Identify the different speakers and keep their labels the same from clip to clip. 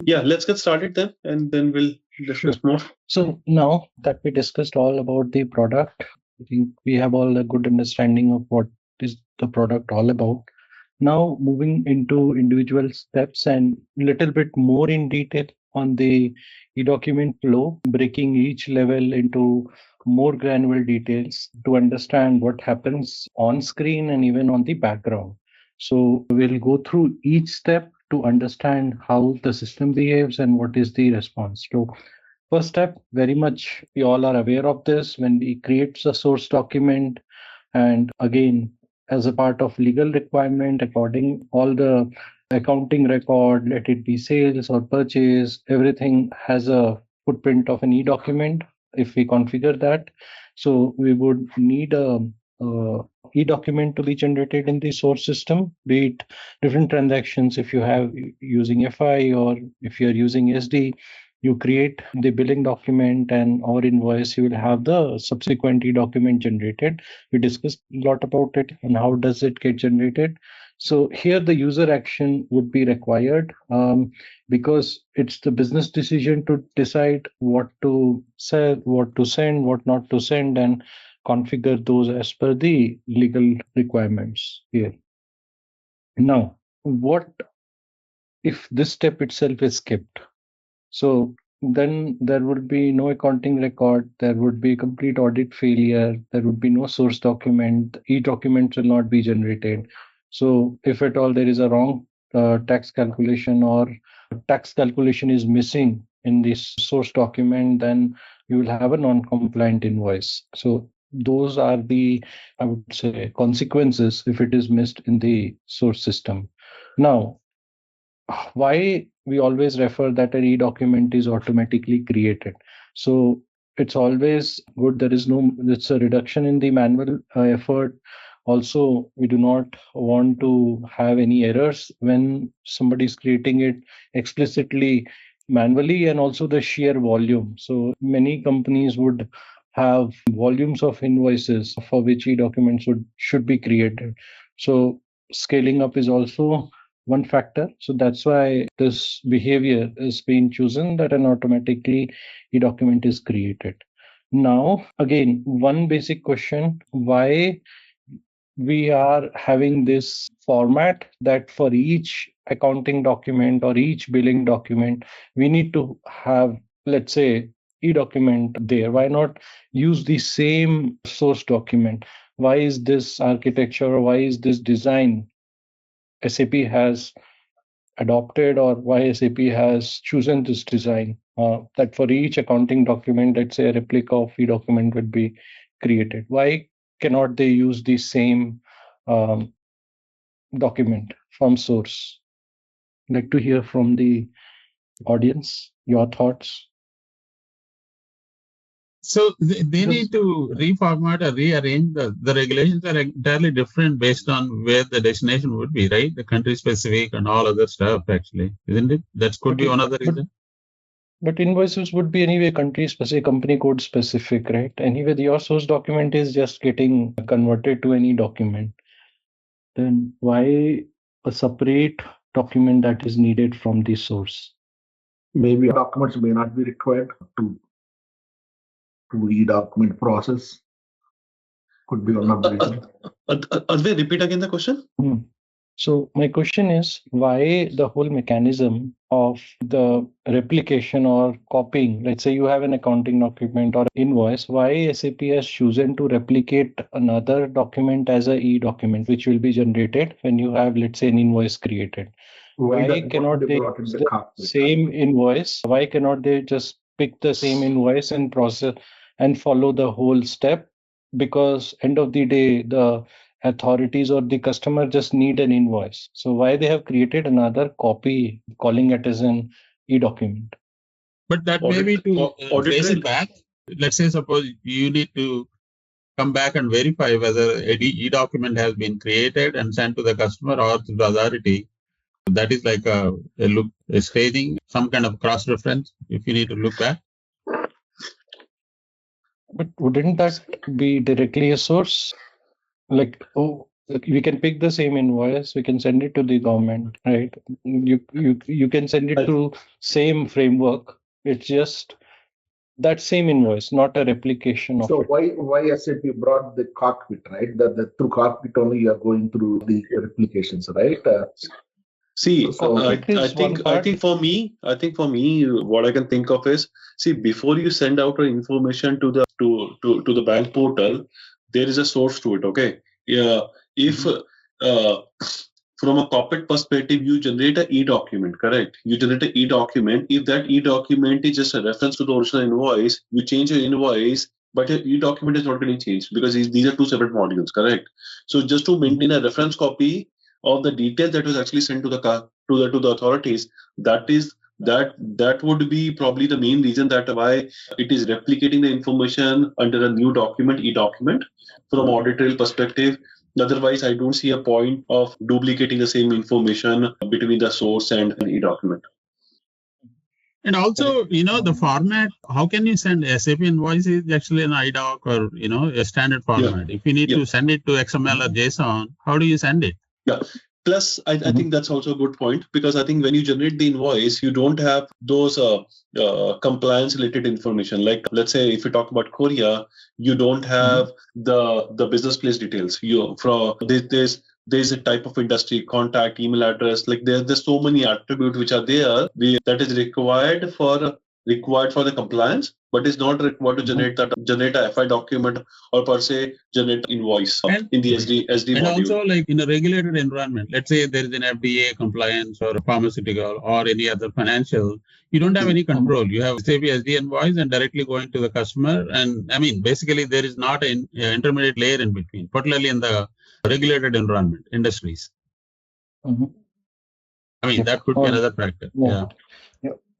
Speaker 1: Yeah, let's get started then, and then we'll discuss more.
Speaker 2: So now that we discussed all about the product, I think we have all a good understanding of what is the product all about. Now moving into individual steps and little bit more in detail on the e-document flow, breaking each level into more granular details to understand what happens on screen and even on the background. So we'll go through each step to understand how the system behaves and what is the response. So first step, very much we all are aware of this when we create a source document. And again, as a part of legal requirement, according all the accounting record, let it be sales or purchase, everything has a footprint of an e-document if we configure that. So we would need a e-document to be generated in the source system, be it different transactions if you have using FI or if you're using SD, you create the billing document and or invoice, you will have the subsequent e-document generated. We discussed a lot about it and how does it get generated. So here the user action would be required because it's the business decision to decide what to sell, what to send, what not to send, and configure those as per the legal requirements here. Now, what if this step itself is skipped? So then there would be no accounting record, there would be complete audit failure, there would be no source document, e-documents will not be generated. So if at all there is a wrong tax calculation or tax calculation is missing in this source document, then you will have a non-compliant invoice. So those are the, I would say, consequences if it is missed in the source system. Now, why we always refer that an e-document is automatically created. So it's always good. There is no, it's a reduction in the manual effort. Also, we do not want to have any errors when somebody is creating it explicitly manually, and also the sheer volume. So many companies would have volumes of invoices for which e-documents should be created. So scaling up is also one factor. So that's why this behavior is being chosen that an automatically e-document is created. Now, again, one basic question, why we are having this format that for each accounting document or each billing document, we need to have, let's say, e-document there. Why not use the same source document? Why is this architecture or why is this design SAP has adopted, or why SAP has chosen this design that for each accounting document, let's say a replica of e-document would be created. Why cannot they use the same um, document from source? I'd like to hear from the audience your thoughts.
Speaker 3: So they need to reformat or rearrange. The regulations are entirely different based on where the destination would be, right? The country specific and all other stuff, actually, isn't it? That could be one of the reasons.
Speaker 2: But invoices would be anyway country specific, company code specific, right? Anyway, your source document is just getting converted to any document. Then why a separate document that is needed from the source?
Speaker 4: Maybe documents may not be required to e-document process. Could be one of the reasons.
Speaker 1: Advait, repeat again the question.
Speaker 2: So my question is why the whole mechanism of the replication or copying, let's say you have an accounting document or invoice, why SAP has chosen to replicate another document as a e-document, which will be generated when you have, let's say, an invoice created. Why cannot they use the same invoice? Why cannot they just pick the same invoice and process and follow the whole step? Because end of the day, the authorities or the customer just need an invoice. So why they have created another copy, calling it as an e-document?
Speaker 3: But that may be to trace it back. Let's say, suppose you need to come back and verify whether a e-document has been created and sent to the customer or to the authority. That is like a staging, some kind of cross-reference if you need to look back.
Speaker 2: But wouldn't that be directly a source? Like, we can pick the same invoice, we can send it to the government, right? You can send it to same framework. It's just that same invoice, not a replication of
Speaker 4: So
Speaker 2: it.
Speaker 4: why SAP brought the cockpit, right? That through cockpit only you are going through the replications, right?
Speaker 1: See,
Speaker 4: So-
Speaker 1: I think for me, what I can think of is, see, before you send out an information to the bank portal, there is a source to it. Okay, yeah. If from a corporate perspective, you generate an e-document, correct? You generate an e-document. If that e-document is just a reference to the original invoice, you change your invoice, but your e-document is not getting changed because these are two separate modules, correct? So just to maintain a reference copy of the details that was actually sent to the authorities, that would be probably the main reason that why it is replicating the information under a new document, e-document, from audit trail perspective. Otherwise, I don't see a point of duplicating the same information between the source and an e-document.
Speaker 3: And also, the format, how can you send SAP invoice is actually an IDOC or, a standard format. If you need to send it to XML or JSON, how do you send it?
Speaker 1: Yeah. Plus, I think that's also a good point, because I think when you generate the invoice, you don't have those compliance related information. Like, let's say if you talk about Korea, you don't have the business place details. There's a type of industry, contact, email address. Like there's so many attributes which are there that is required for the compliance, but it's not required to generate a FI document or per se generate invoice in the SD
Speaker 3: and
Speaker 1: module.
Speaker 3: Also, like in a regulated environment, let's say there is an FDA compliance or a pharmaceutical or any other financial, you don't have any control. You have SAP SD invoice and directly going to the customer. And I mean, basically there is not an intermediate layer in between, particularly in the regulated environment industries. I mean, that could be another factor. Yeah.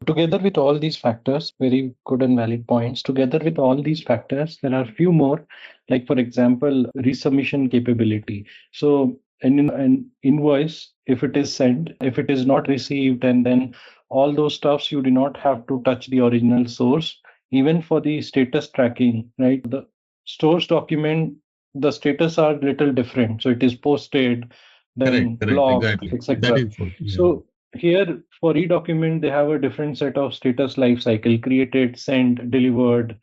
Speaker 2: Together with all these factors, very good and valid points. Together with all these factors, there are a few more, like for example, resubmission capability. So an invoice, if it is sent, if it is not received, and then all those stuffs, you do not have to touch the original source. Even for the status tracking, right? The source document, the status are little different. So it is posted, then blocked, etc. So here for e-document, they have a different set of status lifecycle: created, sent, delivered,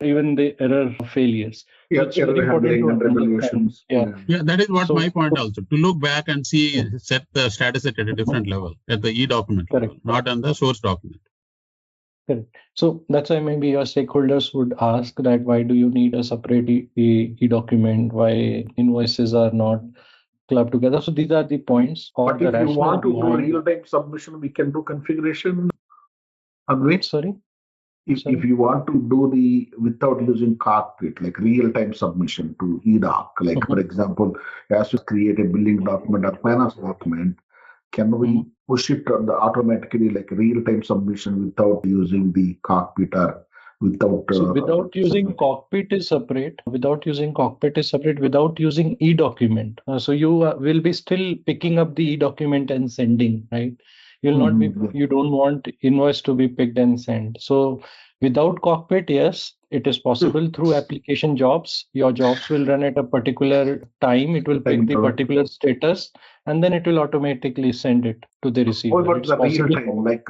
Speaker 2: even the error failures.
Speaker 4: Error handling and resolutions.
Speaker 3: Yeah, that is what my point also, to look back and see, set the status at a different level, at the e-document level, not on the source document.
Speaker 2: Correct. So that's why maybe your stakeholders would ask that why do you need a separate e-document? Why invoices are not clubbed together? So these are the points.
Speaker 4: But if you want to do real-time submission, we can do configuration. Agree?
Speaker 2: Sorry?
Speaker 4: If you want to do without using cockpit, like real-time submission to e-doc, like for example, as you create a billing document or finance document, can we push it automatically, like real-time submission without using the cockpit or without
Speaker 2: using cockpit is separate. Without using e-document. So you will be still picking up the e-document and sending, right? You'll not be. You don't want invoice to be picked and sent. So without cockpit, yes, it is possible. Through application jobs, your jobs will run at a particular time. It will pick the particular status, and then it will automatically send it to the receiver.
Speaker 4: What about the real time? Like,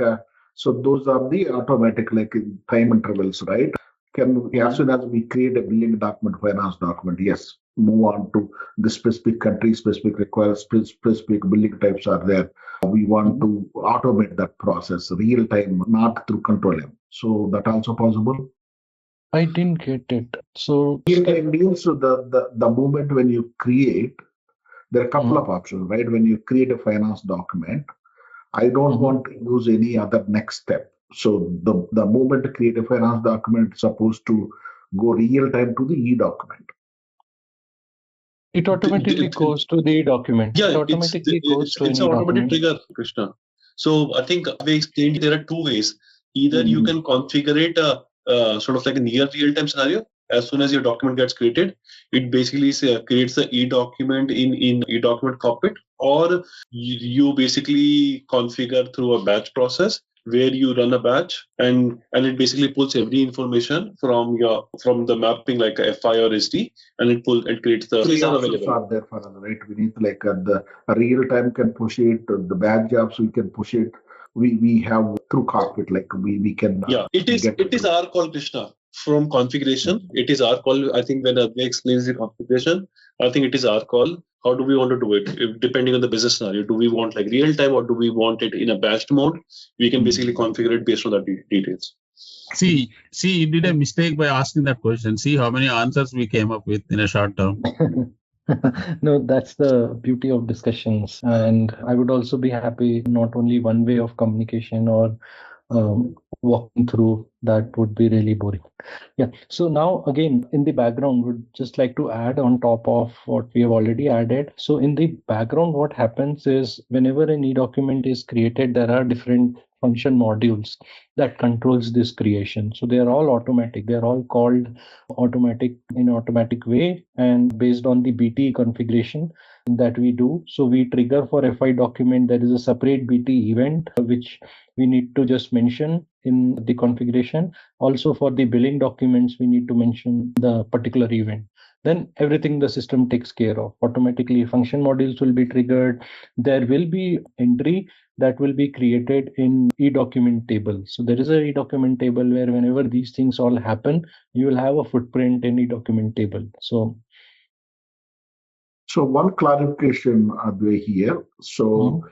Speaker 4: so those are the automatic, like time intervals, right? As soon as we create a billing document, finance document, yes, move on to the specific country, specific requires specific billing types are there. We want to automate that process real time, not through control M. So that also possible.
Speaker 2: I didn't get it. So
Speaker 4: real time means the moment when you create, there are a couple of options, right? When you create a finance document, I don't want to use any other next step. So the moment to create a finance document is supposed to go real time to the e-document.
Speaker 2: It automatically goes to the document.
Speaker 1: Yeah,
Speaker 2: it automatically goes to
Speaker 1: it's an automatic trigger, Krishna. So I think we explained there are two ways. Either you can configure it sort of like a near real-time scenario. As soon as your document gets created, it basically creates the e-document in e-document cockpit, or you basically configure through a batch process where you run a batch, and it basically pulls every information from the mapping like a FI or SD, and it creates the.
Speaker 4: Three options are there for us, right? We need like the real time can push it, the batch jobs we can push it. We have through cockpit, like we can.
Speaker 1: It is our call, Krishna. From configuration, it is our call. I think when Abhay explains the configuration, I think it is our call. How do we want to do it? Depending on the business scenario, do we want like real time or do we want it in a batched mode? We can basically configure it based on the details.
Speaker 3: See, you did a mistake by asking that question. See how many answers we came up with in a short term.
Speaker 2: No, that's the beauty of discussions. And I would also be happy not only one way of communication or walking through, that would be really boring. Yeah. So now again, in the background, would just like to add on top of what we have already added. So in the background, what happens is whenever an e-document is created, there are different function modules that controls this creation. So they are all automatic. They are all called automatic in automatic way and based on the BT configuration that we do. So we trigger for FI document, there is a separate BT event which we need to just mention in the configuration. Also for the billing documents, we need to mention the particular event. Then everything the system takes care of. Automatically function modules will be triggered. There will be entry that will be created in e-document table. So there is a e-document table where whenever these things all happen, you will have a footprint in e-document table. So
Speaker 4: one clarification, Advay, here. So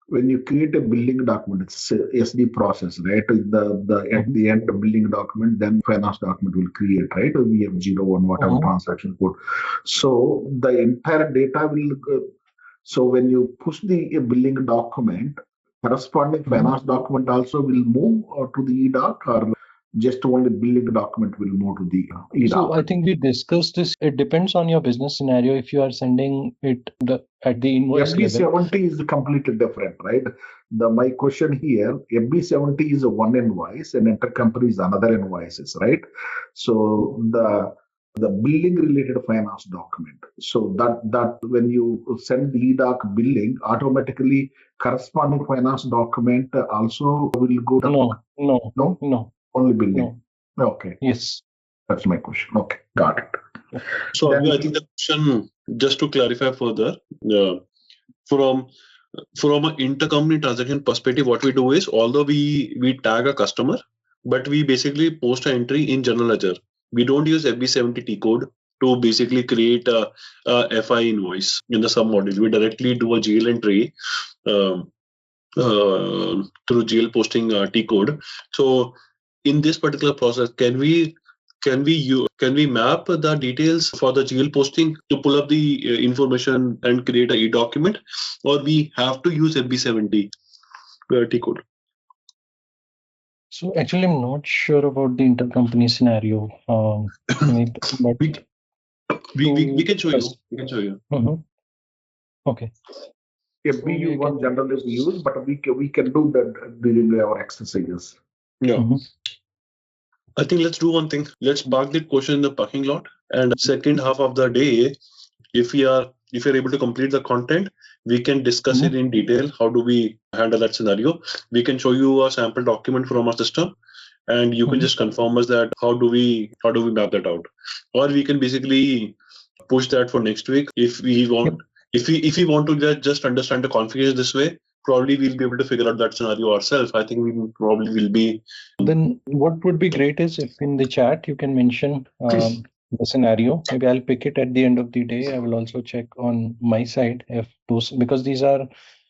Speaker 4: when you create a billing document, it's a SD process, right? At the end, the billing document, then finance document will create, right? We have 01, whatever transaction code. So the entire data will. So when you push the billing document, corresponding finance document also will move to the e-doc, or just only billing document will move to the e-doc?
Speaker 2: So I think we discussed this. It depends on your business scenario. If you are sending it at the invoice level,
Speaker 4: FB70 is completely different, right? My question here, FB70 is one invoice and intercompany is another invoices, right? So the billing related finance document. So that when you send the e-doc billing, automatically corresponding finance document also will go to
Speaker 2: No.
Speaker 4: Only billing.
Speaker 2: No.
Speaker 4: Okay.
Speaker 2: Yes.
Speaker 4: That's my question. Okay, got it.
Speaker 1: So I think the question, just to clarify further, from an intercompany transaction perspective, what we do is, although we tag a customer, but we basically post an entry in general ledger. We don't use FB70 T code to basically create a FI invoice in the submodule. We directly do a GL entry through GL posting T code. So in this particular process, can we map the details for the GL posting to pull up the information and create a e-document, or we have to use FB70 T code?
Speaker 2: So actually, I'm not sure about the intercompany scenario. But
Speaker 1: we can show you. We can show you.
Speaker 2: Okay.
Speaker 4: FB1 generally we use, but we can do that during our exercises.
Speaker 1: Yeah. I think let's do one thing. Let's park the question in the parking lot, and second half of the day, if you're able to complete the content, we can discuss it in detail. How do we handle that scenario? We can show you a sample document from our system, and you can just confirm us that how do we map that out, or we can basically push that for next week if we want. If we want to just understand the configuration this way, probably we'll be able to figure out that scenario ourselves. I think we probably will be.
Speaker 2: Then what would be great is if in the chat you can mention the scenario. Maybe I'll pick it at the end of the day. I will also check on my side if those, because these are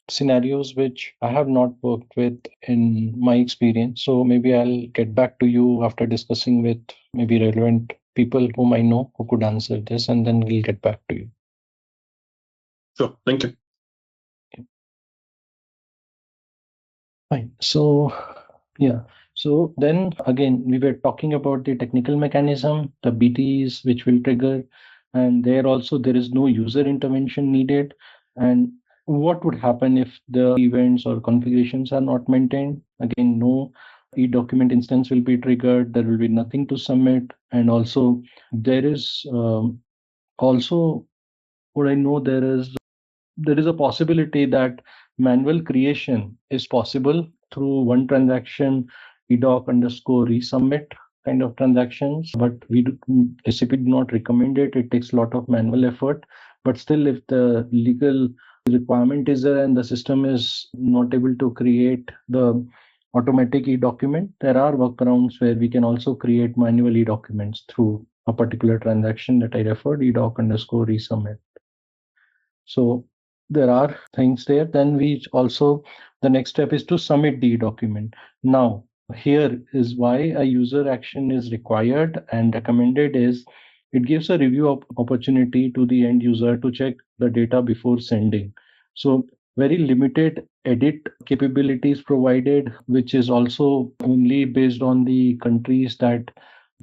Speaker 2: scenarios which I have not worked with in my experience. So maybe I'll get back to you after discussing with maybe relevant people whom I know who could answer this, and then we'll get back to you.
Speaker 1: Sure. Thank you.
Speaker 2: Fine. So, yeah. So then again, we were talking about the technical mechanism, the BTs which will trigger, and there also there is no user intervention needed. And what would happen if the events or configurations are not maintained? Again, no e-document instance will be triggered. There will be nothing to submit. And also there is also what I know there is a possibility that manual creation is possible through one transaction, edoc_resubmit kind of transactions, but SAP do not recommend it. It takes a lot of manual effort. But still, if the legal requirement is there and the system is not able to create the automatic e-document, there are workarounds where we can also create manual e-documents through a particular transaction that I referred, edoc_resubmit. So there are things there. Then the next step is to submit the document. Now, here is why a user action is required and recommended is it gives a review opportunity to the end user to check the data before sending. So very limited edit capabilities provided, which is also only based on the countries that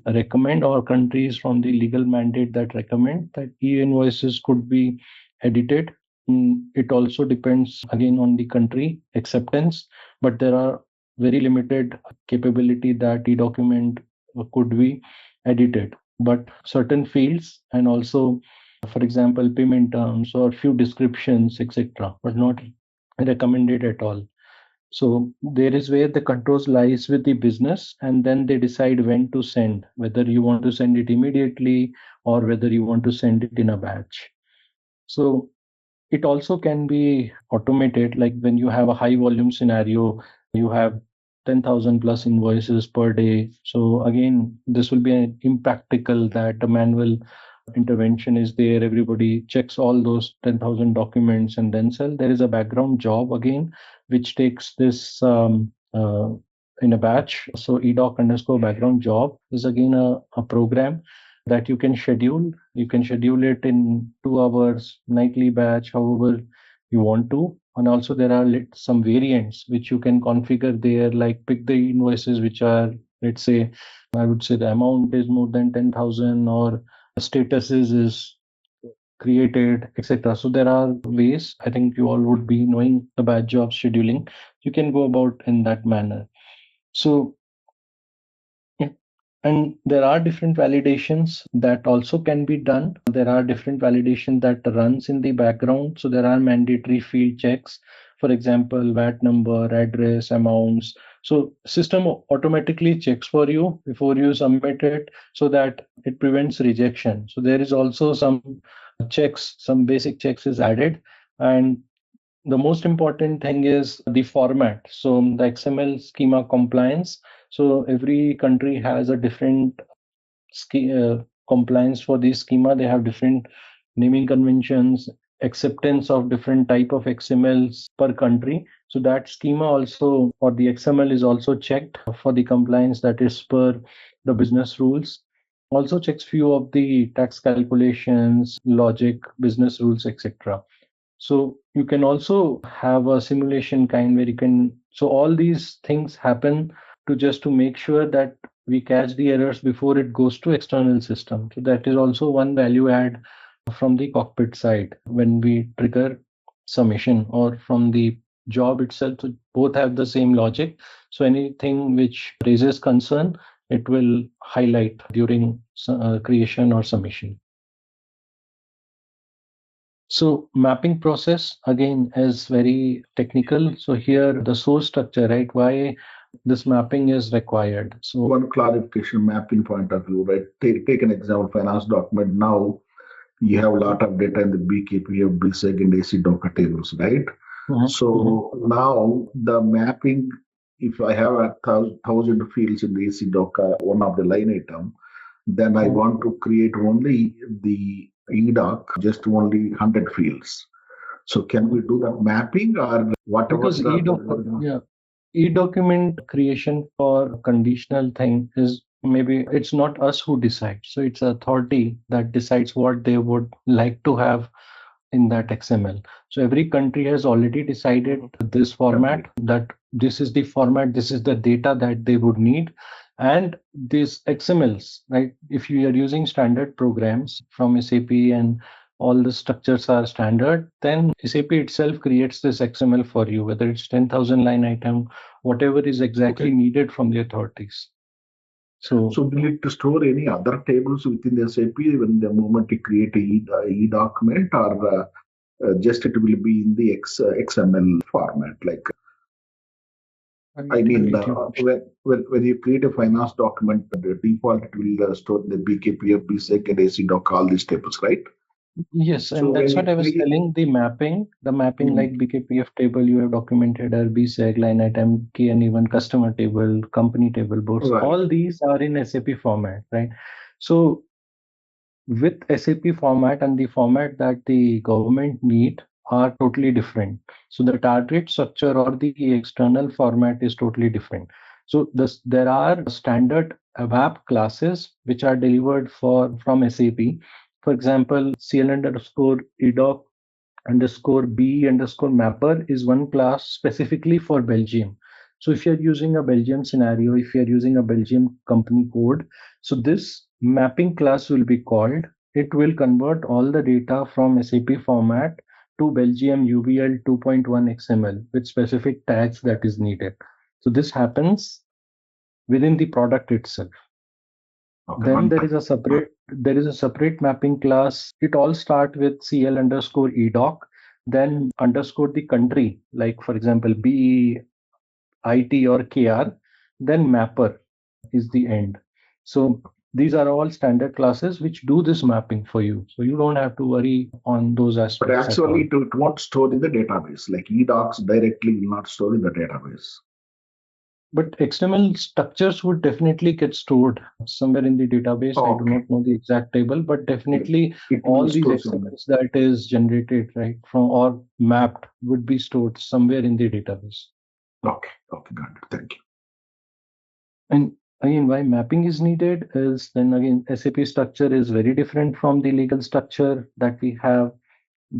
Speaker 2: recommend or countries from the legal mandate that recommend that e-invoices could be edited. It also depends again on the country acceptance, but there are very limited capability that e-document could be edited. But certain fields and also, for example, payment terms or few descriptions, etc., but not recommended at all. So there is where the controls lies with the business, and then they decide when to send, whether you want to send it immediately or whether you want to send it in a batch. So it also can be automated, like when you have a high volume scenario, you have 10,000 plus invoices per day. So again, this will be impractical that a manual intervention is there. Everybody checks all those 10,000 documents and then sell. There is a background job again, which takes this in a batch. So edoc_background job is again a program that you can schedule. You can schedule it in 2 hours, nightly batch, however you want to. And also there are some variants which you can configure there, like pick the invoices which are, let's say, I would say the amount is more than 10,000 or statuses is created, etc. So there are ways. I think you all would be knowing the batch job scheduling. You can go about in that manner. So and there are different validations that also can be done. There are different validation that runs in the background. So there are mandatory field checks, for example, VAT number, address, amounts. So system automatically checks for you before you submit it so that it prevents rejection. So there is also some checks, some basic checks is added. And the most important thing is the format. So the XML schema compliance. So every country has a different compliance for the schema. They have different naming conventions, acceptance of different type of XMLs per country. So that schema also, or the XML is also checked for the compliance that is per the business rules. Also checks few of the tax calculations, logic, business rules, etc. So you can also have a simulation kind where you can, so all these things happen to make sure that we catch the errors before it goes to external system. So that is also one value add from the cockpit side when we trigger submission or from the job itself. So both have the same logic. So anything which raises concern, it will highlight during creation or submission. So mapping process again is very technical. So here the source structure, right? Why this mapping is required. So
Speaker 4: one clarification mapping point of view, right? Take an example, finance document. Now you have a lot of data in the BKP, you have BSEG and AC docker tables, right? So now the mapping, if I have 1,000 fields in the AC docker, one of the line item, then I want to create only the eDoc, just only 100 fields. So can we do that mapping or whatever?
Speaker 2: Because e-document creation for conditional thing is maybe it's not us who decide. So it's authority that decides what they would like to have in that XML. So every country has already decided this format, that this is the format, this is the data that they would need. And these XMLs, right? If you are using standard programs from SAP and all the structures are standard, then SAP itself creates this XML for you, whether it's 10,000 line item, whatever is exactly needed from the authorities. So
Speaker 4: we need to store any other tables within the SAP when the moment you create a e-document, or just it will be in the XML format, like. I mean, when you create a finance document, the default it will store the BKPF, BSEC, and ACDoc, all these tables, right?
Speaker 2: Yes, and that's what I was telling. The mapping like BKPF table, you have document header, BSEC, line item, key, and even customer table, company table, boards.
Speaker 4: Right.
Speaker 2: All these are in SAP format, right? So with SAP format and the format that the government need are totally different. So the target structure or the external format is totally different. So there are standard ABAP classes which are delivered from SAP. For example, CL_edoc _B_ mapper is one class specifically for Belgium. So if you're using a Belgium scenario, if you're using a Belgium company code, so this mapping class will be called. It will convert all the data from SAP format to Belgium UVL 2.1 XML with specific tags that is needed. So this happens within the product itself. Okay, then there is a separate mapping class. It all start with CL_edoc, then underscore the country, like for example BE, IT or KR, then mapper is the end. So these are all standard classes which do this mapping for you. So you don't have to worry on those aspects.
Speaker 4: But actually it won't store in the database, like eDocs directly will not store in the database.
Speaker 2: But XML structures would definitely get stored somewhere in the database. Oh, I do not know the exact table, but definitely all these XMLs that is generated right from or mapped would be stored somewhere in the database.
Speaker 4: Okay, got it. Thank you.
Speaker 2: And again, why mapping is needed is then again, SAP structure is very different from the legal structure that we have.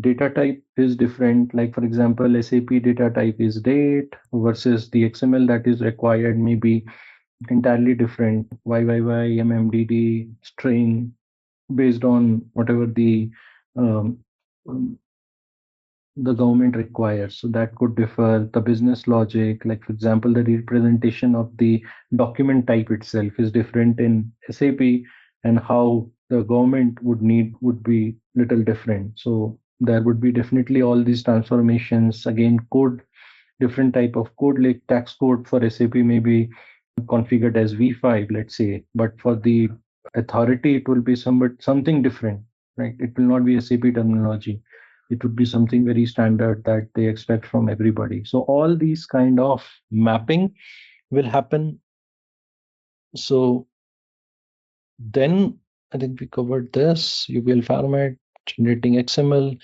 Speaker 2: Data type is different. Like for example, SAP data type is date versus the XML that is required may be entirely different. YYY, MMDD, string, based on whatever the government requires. So that could differ. The business logic, like for example, the representation of the document type itself is different in SAP, and how the government would be little different. So there would be definitely all these transformations. Again, code, different type of code, like tax code for SAP may be configured as V5, let's say, but for the authority, it will be something different, right? It will not be SAP terminology. It would be something very standard that they expect from everybody. So all these kind of mapping will happen. So then I think we covered this, UVL format, generating XML.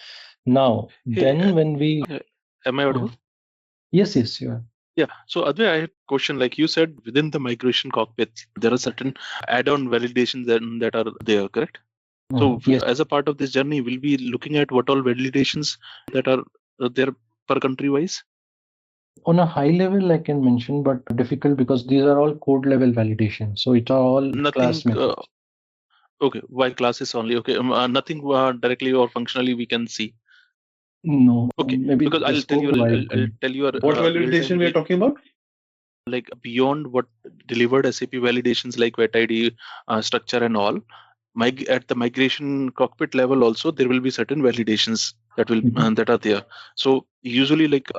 Speaker 2: Now, when we...
Speaker 5: Am I audible?
Speaker 2: Yes, you are.
Speaker 5: Yeah. So Advay, I had a question. Like you said, within the migration cockpit, there are certain add-on validations that are there, correct? So yes. As a part of this journey, we'll be looking at what all validations that are there per country wise.
Speaker 2: On a high level, I can mention, but difficult because these are all code level validations. So it are all class methods.
Speaker 5: Okay, why classes only? Okay, nothing directly or functionally we can see.
Speaker 2: No.
Speaker 5: Okay, maybe because I'll tell you. I'll tell you.
Speaker 1: What validation we are talking about?
Speaker 5: Like beyond what delivered SAP validations like wet ID structure and all. At the migration cockpit level also there will be certain validations that will that are there. So usually, like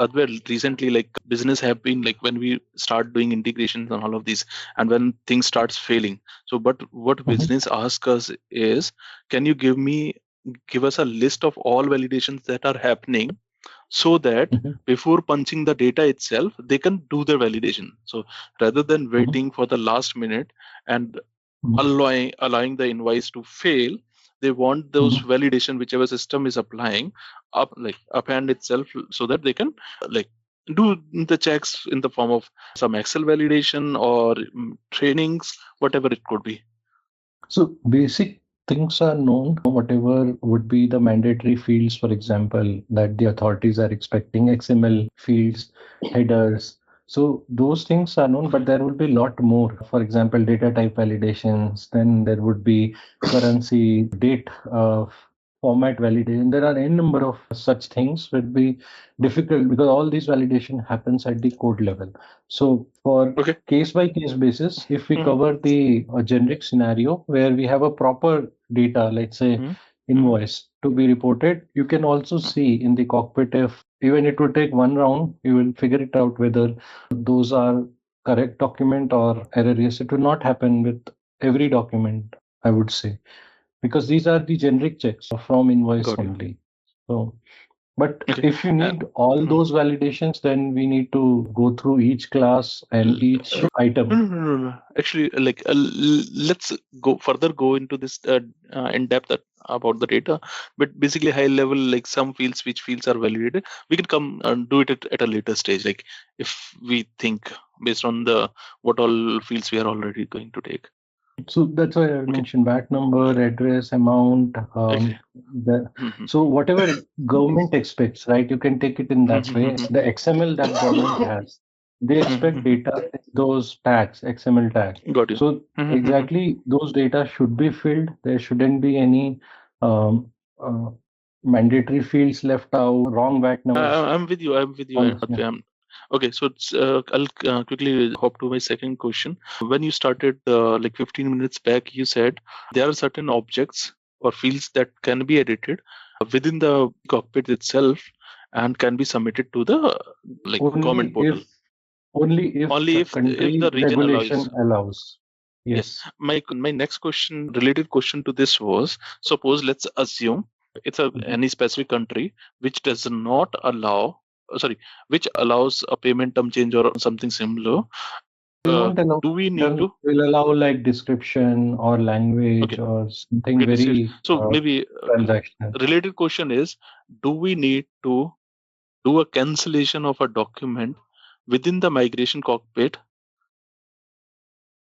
Speaker 5: recently, like business have been like when we start doing integrations and all of these, and when things starts failing. So but what business asks us is, can you give us a list of all validations that are happening, so that before punching the data itself they can do the validation. So rather than waiting for the last minute and allowing the invoice to fail, they want those validation whichever system is applying upend itself, so that they can like do the checks in the form of some Excel validation or trainings, whatever it could be.
Speaker 2: So basic things are known, whatever would be the mandatory fields, for example, that the authorities are expecting, XML fields, headers. So those things are known, but there will be a lot more. For example, data type validations, then there would be currency, date, format validation. There are n number of such things would be difficult because all these validation happens at the code level. So for case by case basis, if we cover the generic scenario where we have a proper data, let's say invoice to be reported, you can also see in the cockpit if even it will take one round, you will figure it out whether those are correct document or error. Yes, it will not happen with every document, I would say, because these are the generic checks from invoice only. So, but if you need all those validations, then we need to go through each class and each item.
Speaker 5: No. Actually, like let's go into this in depth about the data. But basically, high level, like some fields, which fields are validated, we can come and do it at a later stage. Like if we think based on what all fields we are already going to take.
Speaker 2: So that's why I mentioned VAT number, address, amount. So whatever government expects, right? You can take it in that way. The XML that government has, they expect data in those tags, XML tags.
Speaker 5: Got you.
Speaker 2: So exactly those data should be filled. There shouldn't be any mandatory fields left out, wrong VAT numbers.
Speaker 5: I'm with you. Okay, so I'll quickly hop to my second question. When you started like 15 minutes back, you said there are certain objects or fields that can be edited within the cockpit itself and can be submitted to the comment portal.
Speaker 2: Only if the regulation allows.
Speaker 5: Yes. My next question, related question to this was, suppose let's assume it's any specific country which does not allow, which allows a payment term change or something similar. Do we need to?
Speaker 2: Will allow like description or language or something very
Speaker 5: maybe
Speaker 2: transactional.
Speaker 5: Related question is, do we need to do a cancellation of a document within the migration cockpit?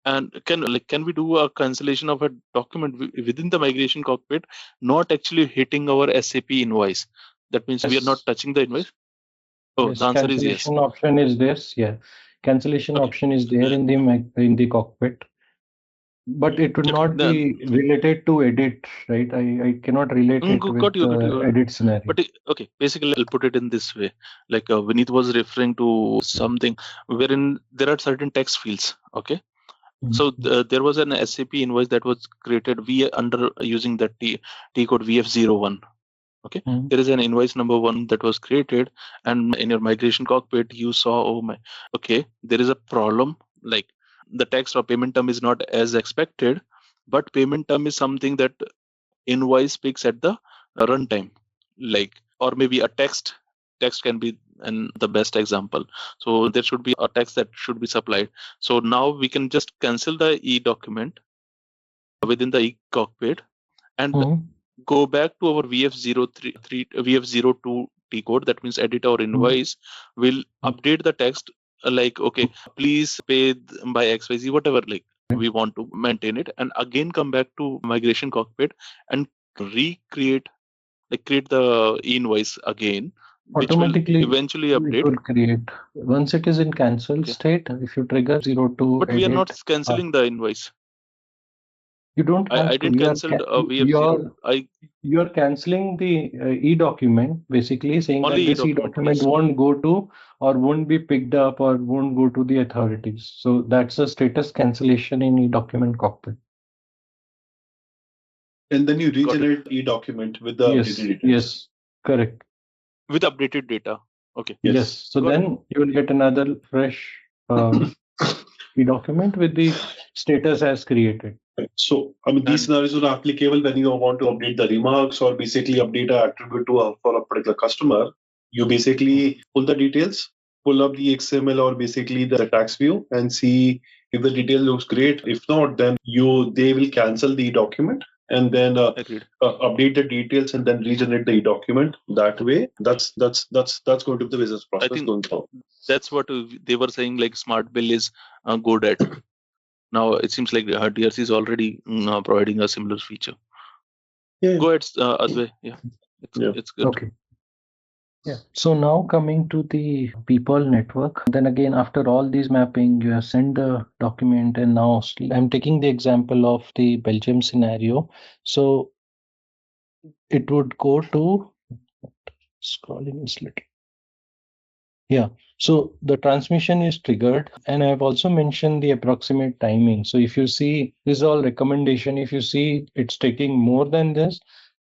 Speaker 5: And can we do a cancellation of a document within the migration cockpit, not actually hitting our SAP invoice? That means we are not touching the invoice. Oh, the answer is yes.
Speaker 2: Cancellation option is this. Yeah, cancellation option is there in the cockpit, but it would not be related to edit, right? I cannot relate it with the edit scenario.
Speaker 5: But basically, I'll put it in this way. Like Vineet was referring to something wherein there are certain text fields. Okay. So there was an SAP invoice that was created under using the T code VF01. Okay, there is an invoice number 1 that was created, and in your migration cockpit, you saw, there is a problem. Like the text or payment term is not as expected, but payment term is something that invoice picks at the runtime. Like, or maybe a text can be the best example. So there should be a text that should be supplied. So now we can just cancel the e-document within the e-cockpit and go back to our VF02 T code. That means edit or invoice will update the text like, please pay by XYZ, whatever, like we want to maintain it, and again come back to migration cockpit and create the e-invoice again, which
Speaker 2: automatically
Speaker 5: will eventually update.
Speaker 2: It will create once it is in cancel state. If you trigger 02,
Speaker 5: but we are not canceling the invoice.
Speaker 2: You don't.
Speaker 5: I didn't cancel
Speaker 2: you're canceling the e-document, basically saying only that this e-document won't go to or won't be picked up or won't go to the authorities. So that's a status cancellation in e-document cockpit.
Speaker 1: And then you regenerate e-document with the updated data.
Speaker 2: Yes, correct.
Speaker 5: With updated data. Okay.
Speaker 2: Yes. So then you will get another fresh e-document with the status as created.
Speaker 1: So, these scenarios are applicable when you want to update the remarks or basically update an attribute for a particular customer. You basically pull the details, pull up the XML or basically the tax view and see if the detail looks great. If not, then they will cancel the document and then update the details and then regenerate the document. That way, that's going to be the business process.
Speaker 5: I think
Speaker 1: going forward.
Speaker 5: That's what they were saying. Like Smart Bill is good at. Now it seems like DRC is already providing a similar feature.
Speaker 1: Yeah.
Speaker 5: Go ahead, Advay. Yeah, it's good.
Speaker 2: Okay. Yeah. So now coming to the people network, then again, after all these mapping, you have sent the document, and now I'm taking the example of the Belgium scenario. So it would go to scrolling is little. Yeah. So the transmission is triggered, and I've also mentioned the approximate timing. So if you see, this is all recommendation. If you see it's taking more than this,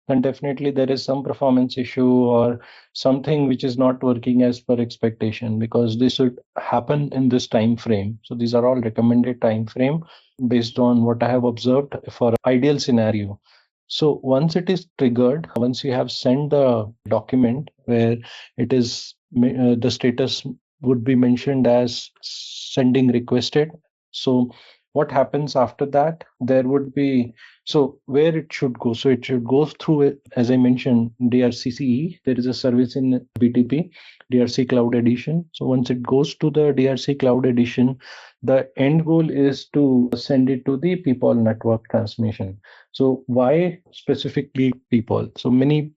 Speaker 2: then definitely there is some performance issue or something which is not working as per expectation, because this should happen in this time frame. So these are all recommended time frame based on what I have observed for ideal scenario. So once it is triggered, once you have sent the document where it is the status would be mentioned as sending requested. So what happens after that? There would be, so where it should go. So it should go through it, as I mentioned, DRCCE. There is a service in BTP, DRC Cloud Edition. So once it goes to the DRC Cloud Edition, the end goal is to send it to the people network transmission. So why specifically people? So many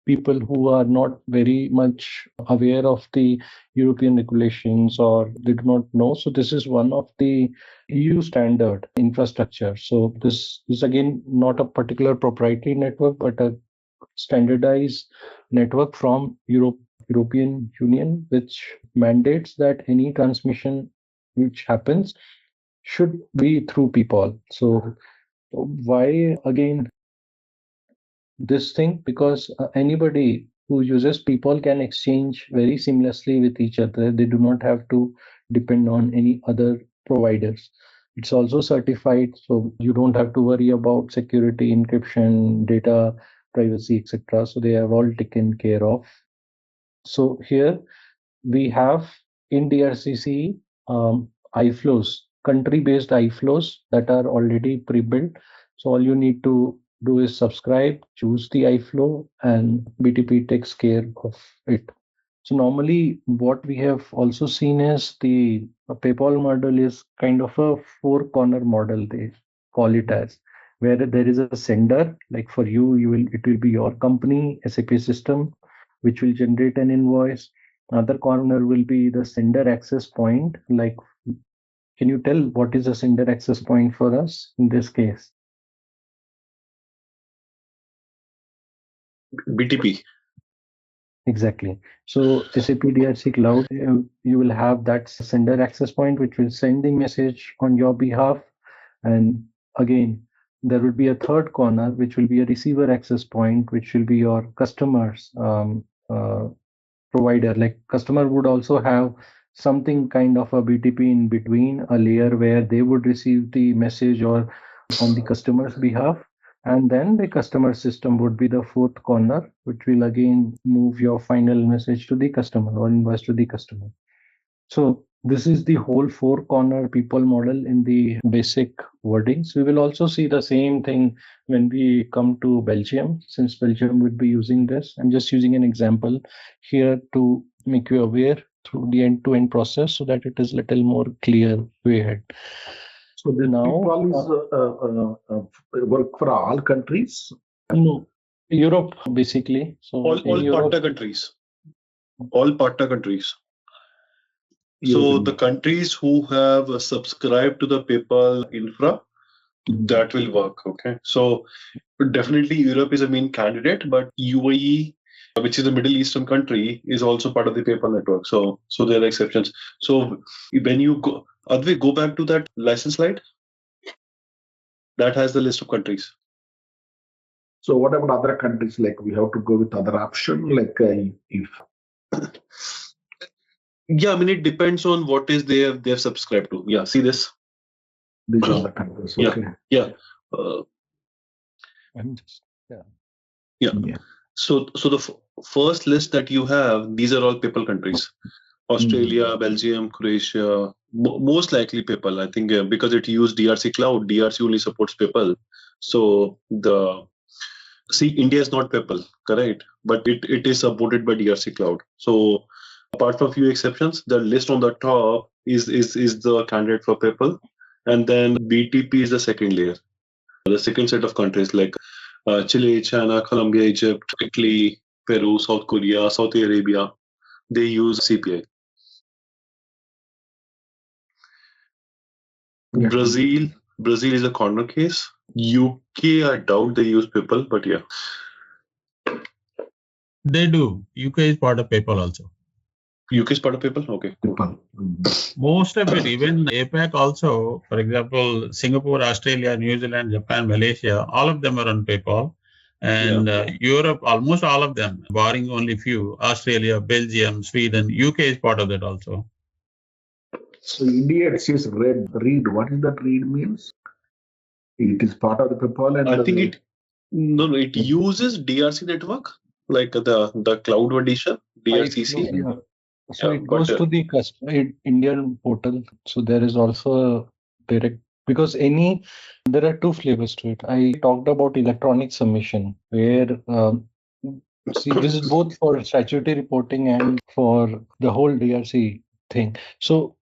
Speaker 2: people who are not very much aware of the European regulations or they do not know. So this is one of the EU standard infrastructure. So this is again not a particular proprietary network, but a standardized network from European Union, which mandates that any transmission which happens should be through people. So why again this thing? Because anybody who uses people can exchange very seamlessly with each other. They do not have to depend on any other providers. It's also certified, so you don't have to worry about security, encryption, data privacy, etc. So they have all taken care of. So here we have in DRCC iFlows, country-based iFlows that are already pre-built. So all you need to do is subscribe, choose the iFlow, and BTP takes care of it. So normally what we have also seen is the PayPal model is kind of a four-corner model, they call it as, where there is a sender, like for you, it will be your company SAP system, which will generate an invoice. Another corner will be the sender access point. Like, can you tell what is a sender access point for us in this case?
Speaker 1: BTP.
Speaker 2: Exactly. So SAP DRC Cloud, you will have that sender access point, which will send the message on your behalf. And again, there will be a third corner, which will be a receiver access point, which will be your customer's provider. Like customer would also have something kind of a BTP in between, a layer where they would receive the message or on the customer's behalf. And then the customer system would be the fourth corner, which will again move your final message to the customer or invoice to the customer. So this is the whole four corner people model in the basic wordings. We will also see the same thing when we come to Belgium, since Belgium would be using this. I'm just using an example here to make you aware through the end-to-end process so that it is a little more clear way ahead.
Speaker 4: So the people is work for all countries?
Speaker 2: No, Europe basically. So
Speaker 1: all partner countries. All partner countries. So the countries who have subscribed to the PayPal infra, that will work. Okay. So definitely Europe is a main candidate, but UAE, which is a Middle Eastern country, is also part of the PayPal network. So there are exceptions. So when you go, Advik, go back to that license slide. That has the list of countries.
Speaker 4: So what about other countries? Like we have to go with other option, like if.
Speaker 1: Yeah, I mean, it depends on what is they've subscribed to. Yeah, see this?
Speaker 4: These are the countries. Okay.
Speaker 1: Yeah.
Speaker 4: Yeah.
Speaker 1: So the first list that you have, these are all PayPal countries. Australia, Belgium, Croatia, most likely PayPal. I think because it used DRC Cloud, DRC only supports PayPal. So India is not PayPal, correct? But it is supported by DRC Cloud. So apart from few exceptions, the list on the top is the candidate for PayPal, and then BTP is the second layer, the second set of countries like Chile, China, Colombia, Egypt, Italy, Peru, South Korea, Saudi Arabia. They use CPI. Yeah. Brazil is a corner case. UK, I doubt they use PayPal, but yeah.
Speaker 3: They do. UK is part of PayPal also.
Speaker 1: UK is part of PayPal? Okay.
Speaker 4: PayPal.
Speaker 3: Most of it, even APAC also, for example, Singapore, Australia, New Zealand, Japan, Malaysia, all of them are on PayPal. And Europe, almost all of them, barring only few, Australia, Belgium, Sweden, UK is part of that also.
Speaker 4: So India, it says read. What is that read means? It is part of the PayPal, and
Speaker 1: I think it uses DRC network, like the cloud edition, DRCC.
Speaker 2: So it goes to the customer Indian portal. So there is also a direct, because there are two flavors to it. I talked about electronic submission, where see, this is both for statutory reporting and for the whole DRC thing. So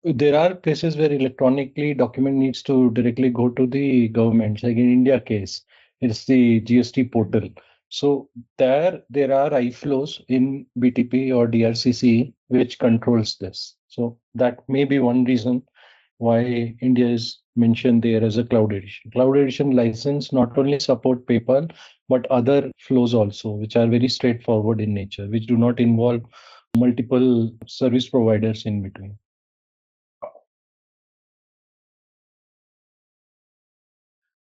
Speaker 2: there are places where electronically document needs to directly go to the government. Like in India case, it's the GST portal. So there are iFlows in BTP or DRCC which controls this. So that may be one reason why India is mentioned there as a cloud edition. Cloud edition license not only support PayPal, but other flows also, which are very straightforward in nature, which do not involve multiple service providers in between.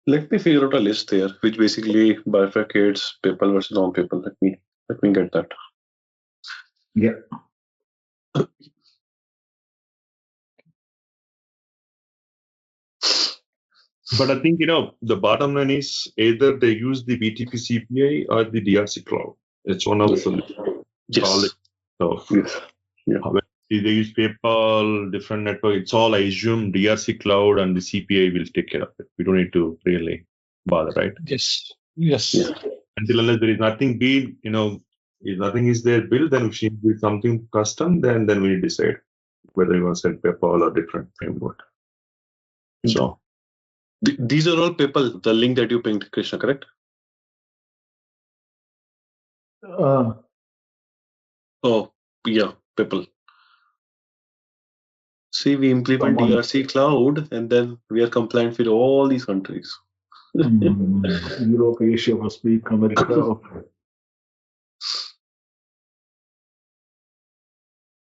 Speaker 1: Let me figure out a list there, which basically bifurcates PayPal versus non-PayPal. Let me get that.
Speaker 4: Yeah.
Speaker 6: But I think, the bottom line is either they use the BTP CPI or the DRC cloud. It's one of the solutions.
Speaker 1: Yes.
Speaker 6: So,
Speaker 1: Yeah.
Speaker 6: they use PayPal, different network. It's all, I assume, DRC cloud and the CPI will take care of it. We don't need to really bother, right?
Speaker 2: Yes.
Speaker 6: Until unless there is nothing built, if nothing is there built, then if we build something custom, then we decide whether you want to set PayPal or different framework. So
Speaker 1: these are all PayPal, the link that you pinged, Krishna, correct?
Speaker 4: Oh,
Speaker 1: yeah, PayPal. See, we implement DRC cloud and then we are compliant with all these countries.
Speaker 4: Europe, Asia, Pacific, America.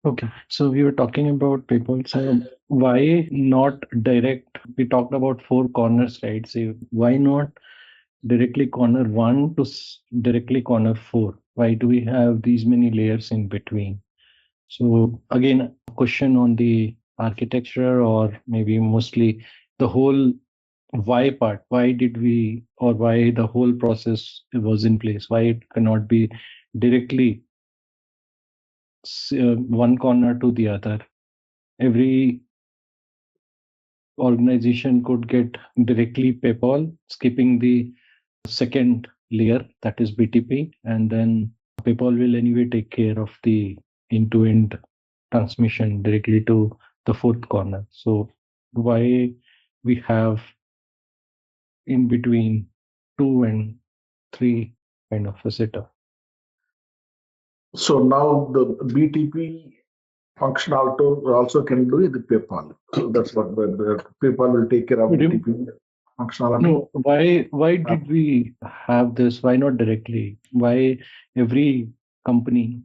Speaker 2: Okay, so we were talking about PayPal. So why not direct? We talked about four corners, right? So why not directly corner 1 to directly corner 4? Why do we have these many layers in between? So again, a question on the architecture, or maybe mostly the whole why part. Why did we, or why the whole process was in place? Why it cannot be directly one corner to the other? Every organization could get directly PayPal, skipping the second layer, that is BTP, and then PayPal will anyway take care of the end-to-end transmission directly to the fourth corner. So why we have in between 2 and 3 kind of a setup?
Speaker 4: So now the BTP functionality also can do with PayPal. So that's what the PayPal will take care of BTP functionality.
Speaker 2: No, why did we have this? Why not directly? Why every company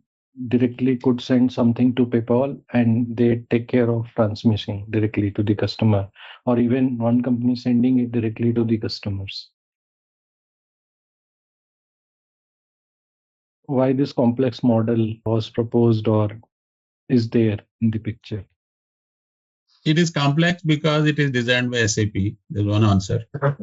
Speaker 2: directly could send something to PayPal and they take care of transmitting directly to the customer, or even one company sending it directly to the customers? Why this complex model was proposed or is there in the picture?
Speaker 3: It is complex because it is designed by SAP. There's one answer. Because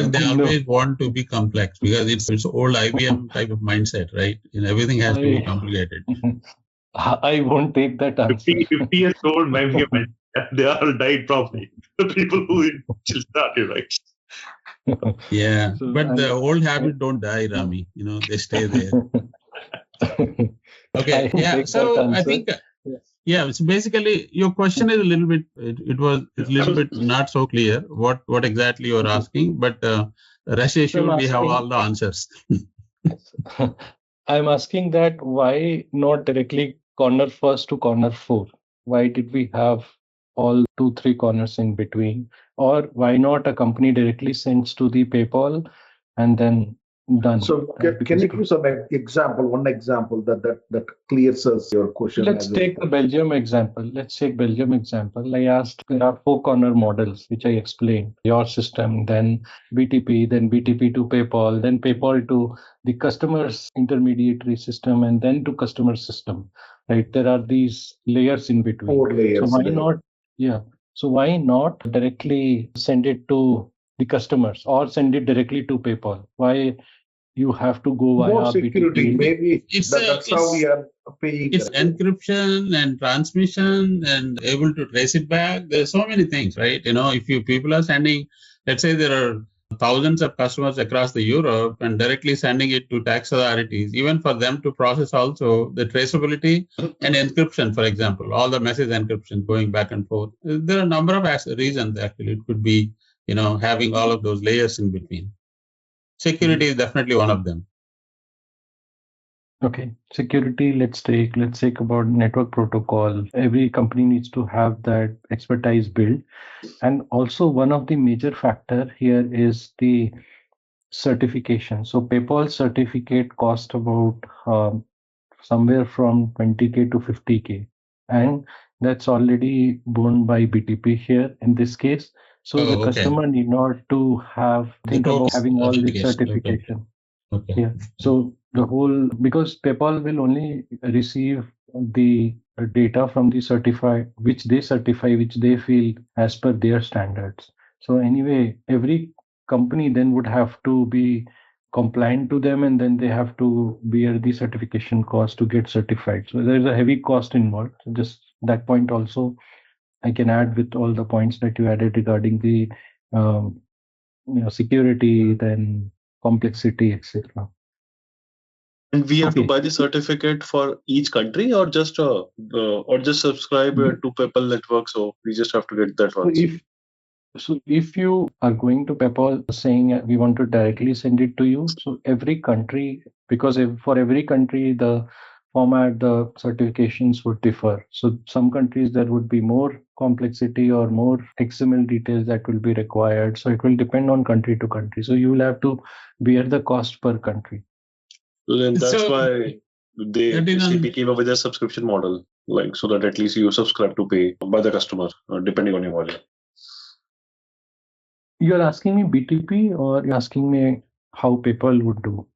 Speaker 3: they always want to be complex, because it's old IBM type of mindset, right? Everything has to be complicated.
Speaker 2: I won't take that answer.
Speaker 6: 50 years old, maybe they all died probably. The people who still started, right?
Speaker 3: Yeah, so, but the old habits don't die, Rami. They stay there. Okay, yeah. So I think, yeah. So basically, your question is a little bit. It's a little bit not so clear what exactly you are asking, but rest assured, we have all the answers.
Speaker 2: I'm asking that why not directly corner first to corner 4? Why did we have all 2-3 corners in between? Or why not a company directly sends to the PayPal and then done.
Speaker 4: So can you give some example, one example that clears us your question?
Speaker 2: Let's take the Belgium example. I asked, there are 4-corner models, which I explained. Your system, then BTP to PayPal, then PayPal to the customer's intermediary system, and then to customer system. Right? There are these layers in between.
Speaker 4: 4 layers.
Speaker 2: So why not? Yeah. So why not directly send it to the customers or send it directly to PayPal? Why you have to go via
Speaker 4: more security?
Speaker 2: BTP?
Speaker 4: Maybe that's how we are paying.
Speaker 3: It's encryption and transmission and able to trace it back. There's so many things, right? If people are sending, let's say there are thousands of customers across the Europe and directly sending it to tax authorities, even for them to process also the traceability and encryption, for example, all the message encryption going back and forth. There are a number of reasons actually. It could be, having all of those layers in between. Security is definitely one of them.
Speaker 2: Okay, security, let's take about network protocol. Every company needs to have that expertise built. And also one of the major factor here is the certification. So PayPal certificate cost about somewhere from 20K to 50K. And that's already borne by BTP here in this case. So the customer need not to think about having all the certification.
Speaker 3: Okay.
Speaker 2: Yeah. So the whole, because PayPal will only receive the data from the which they feel as per their standards. So anyway, every company then would have to be compliant to them, and then they have to bear the certification cost to get certified. So there is a heavy cost involved. So just that point also, I can add with all the points that you added regarding the security, then complexity, etc.
Speaker 1: And we have to buy the certificate for each country, or just subscribe to PayPal network. So we just have to get that one.
Speaker 2: So if you are going to PayPal saying we want to directly send it to you, so every country, because for every country the format, the certifications would differ. So some countries there would be more complexity or more XML details that will be required. So it will depend on country to country. So you will have to bear the cost per country.
Speaker 1: And that's why SAP came up with a subscription model, so that at least you subscribe to pay by the customer, depending on your volume.
Speaker 2: You're asking me BTP, or you're asking me how PayPal would do?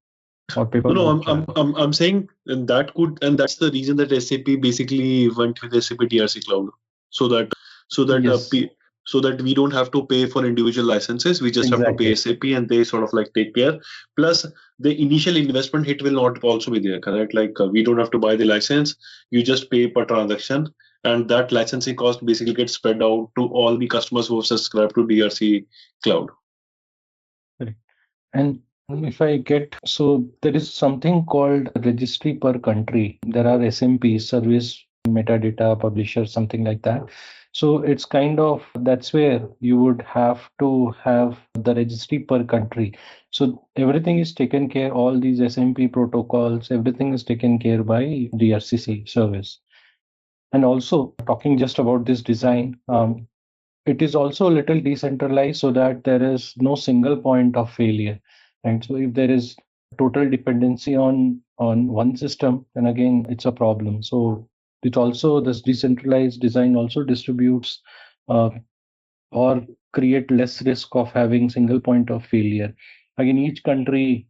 Speaker 2: Or PayPal
Speaker 1: I'm saying that's the reason that SAP basically went with SAP DRC cloud, so that we don't have to pay for individual licenses. We just have to pay SAP, and they sort of take care. Plus, the initial investment hit will not also be there, correct? We don't have to buy the license. You just pay per transaction, and that licensing cost basically gets spread out to all the customers who have subscribed to DRC cloud.
Speaker 2: Right. And if I so there is something called registry per country. There are SMP, service metadata publisher, something like that. So it's that's where you would have to have the registry per country. So everything is taken care, all these SMP protocols, everything is taken care by DRCC service. And also talking just about this design, it is also a little decentralized so that there is no single point of failure. And so if there is total dependency on one system, then again, it's a problem. So this decentralized design also distributes or create less risk of having single point of failure. Again, each country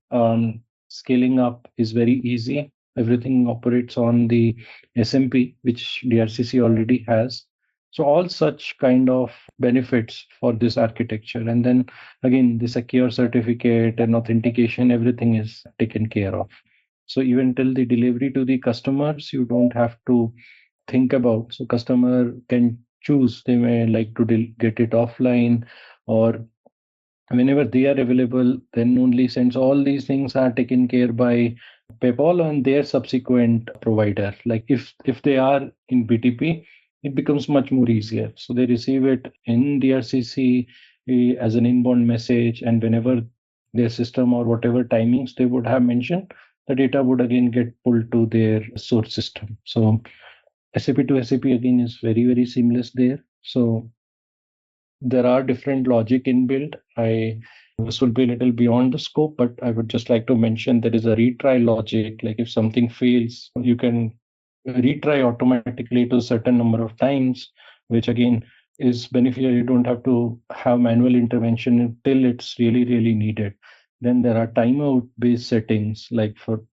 Speaker 2: scaling up is very easy. Everything operates on the SMP, which DRCC already has. So all such kind of benefits for this architecture. And then again, the secure certificate and authentication, everything is taken care of. So even till the delivery to the customers, you don't have to think about. So customer can choose. They may like to get it offline, or whenever they are available, then only since all these things are taken care by PayPal and their subsequent provider. Like if they are in BTP, it becomes much more easier. So they receive it in DRCC as an inbound message, and whenever their system or whatever timings they would have mentioned, the data would again get pulled to their source system. So SAP to SAP again is very, very seamless there. So there are different logic inbuilt. I This will be a little beyond the scope, but I would just like to mention there is a retry logic. Like if something fails, you can retry automatically to a certain number of times, which again is beneficial. You don't have to have manual intervention until it's really, really needed. Then there are timeout based settings, like for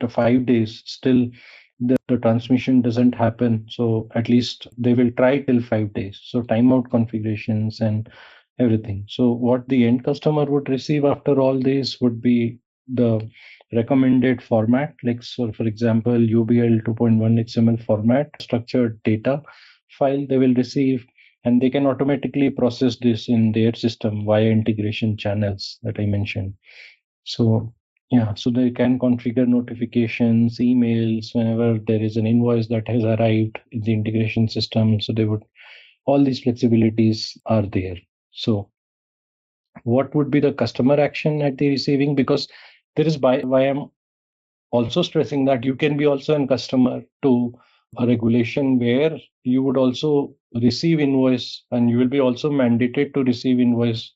Speaker 2: the 5 days, still the transmission doesn't happen. So at least they will try till 5 days. So timeout configurations and everything. So what the end customer would receive after all this would be the recommended format, like so for example, UBL 2.1 XML format, structured data file they will receive, and they can automatically process this in their system via integration channels that I mentioned. So yeah, so they can configure notifications, emails whenever there is an invoice that has arrived in the integration system. So they would, all these flexibilities are there. So what would be the customer action at the receiving? Because there is why I'm also stressing that you can be also a customer to a regulation where you would also receive invoice and you will be also mandated to receive invoice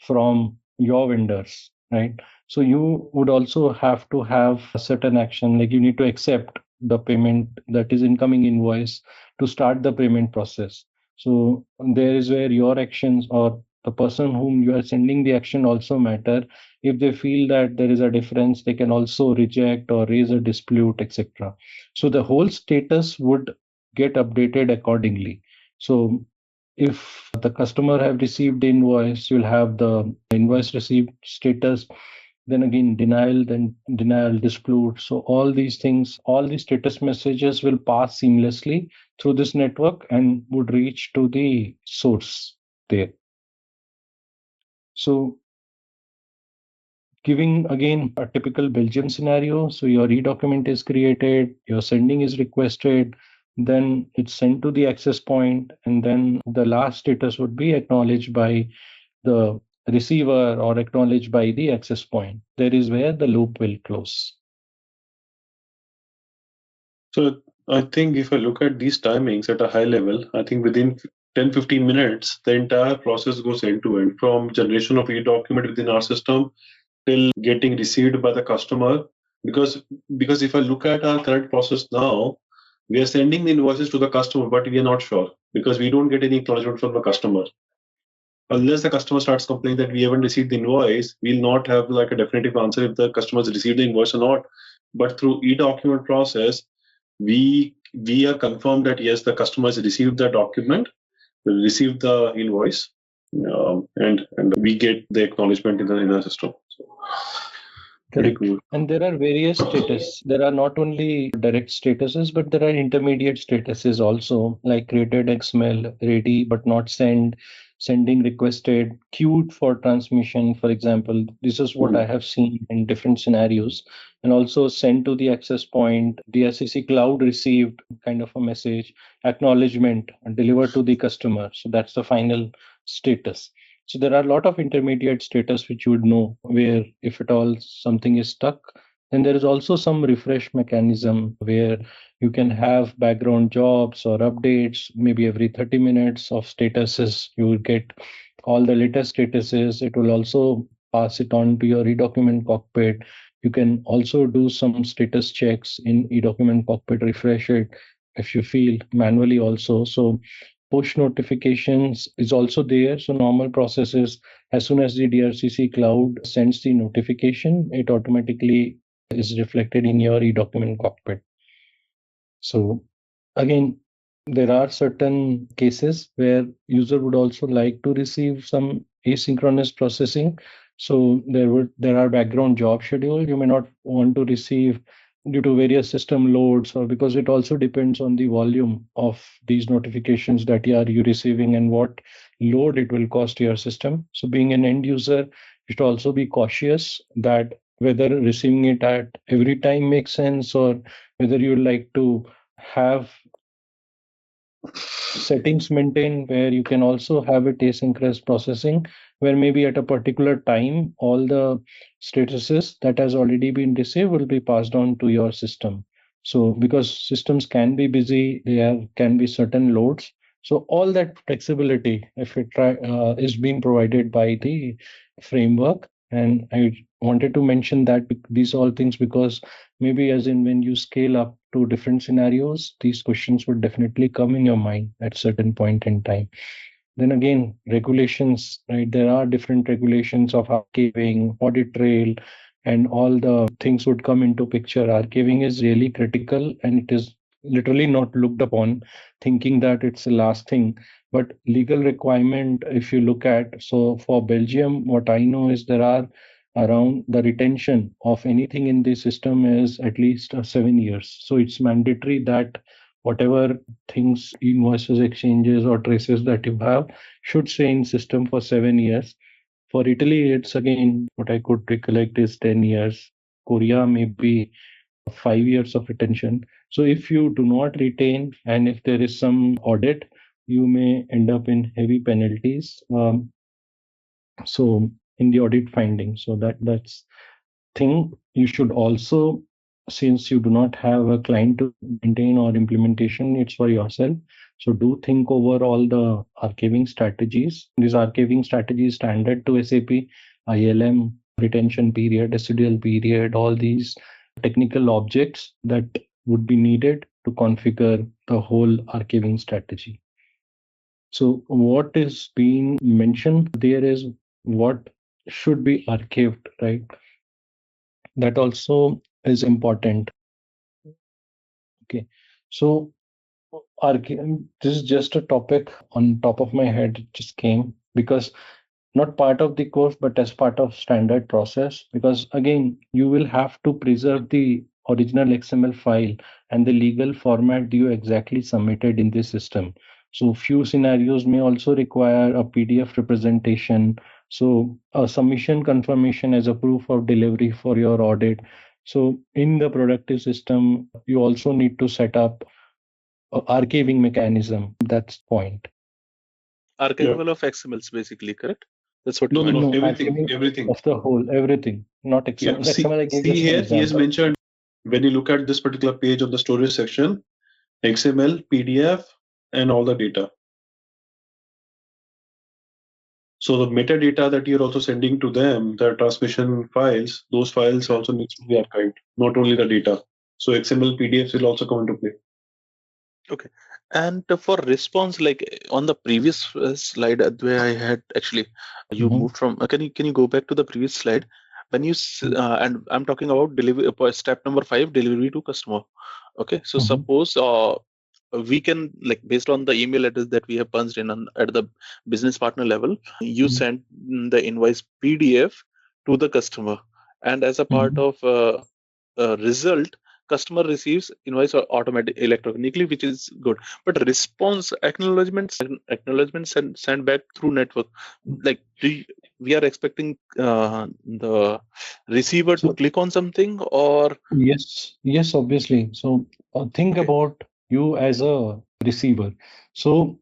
Speaker 2: from your vendors, right? So you would also have to have a certain action, like you need to accept the payment that is incoming invoice to start the payment process. So there is where your actions or the person whom you are sending the action also matter. If they feel that there is a difference, they can also reject or raise a dispute, etc. So the whole status would get updated accordingly. So if the customer have received the invoice, you'll have the invoice received status, then again denial, then denial, dispute. So all these things, all these status messages will pass seamlessly through this network and would reach to the source there. So giving again a typical Belgian scenario. So your e-document is created, your sending is requested, then it's sent to the access point, and then the last status would be acknowledged by the receiver or acknowledged by the access point. There is where the loop will close.
Speaker 1: So I think if I look at these timings at a high level, I think within 10-15 minutes, the entire process goes end to end, from generation of e-document within our system till getting received by the customer. Because if I look at our current process now, we are sending the invoices to the customer, but we are not sure because we don't get any acknowledgement from the customer. Unless the customer starts complaining that we haven't received the invoice, we'll not have like a definitive answer if the customer has received the invoice or not. But through e-document process, we are confirmed that yes, the customer has received the document, received the invoice, and we get the acknowledgement in the system. So,
Speaker 2: correct. Cool. And there are various status. There are not only direct statuses, but there are intermediate statuses also, like created XML, ready but not sent, sending requested, queued for transmission, for example. This is what I have seen in different scenarios. And also sent to the access point, DRC cloud received kind of a message, acknowledgement delivered to the customer. So that's the final status. So there are a lot of intermediate status which you would know, where if at all something is stuck, then there is also some refresh mechanism where you can have background jobs or updates. Maybe every 30 minutes of statuses, you will get all the latest statuses. It will also pass it on to your e-document cockpit. You can also do some status checks in e-document cockpit, refresh it if you feel manually also. So push notifications is also there. So normal processes, as soon as the DRC cloud sends the notification, it automatically is reflected in your e-document cockpit. So again, there are certain cases where user would also like to receive some asynchronous processing. So there are background job schedule. You may not want to receive due to various system loads, or because it also depends on the volume of these notifications that you are receiving and what load it will cost your system. So being an end user, you should also be cautious that whether receiving it at every time makes sense, or whether you would like to have settings maintained where you can also have it asynchronous processing, where maybe at a particular time all the statuses that has already been received will be passed on to your system. So because systems can be busy, can be certain loads. So all that flexibility, if it is being provided by the framework. And I wanted to mention that these all things because maybe as in when you scale up to different scenarios, these questions would definitely come in your mind at certain point in time. Then again, regulations, right? There are different regulations of archiving, audit trail, and all the things would come into picture. Archiving is really critical and it is literally not looked upon, thinking that it's the last thing. But legal requirement, if you look at, so for Belgium, what I know is there are around the retention of anything in the system is at least 7 years. So it's mandatory that whatever things, invoices, exchanges, or traces that you have should stay in system for 7 years. For Italy, it's again what I could recollect is 10 years. Korea may be 5 years of retention. So if you do not retain and if there is some audit, you may end up in heavy penalties. So in the audit findings, so that's thing you should also, since you do not have a client to maintain or implementation, it's for yourself. So do think over all the archiving strategies. These archiving strategies standard to SAP, ILM, retention period, residual period, all these technical objects that would be needed to configure the whole archiving strategy. So what is being mentioned there is what should be archived, right? That also is important. Okay, so this is just a topic on top of my head. It just came because not part of the course, but as part of standard process. Because again, you will have to preserve the original XML file and the legal format you exactly submitted in the system. So few scenarios may also require a PDF representation. So a submission confirmation as a proof of delivery for your audit. So in the productive system, you also need to set up a archiving mechanism. That's point.
Speaker 5: Archival of XMLs, basically, correct? That's what
Speaker 1: No,
Speaker 5: you mean.
Speaker 1: everything.
Speaker 2: Of the whole, everything, not XML.
Speaker 1: Yeah,
Speaker 2: XML, I gave
Speaker 1: see
Speaker 2: just an
Speaker 1: here, he has
Speaker 2: example.
Speaker 1: mentioned when you look at this particular page of the storage section, XML, PDF, and all the data. So the metadata that you're also sending to them, the transmission files, those files also needs to be archived, not only the data. So XML, PDFs will also come into play.
Speaker 5: Okay. And for response, like on the previous slide where I had actually, you moved from. Can you go back to the previous slide? When you and I'm talking about delivery step number 5, delivery to customer. Okay. So suppose we can, like, based on the email address that we have punched in at the business partner level, you send the invoice PDF to the customer, and as a part of result, customer receives invoice automatic electronically, which is good. But response acknowledgements sent back through network, like we are expecting the receiver to click on something, or
Speaker 2: yes, obviously. So think about you as a receiver. So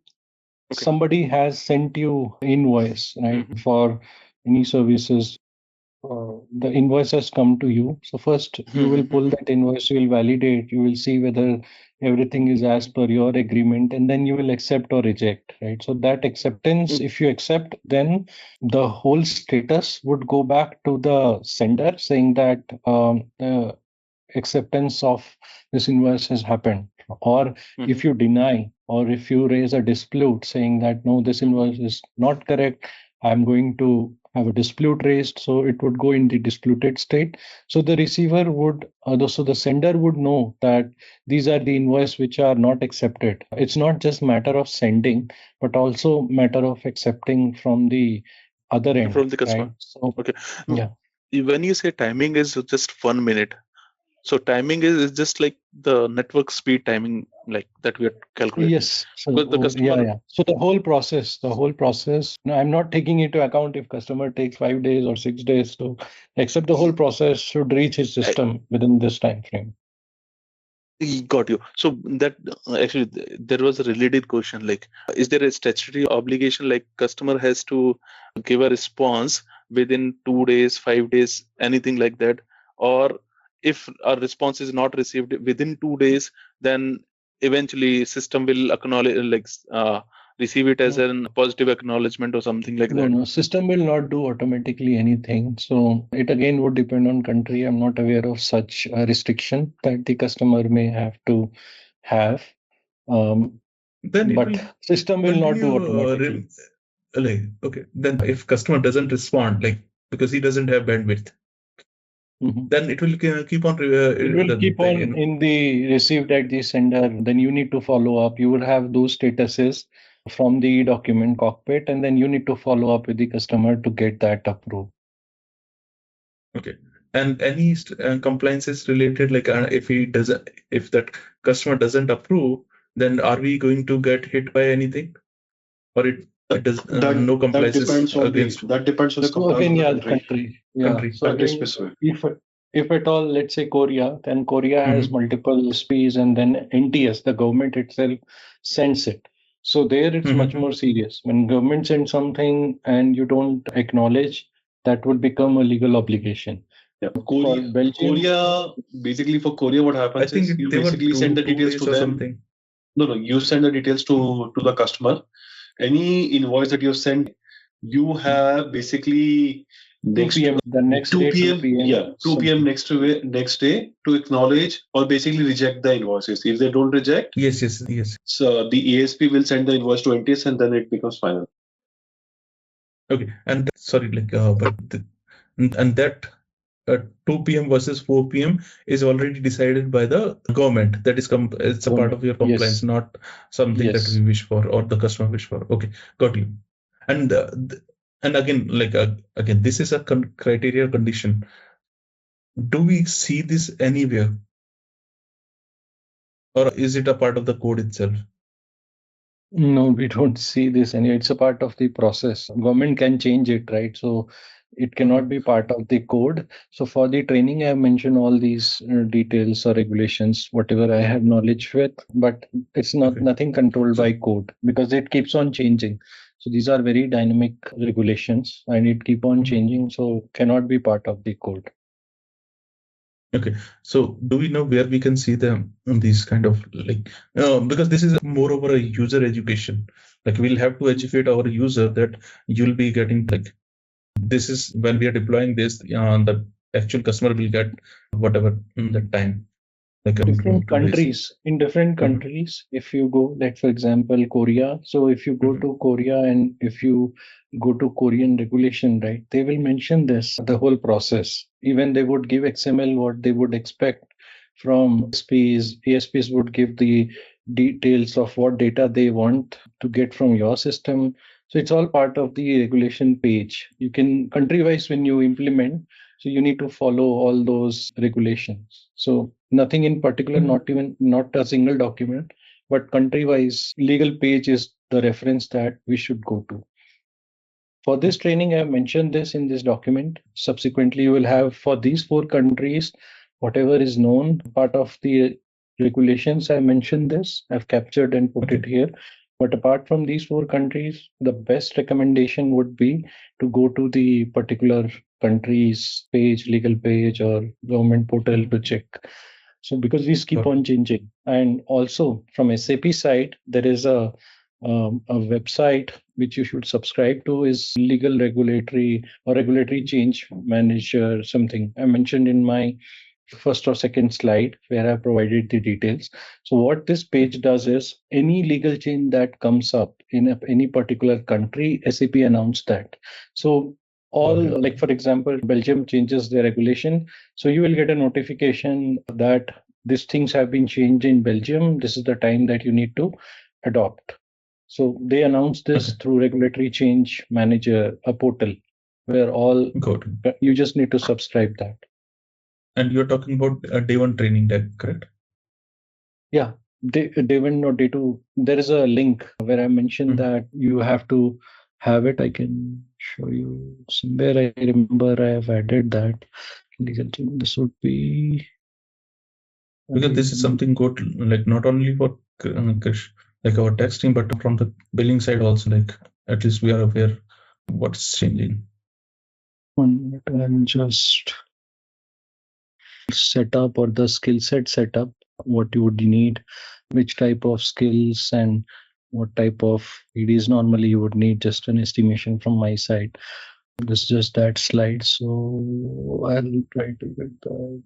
Speaker 2: somebody has sent you invoice, right, for any services. The invoice has come to you. So first you will pull that invoice, you will validate, you will see whether everything is as per your agreement, and then you will accept or reject, right? So that acceptance, if you accept, then the whole status would go back to the sender saying that the acceptance of this invoice has happened. Or if you deny, or if you raise a dispute saying that no, this invoice is not correct, I'm going to have a dispute raised, so it would go in the disputed state. So the receiver would, so the sender would know that these are the invoice which are not accepted. It's not just matter of sending, but also matter of accepting from the other end,
Speaker 5: from the customer.
Speaker 2: Right? So,
Speaker 5: okay.
Speaker 2: Yeah.
Speaker 5: When you say timing is just 1 minute, so timing is just like the network speed timing, like that we are calculating.
Speaker 2: Yes. So
Speaker 5: Because the customer,
Speaker 2: yeah. So the whole process. No, I'm not taking into account if customer takes 5 days or 6 days to accept. The whole process should reach his system within this time frame.
Speaker 5: Got you. So that actually there was a related question, like, is there a statutory obligation, like customer has to give a response within 2 days, 5 days, anything like that? Or if a response is not received within 2 days, then eventually system will acknowledge, like receive it as a positive acknowledgement or something like that?
Speaker 2: No, system will not do automatically anything. So it again would depend on country. I'm not aware of such a restriction that the customer may have to have. But system will not do automatically.
Speaker 7: Okay, then if customer doesn't respond, because he doesn't have bandwidth, then it will keep on.
Speaker 2: It will keep on in the received at the sender. Then you need to follow up. You will have those statuses from the document cockpit, and then you need to follow up with the customer to get that approved.
Speaker 7: Okay. And any compliances related, if that customer doesn't approve, then are we going to get hit by anything, or it does no compliances
Speaker 1: that depends on the
Speaker 2: country. So again, if at all, let's say Korea, then Korea has multiple SPs, and then NTS, the government itself, sends it. So there it's much more serious. When government sends something and you don't acknowledge, that would become a legal obligation.
Speaker 1: Yeah. Korea, basically for Korea, what happens is you basically send the details to them.
Speaker 7: Something.
Speaker 1: No, you send the details to the customer. Any invoice that you send, you have basically
Speaker 2: 2 p.m. the next 2
Speaker 1: p.m. 2 p.m. next day to acknowledge or basically reject the invoices. If they don't reject,
Speaker 7: yes.
Speaker 1: So the ASP will send the invoice to NTS and then it becomes final.
Speaker 7: Okay, and sorry, and that 2 p.m. versus 4 p.m. is already decided by the government. That is it's a part of your compliance, not something that we wish for or the customer wish for. Okay, got you. And again, again, this is a criteria condition. Do we see this anywhere, or is it a part of the code itself?
Speaker 2: No, we don't see this anywhere. It's a part of the process. Government can change it, right? So it cannot be part of the code. So for the training, I have mentioned all these details or regulations, whatever I have knowledge with, but it's nothing controlled by code because it keeps on changing. So these are very dynamic regulations and it keep on changing. So cannot be part of the code.
Speaker 7: Okay, so do we know where we can see them these kind of because this is more over a user education. We'll have to educate our user that you'll be getting this is when we are deploying this, the actual customer will get whatever the time.
Speaker 2: Different countries, in different countries, if you go, for example, Korea. So if you go to Korea and if you go to Korean regulation, right, they will mention the whole process. Even they would give XML what they would expect from ASPs. ASPs would give the details of what data they want to get from your system. So it's all part of the regulation page. You can country-wise when you implement, so you need to follow all those regulations. So nothing in particular, not a single document, but country-wise legal page is the reference that we should go to. For this training, I have mentioned this in this document. Subsequently, you will have for these 4 countries, whatever is known, part of the regulations. I mentioned this, I've captured and put it here. But apart from these 4 countries, the best recommendation would be to go to the particular country's page, legal page or government portal to check. So because these keep on changing. And also from SAP side, there is a website which you should subscribe to is legal regulatory or regulatory change manager something. I mentioned in my first or second slide where I provided the details. So what this page does is any legal change that comes up in any particular country, SAP announced that. So all for example, Belgium changes their regulation. So you will get a notification that these things have been changed in Belgium. This is the time that you need to adopt. So they announced this through regulatory change manager, a portal where all you just need to subscribe that.
Speaker 7: And you're talking about a day 1 training deck, correct?
Speaker 2: Yeah, day 1 or day 2. There is a link where I mentioned that you have to have it. I can show you somewhere. I remember I have added that. This would be
Speaker 7: because this is something good, not only for our texting, but from the billing side also. At least we are aware what's changing.
Speaker 2: 1 minute, I'm just setup or the skill set setup, what you would need, which type of skills and what type of EDs normally you would need, just an estimation from my side. This is just that slide, so I'll try to get that.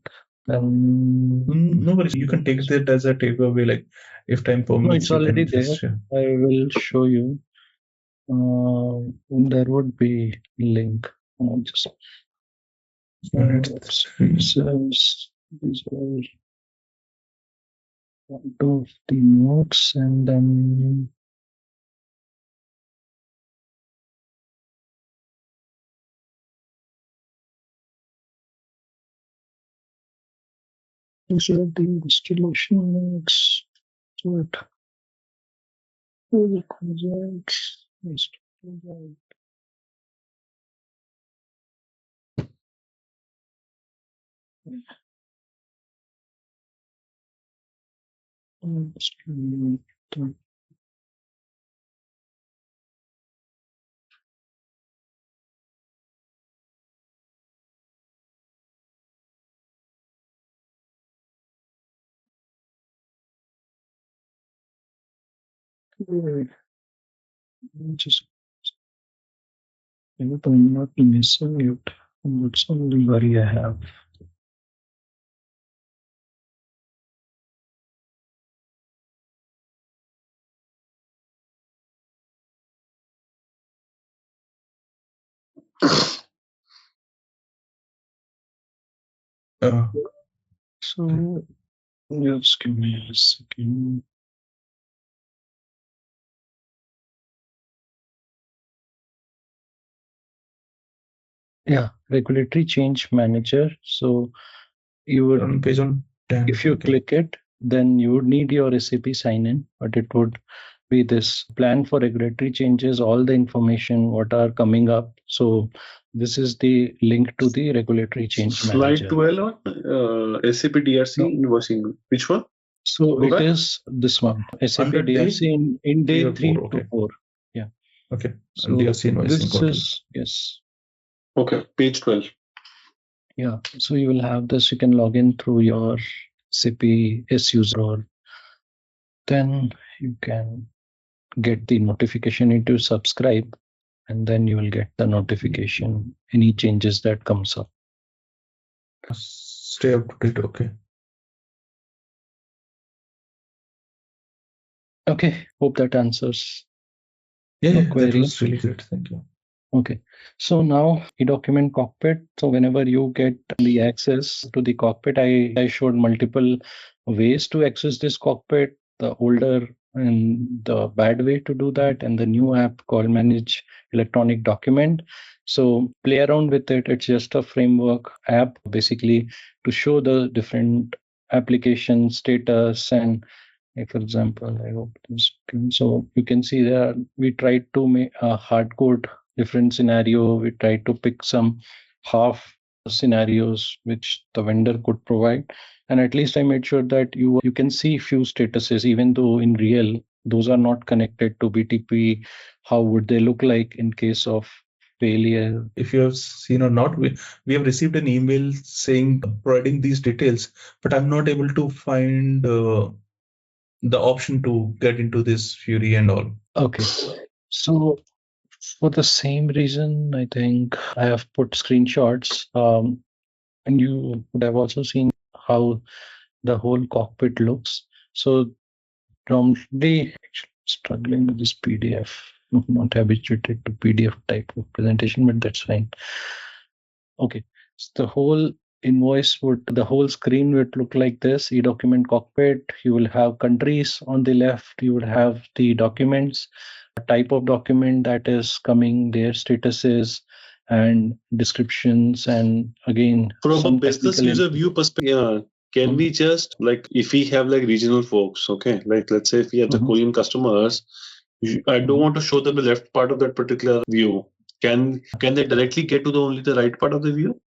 Speaker 7: No worries, you can take that as a takeaway, like if time permits.
Speaker 2: No, it's already there. I will show you. There would be link. Just these are one of the notes, and then these are the installation notes. So it just I hope I'm not missing it. What's the only worry I have? So just give me a second. Yeah, regulatory change manager. So you would
Speaker 7: on page on 10.
Speaker 2: If you click it, then you would need your SAP sign-in, but it would be this plan for regulatory changes, all the information what are coming up. So this is the link to the regulatory change manager.
Speaker 1: Slide 12 on SAP DRC invoicing. Which one?
Speaker 2: So it is this one, SAP DRC in day 3 to 4. Yeah.
Speaker 7: Okay.
Speaker 2: So
Speaker 7: DRC invoicing.
Speaker 2: This is, yes.
Speaker 1: Okay, page 12.
Speaker 2: Yeah, so you will have this. You can log in through your SAP S user, or then you can get the notification into subscribe, and then you will get the notification, any changes that comes up.
Speaker 7: Stay up to date. Okay.
Speaker 2: Okay, hope that answers.
Speaker 7: Yeah, that was really good. Thank you.
Speaker 2: Okay, so now e-document cockpit. So whenever you get the access to the cockpit, I showed multiple ways to access this cockpit, the older and the bad way to do that, and the new app called Manage Electronic Document. So play around with it. It's just a framework app basically to show the different application status. And for example, I hope this can, so you can see there we tried to make a hard code different scenario. We tried to pick some half scenarios which the vendor could provide, and at least I made sure that you can see few statuses, even though in real those are not connected to BTP. How would they look like in case of failure?
Speaker 7: If you have seen or not, we have received an email saying providing these details, but I'm not able to find the option to get into this Fury and all.
Speaker 2: Okay, so for the same reason, I think I have put screenshots, and you would have also seen how the whole cockpit looks. So probably struggling with this PDF. I'm not habituated to PDF type of presentation, but that's fine. Okay, so the whole the whole screen would look like this. E-document cockpit. You will have countries on the left. You would have the documents, type of document that is coming, their statuses and descriptions, and again
Speaker 1: from a business user view perspective, can we just, like, if we have like regional folks, okay, like let's say if we have the Korean customers, I don't want to show them the left part of that particular view. Can they directly get to only the right part of the view?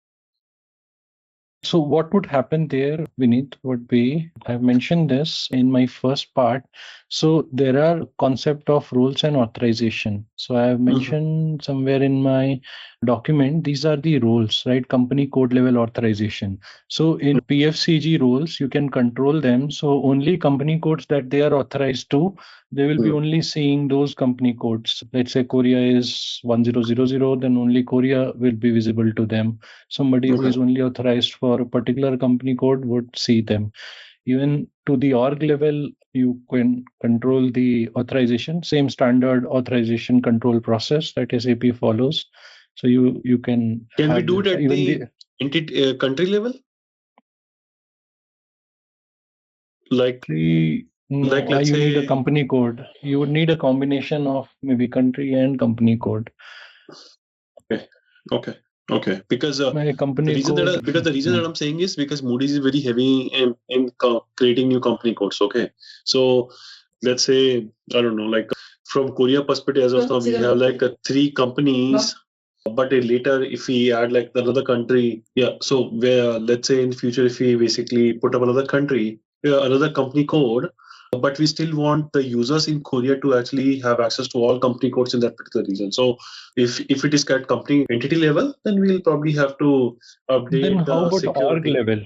Speaker 2: So what would happen there, Vineet, would be, I've mentioned this in my first part, So there are concept of roles and authorization. So I have mentioned somewhere in my document, these are the roles, right? Company code level authorization. So in PFCG roles, you can control them. So only company codes that they are authorized to, they will be only seeing those company codes. Let's say Korea is 1000, then only Korea will be visible to them. Somebody who is only authorized for a particular company code would see them. Even to the org level, you can control the authorization, same standard authorization control process that SAP follows. So you can
Speaker 1: we do it at the entity country level? Like let's
Speaker 2: you
Speaker 1: say
Speaker 2: need a company code. You would need a combination of maybe country and company code.
Speaker 1: Okay. Because
Speaker 2: My company
Speaker 1: the reason
Speaker 2: code,
Speaker 1: that I'm saying is because Moody's is very heavy in creating new company codes. Okay, so let's say I don't know, like from Korea perspective, as of now we have like 3 companies. But later, if we add like another country, so where let's say in future, if we basically put up another country, another company code, but we still want the users in Korea to actually have access to all company codes in that particular region. So if it is at company entity level, then we'll probably have to update.
Speaker 2: Then how about
Speaker 1: security.
Speaker 2: org level?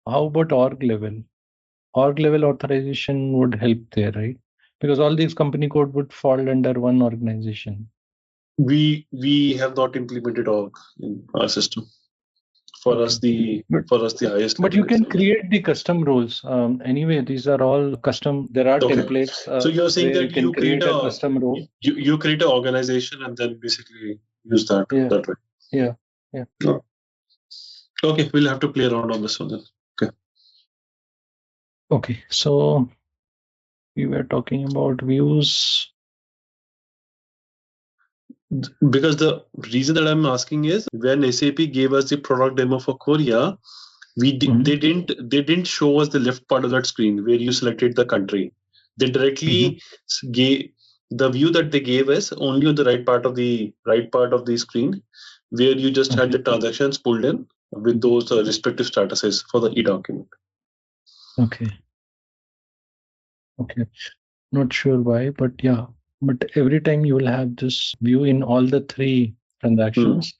Speaker 2: How about org level? Org level authorization would help there, right? Because all these company code would fall under one organization.
Speaker 1: We have not implemented org in our system. For us, the highest.
Speaker 2: But you can create the custom roles. Anyway, these are all custom. There are templates.
Speaker 1: So you're saying that
Speaker 2: you can create a custom role.
Speaker 1: You create an organization and then basically use that that way.
Speaker 2: Yeah.
Speaker 1: Okay, we'll have to play around on this one then.
Speaker 2: Okay, so we were talking about views.
Speaker 1: Because the reason that I'm asking is when SAP gave us the product demo for Korea, they didn't show us the left part of that screen where you selected the country. They directly gave the view that they gave us only on the right part of the screen, where you just had the transactions pulled in with those respective statuses for the e-document.
Speaker 2: Okay. Not sure why, but yeah. But every time you will have this view in all the 3 transactions.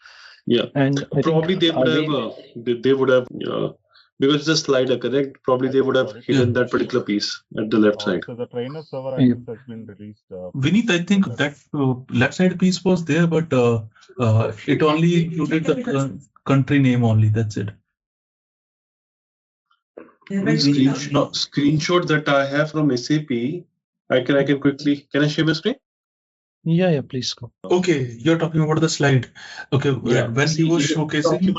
Speaker 1: Yeah, and probably they would have because it's a slider, correct? Probably they would have hidden that particular piece at the left side.
Speaker 8: So the trainer server has been released.
Speaker 7: Vineet, I think that left side piece was there, but it only included the country name only. That's it.
Speaker 1: Screenshot that I have from SAP. I can quickly. Can I share my screen?
Speaker 2: Yeah, please go.
Speaker 7: Okay, you're talking about the slide. Okay, when he was showcasing.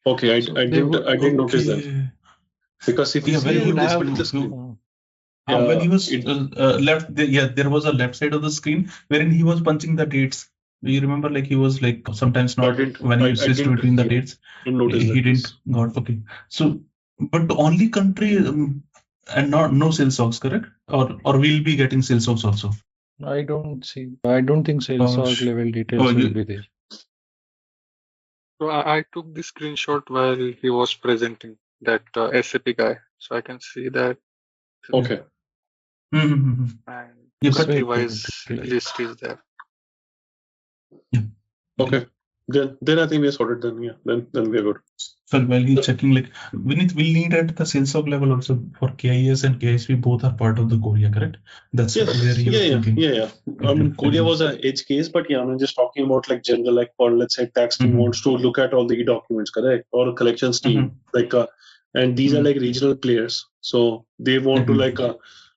Speaker 1: Okay, I didn't notice that. Because if you see
Speaker 7: when he was left, there was a left side of the screen wherein he was punching the dates. Do you remember? Like he was like sometimes not when he switched between the dates. He didn't got okay. So, but only country and no sales logs, correct? Or we'll be getting sales logs also.
Speaker 2: I don't think sales log level details will be there.
Speaker 9: So I took the screenshot while he was presenting that SAP guy, so I can see that.
Speaker 1: Okay.
Speaker 9: And country-wise list is there.
Speaker 7: Yeah.
Speaker 1: Okay. Then I think we're sorted. Then we're good.
Speaker 7: So while he's checking, like we'll need at the sales log level also for KIS and KSP both are part of the Korea, correct? That's where he was thinking.
Speaker 1: Yeah. I mean, Korea was an edge case, but I'm just talking about like general, like for let's say tax team wants to look at all the documents, correct? Or a collections team, like and these are like regional players, so they want to like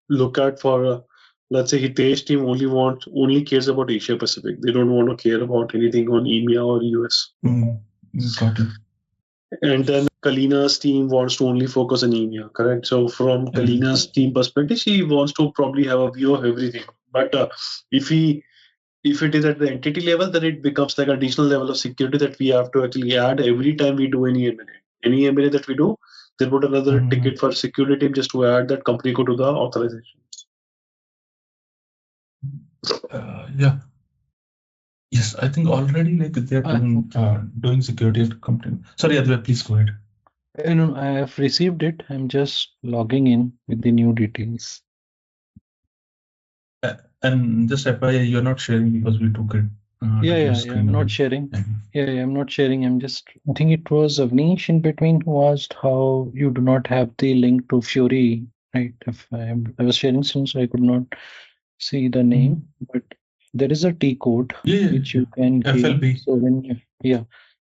Speaker 1: look at for. Let's say Hitesh team only cares about Asia Pacific. They don't want to care about anything on EMEA or US.
Speaker 7: Got it.
Speaker 1: And then Kalina's team wants to only focus on EMEA, correct? So from Kalina's team perspective, she wants to probably have a view of everything. But if it is at the entity level, then it becomes like an additional level of security that we have to actually add every time we do any M&A. Any M&A that we do, then put another ticket for security team just to add that company code to the authorization.
Speaker 7: Yes, I think already like they're doing security at company. Sorry, Advait, please go ahead.
Speaker 2: I have received it. I'm just logging in with the new details.
Speaker 7: And just FYI, you're not sharing because we took it.
Speaker 2: Yeah, I'm not sharing. Yeah, I'm not sharing. I think it was Avnish in between who asked how you do not have the link to Fury, right? If I was sharing since I could not see the name, but there is a T code which you can key.
Speaker 7: FLB.
Speaker 2: So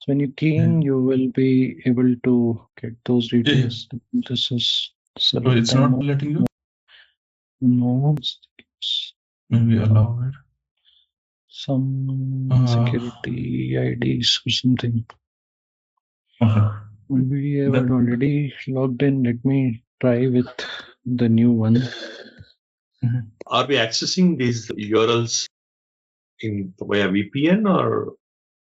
Speaker 2: when you key in, you will be able to get those details. This is
Speaker 7: it's not letting you?
Speaker 2: No.
Speaker 7: Maybe allow it.
Speaker 2: Some security IDs or something.
Speaker 7: Okay.
Speaker 2: Maybe I was already logged in. Let me try with the new one.
Speaker 6: Are we accessing these URLs via VPN, or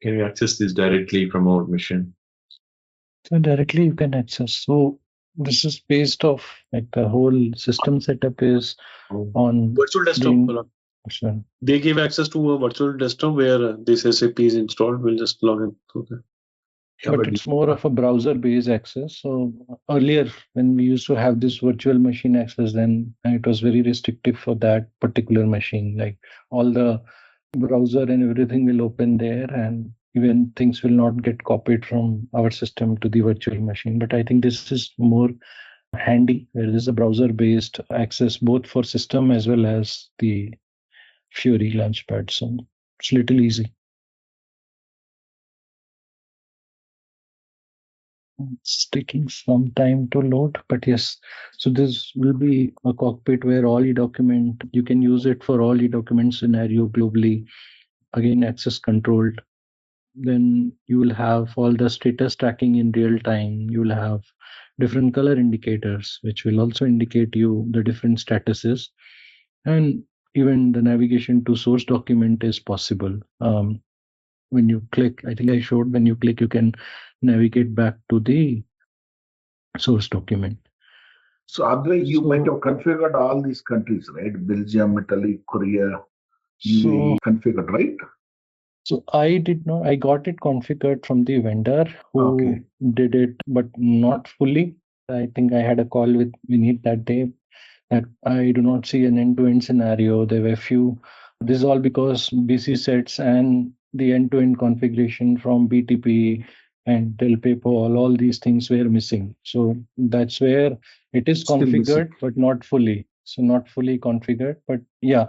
Speaker 6: can we access this directly from our machine?
Speaker 2: So directly you can access. So this is based off like the whole system setup is on
Speaker 1: virtual desktop. They give access to a virtual desktop where this SAP is installed. We'll just log in through that.
Speaker 2: But it's more of a browser-based access. So earlier, when we used to have this virtual machine access, then it was very restrictive for that particular machine. Like all the browser and everything will open there, and even things will not get copied from our system to the virtual machine. But I think this is more handy, where there's a browser-based access both for system as well as the Fury Launchpad. So it's a little easy. It's taking some time to load, but yes. So this will be a cockpit where all e-document, you can use it for all e-document scenario globally. Again, access controlled. Then you will have all the status tracking in real time. You will have different color indicators, which will also indicate you the different statuses. And even the navigation to source document is possible. When you click, I think I showed when you click, you can navigate back to the source document.
Speaker 4: So Andre, you might have configured all these countries, right? Belgium, Italy, Korea, UAE configured, right?
Speaker 2: So I did not, I got it configured from the vendor who did it, but not fully. I think I had a call with Vineet that day that I do not see an end-to-end scenario. There were few, this is all because BC sets and the end-to-end configuration from BTP and Telpaypal, all these things were missing. So that's where it is still configured, missing, but not fully. So not fully configured, but yeah.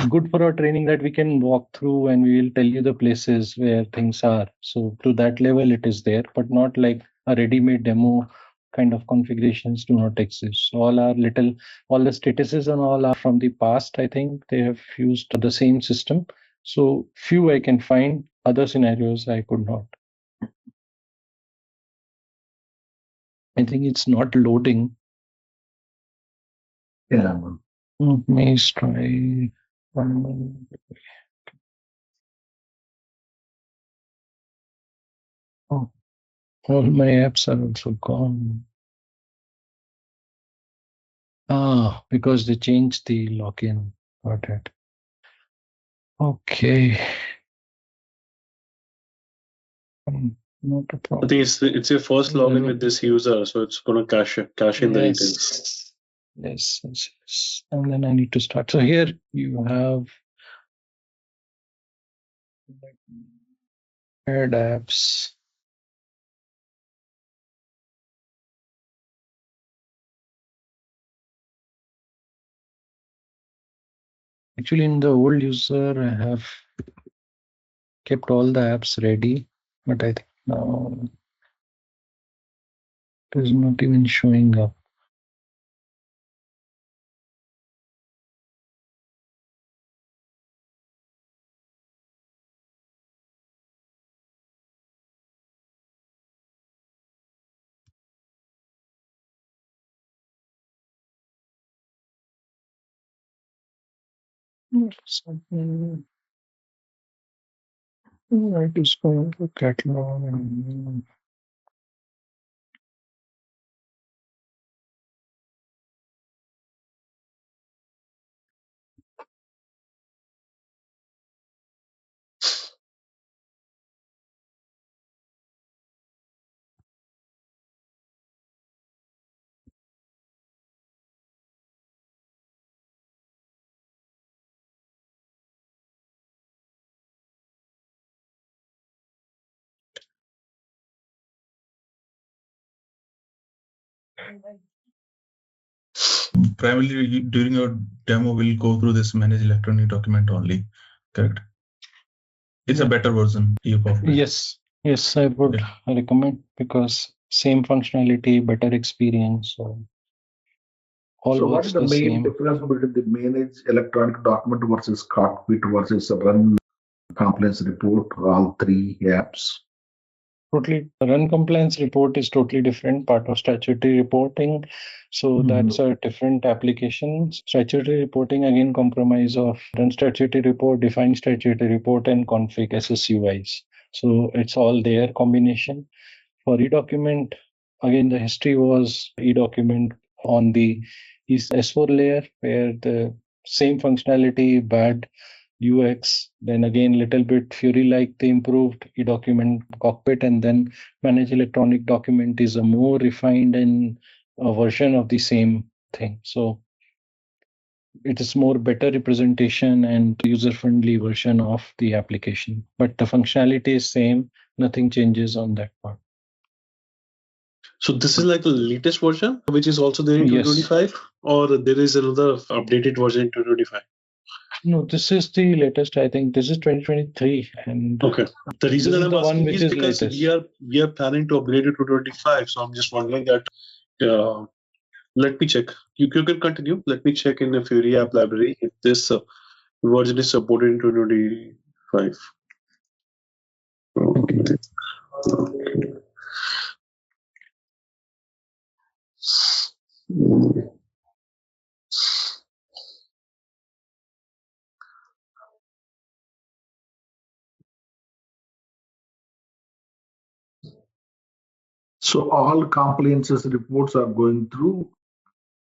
Speaker 2: Good for our training that we can walk through and we will tell you the places where things are. So to that level, it is there, but not like a ready-made demo kind of configurations do not exist. So all the statuses and all are from the past. I think they have used the same system. So few I can find, other scenarios I could not. I think it's not loading.
Speaker 4: Yeah.
Speaker 2: Let me try one more. Oh, all my apps are also gone. Because they changed the login. Got it. Okay. Not a problem.
Speaker 1: I think it's your first login with this user, so it's gonna cache in the details.
Speaker 2: Yes. And then I need to start. So here you have add apps. Actually, in the old user, I have kept all the apps ready, but I think now it is not even showing up. I just go to catalog and
Speaker 7: Primarily during your demo, we'll go through this manage electronic document only, correct? It's a better version.
Speaker 2: Yes, I would recommend, because same functionality, better experience. So
Speaker 4: what is the main difference between the manage electronic document versus cockpit versus run compliance report, all three apps?
Speaker 2: Totally. Run compliance report is totally different part of statutory reporting. So that's a different application. Statutory reporting again compromise of run statutory report, define statutory report, and config SSUIs. So it's all there combination. For e-document, again, the history was e-document on the S4 layer, where the same functionality, bad UX, then again little bit Fury-like they improved e-document cockpit, and then manage electronic document is a more refined and a version of the same thing. So it is more better representation and user-friendly version of the application, but the functionality is same. Nothing changes on that part.
Speaker 1: So this is like the latest version, which is also there in 2025, or there is another updated version in 2025?
Speaker 2: No, this is the latest. I think this is 2023. And
Speaker 1: okay, the reason that I'm asking is because
Speaker 2: latest.
Speaker 1: we are planning to upgrade it to 2025. So I'm just wondering that. Let me check. You can continue. Let me check in the Fury app library if this version is supported in 2025. Okay.
Speaker 4: So all compliances reports are going through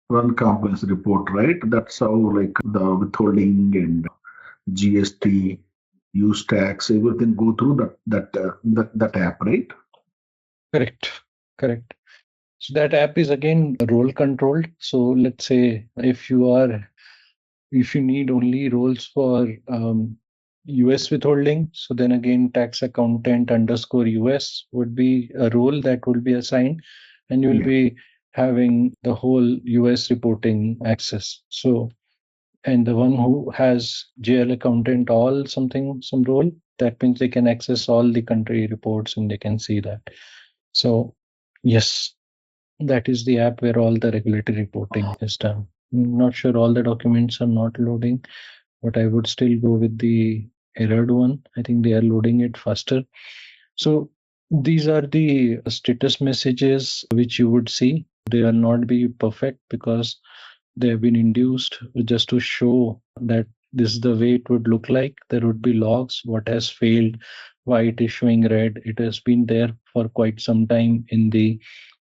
Speaker 4: run compliance report, right? That's how, like, the withholding and GST, use tax, everything go through that app, right?
Speaker 2: Correct. So that app is again role controlled. So let's say if you need only roles for US withholding, so then again tax accountant _US would be a role that will be assigned, and you will be having the whole US reporting access. So, and the one who has GL accountant some role, that means they can access all the country reports and they can see that. So yes, that is the app where all the regulatory reporting is done. I'm not sure all the documents are not loading, but I would still go with the errored one. I think they are loading it faster. So these are the status messages which you would see. They will not be perfect because they have been induced just to show that this is the way it would look like. There would be logs, what has failed, why it is showing red. It has been there for quite some time in the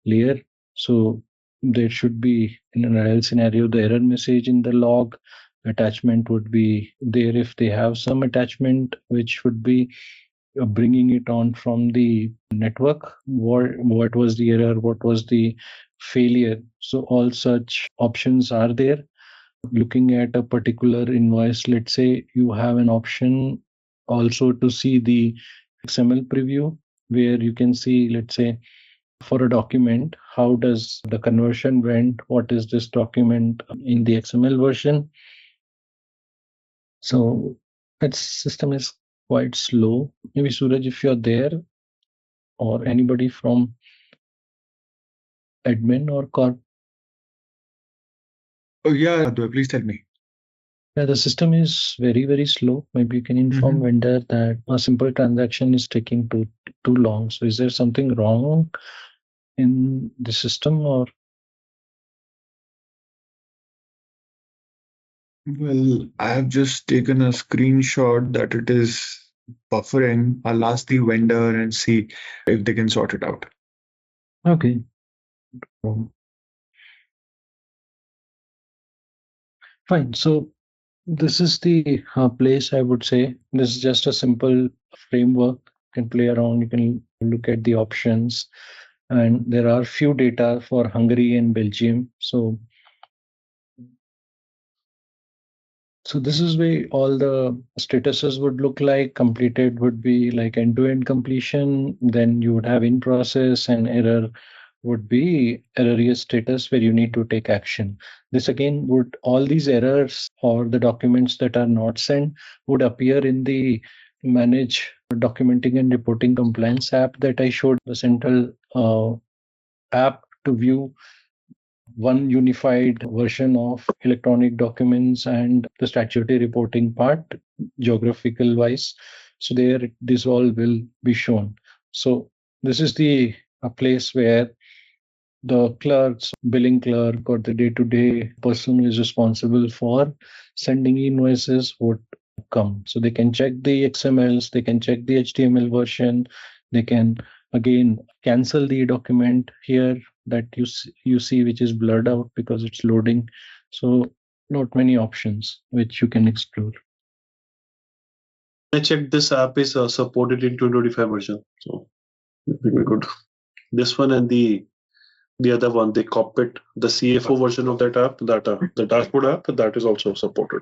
Speaker 2: layer. So there should be, in an ideal scenario, the error message in the log. Attachment would be there if they have some attachment which would be bringing it on from the network. What was the error? What was the failure? So all such options are there. Looking at a particular invoice, let's say you have an option also to see the XML preview, where you can see, let's say, for a document, how does the conversion went? What is this document in the XML version? So that system is quite slow. Maybe Suraj, if you're there, or anybody from admin or corp.
Speaker 10: Oh yeah, please tell me.
Speaker 2: Yeah, the system is very, very slow. Maybe you can inform vendor that a simple transaction is taking too long. So is there something wrong in the system, or?
Speaker 10: Well, I have just taken a screenshot that it is buffering. I'll ask the vendor and see if they can sort it out.
Speaker 2: Okay. Fine. So this is the place, I would say. This is just a simple framework. You can play around. You can look at the options. And there are few data for Hungary and Belgium. So this is where all the statuses would look like. Completed would be like end-to-end completion. Then you would have in process and error would be erroneous status where you need to take action. This again would, all these errors or the documents that are not sent would appear in the manage documenting and reporting compliance app that I showed, the central app to view one unified version of electronic documents and the statutory reporting part geographical wise. So there this all will be shown. So this is the a place where the clerks, billing clerk, or the day-to-day person who is responsible for sending invoices would come. So they can check the XMLs, they can check the HTML version, they can again cancel the document here that you see which is blurred out because it's loading. So not many options which you can explore.
Speaker 1: I checked this app is supported in 2025 version, so very good. This one and the other one, the cockpit, the CFO version of that app, that the dashboard app, that is also supported.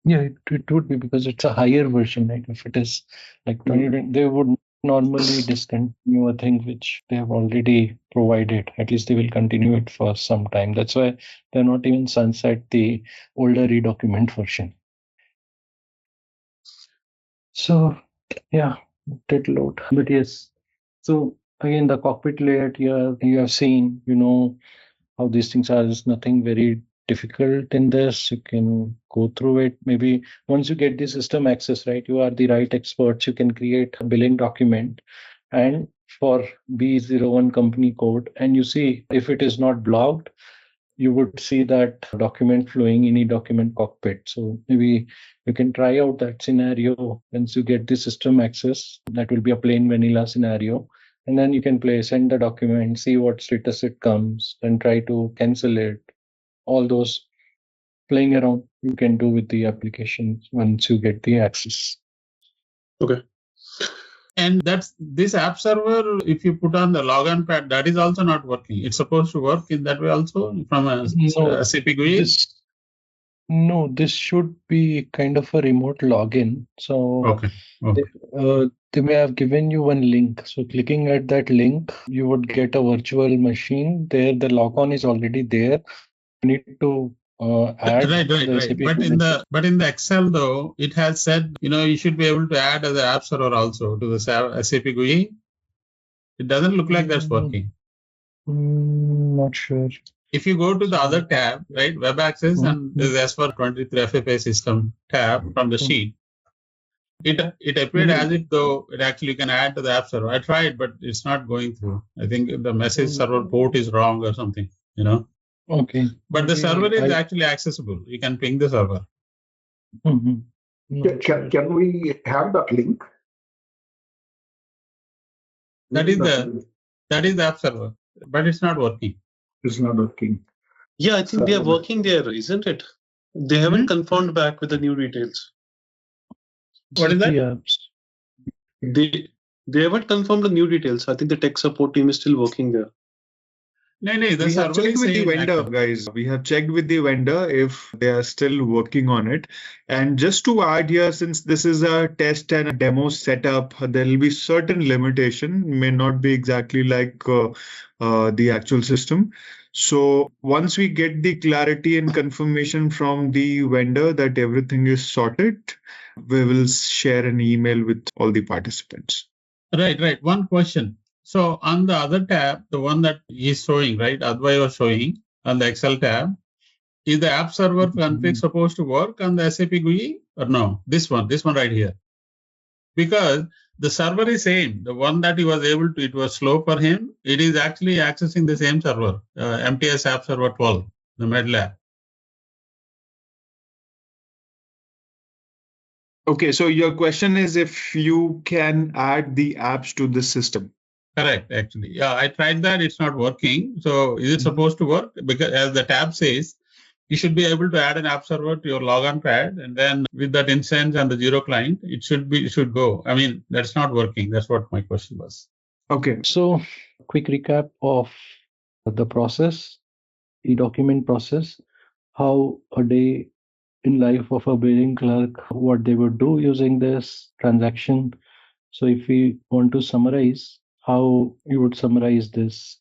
Speaker 2: Yeah, it would be because it's a higher version, right? If it is like 2020, they would normally discontinue a thing which they have already provided. At least they will continue it for some time. That's why they're not even sunset the older redocument version. So yeah, did load. But yes. So again, the cockpit layout here you have seen, you know how these things are. There's nothing very difficult in this. You can go through it. Maybe once you get the system access, right, you are the right experts. You can create a billing document and for B01 company code, and you see if it is not blocked, you would see that document flowing in e-document cockpit. So maybe you can try out that scenario once you get the system access. That will be a plain vanilla scenario. And then you can send the document, see what status it comes, and try to cancel it. All those playing around you can do with the application once you get the access.
Speaker 1: Okay.
Speaker 3: And that's this app server, if you put on the login pad, that is also not working. It's supposed to work in that way also from a SAP GUI?
Speaker 2: No, this should be kind of a remote login. So
Speaker 3: okay.
Speaker 2: They may have given you one link. So clicking at that link, you would get a virtual machine. There, the logon is already there. You need to add
Speaker 3: right.
Speaker 2: SAP
Speaker 3: But in the Excel though, it has said you should be able to add as an app server also to the SAP GUI. It doesn't look like that's working.
Speaker 2: Not sure.
Speaker 3: If you go to the other tab, right, web access and there's S423 FFA system tab from the sheet, it appeared as if though it actually can add to the app server. I tried, but it's not going through. I think the message server port is wrong or something,
Speaker 2: Okay.
Speaker 3: But the server is actually accessible. You can ping the server.
Speaker 4: Can we have that link?
Speaker 3: That is the app server, but it's not working.
Speaker 4: It's not working.
Speaker 1: Yeah, I think they are working there, isn't it? They haven't confirmed back with the new details.
Speaker 3: What is that?
Speaker 2: Yeah.
Speaker 1: They haven't confirmed the new details. I think the tech support team is still working there.
Speaker 3: No,
Speaker 10: we have checked with the vendor, guys. We have checked with the vendor if they are still working on it. And just to add here, since this is a test and a demo setup, there will be certain limitation, may not be exactly like the actual system. So once we get the clarity and confirmation from the vendor that everything is sorted, we will share an email with all the participants.
Speaker 3: Right. One question. So on the other tab, the one that is showing, right, Advai was showing on the Excel tab, is the app server config supposed to work on the SAP GUI or no? This one right here. Because the server is same. The one that he was able to, it was slow for him. It is actually accessing the same server, MTS App Server 12, the MedLab.
Speaker 10: Okay, so your question is if you can add the apps to the system.
Speaker 3: Correct, actually. Yeah, I tried that. It's not working. So is it supposed to work? Because as the tab says, you should be able to add an app server to your logon pad, and then with that instance and the zero client, it should go. I mean, that's not working. That's what my question was.
Speaker 10: Okay.
Speaker 2: So quick recap of the process, e-document process, how a day in life of a billing clerk, what they would do using this transaction. So if we want to summarize, how you would summarize this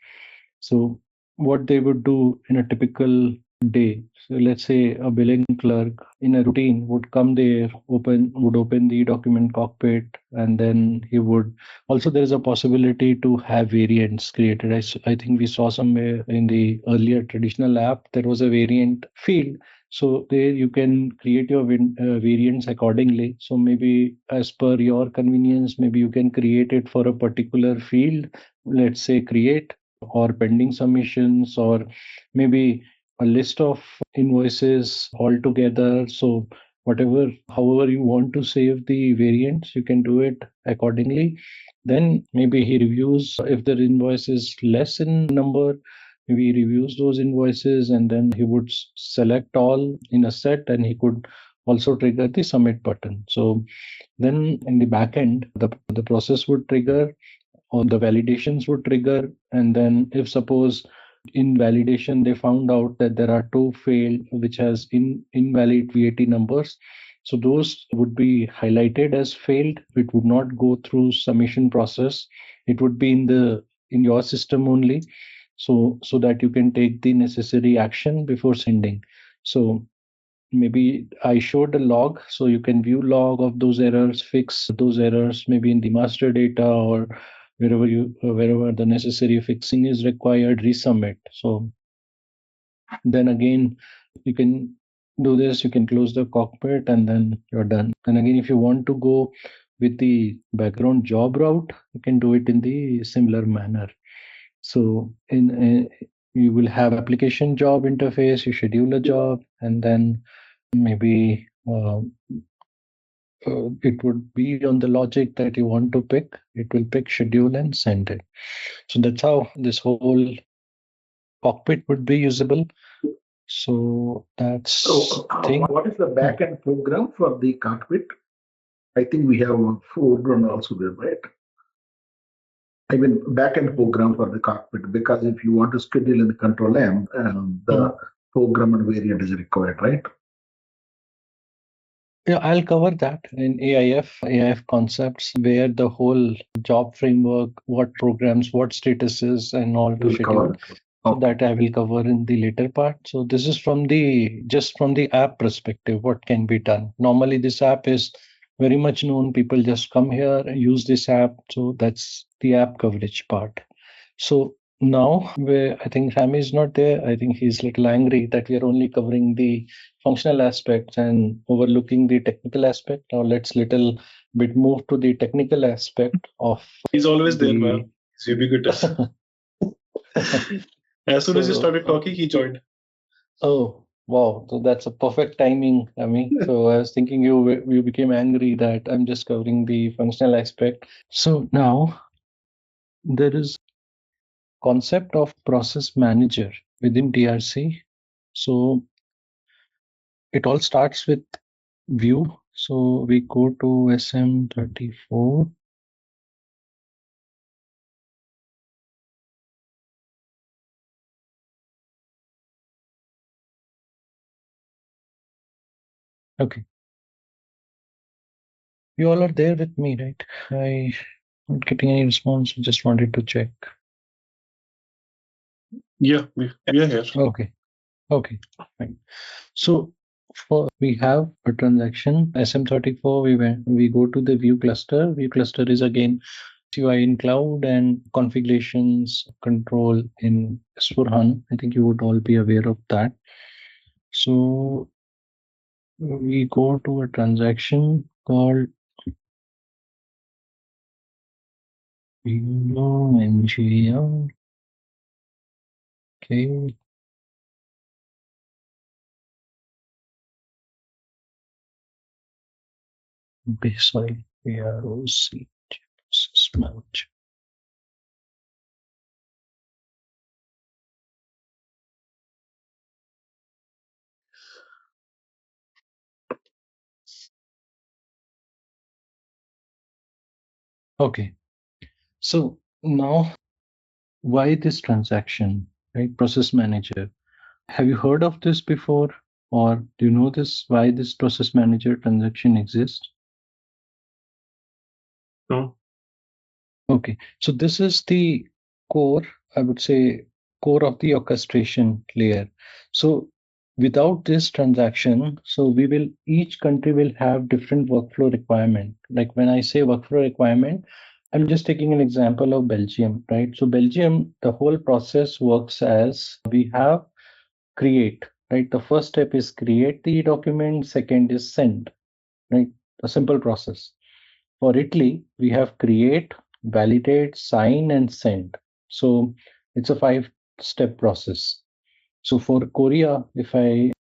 Speaker 2: So what they would do in a typical day. So let's say a billing clerk in a routine would come there, would open the document cockpit, and then he would also, there is a possibility to have variants created. I think we saw somewhere in the earlier traditional app, there was a variant field. So there you can create your variants accordingly. So maybe as per your convenience, maybe you can create it for a particular field. Let's say create or pending submissions, or maybe a list of invoices all together. So however you want to save the variants, you can do it accordingly. Then maybe he reviews if the invoice is less in number, maybe he reviews those invoices, and then he would select all in a set, and he could also trigger the submit button. So then in the back end, the process would trigger, or the validations would trigger. And then if suppose in validation they found out that there are two failed which has invalid VAT numbers, so those would be highlighted as failed. It would not go through submission process. It would be in your system only, so that you can take the necessary action before sending. So maybe I showed a log, so you can view log of those errors, fix those errors maybe in the master data, or wherever the necessary fixing is required, resubmit. So then again, you can do this, you can close the cockpit, and then you're done. And again, if you want to go with the background job route, you can do it in the similar manner. So you will have application job interface, you schedule a job, and then maybe it would be on the logic that you want to pick. It will pick, schedule, and send it. So that's how this whole cockpit would be usable. So that's
Speaker 4: what is the backend program for the cockpit? I think we have one foreground also there, right? I mean, backend program for the cockpit, because if you want to schedule in the control M, the program and variant is required, right?
Speaker 2: Yeah, I'll cover that in AIF concepts, where the whole job framework, what programs, what statuses, and all to schedule. So that I will cover in the later part. So this is just from the app perspective, what can be done. Normally, this app is very much known. People just come here and use this app. So that's the app coverage part. So now, where I think Sammy is not there, I think he's a little angry that we are only covering the functional aspects and overlooking the technical aspect. Now let's little bit move to the technical aspect of.
Speaker 1: He's always there, man. He's ubiquitous. As soon as you started talking, he joined.
Speaker 2: Oh, wow. So that's a perfect timing, I mean. So I was thinking you became angry that I'm just covering the functional aspect. So now there is concept of process manager within DRC. So it all starts with view. So we go to SM34. Okay. You all are there with me, right? I'm not getting any response. I just wanted to check.
Speaker 1: Yeah, we are here.
Speaker 2: Okay. Okay. Fine. So we have a transaction SM34. We go to the view cluster. View cluster is again UI in cloud and configurations control in S4HANA. I think you would all be aware of that. So we go to a transaction called NGL. Okay. Sorry, PROC manager. Okay. So now, why this transaction, right? Process manager. Have you heard of this before? Or do you know this, why this process manager transaction exists?
Speaker 1: No.
Speaker 2: Okay. So this is the core, I would say, core of the orchestration layer. So without this transaction, so each country will have different workflow requirement. Like when I say workflow requirement, I'm just taking an example of Belgium, right? So Belgium, the whole process works as we have create, right? The first step is create the document, second is send, right? A simple process. For Italy, we have create, validate, sign, and send. So it's a 5-step process. So for Korea, if I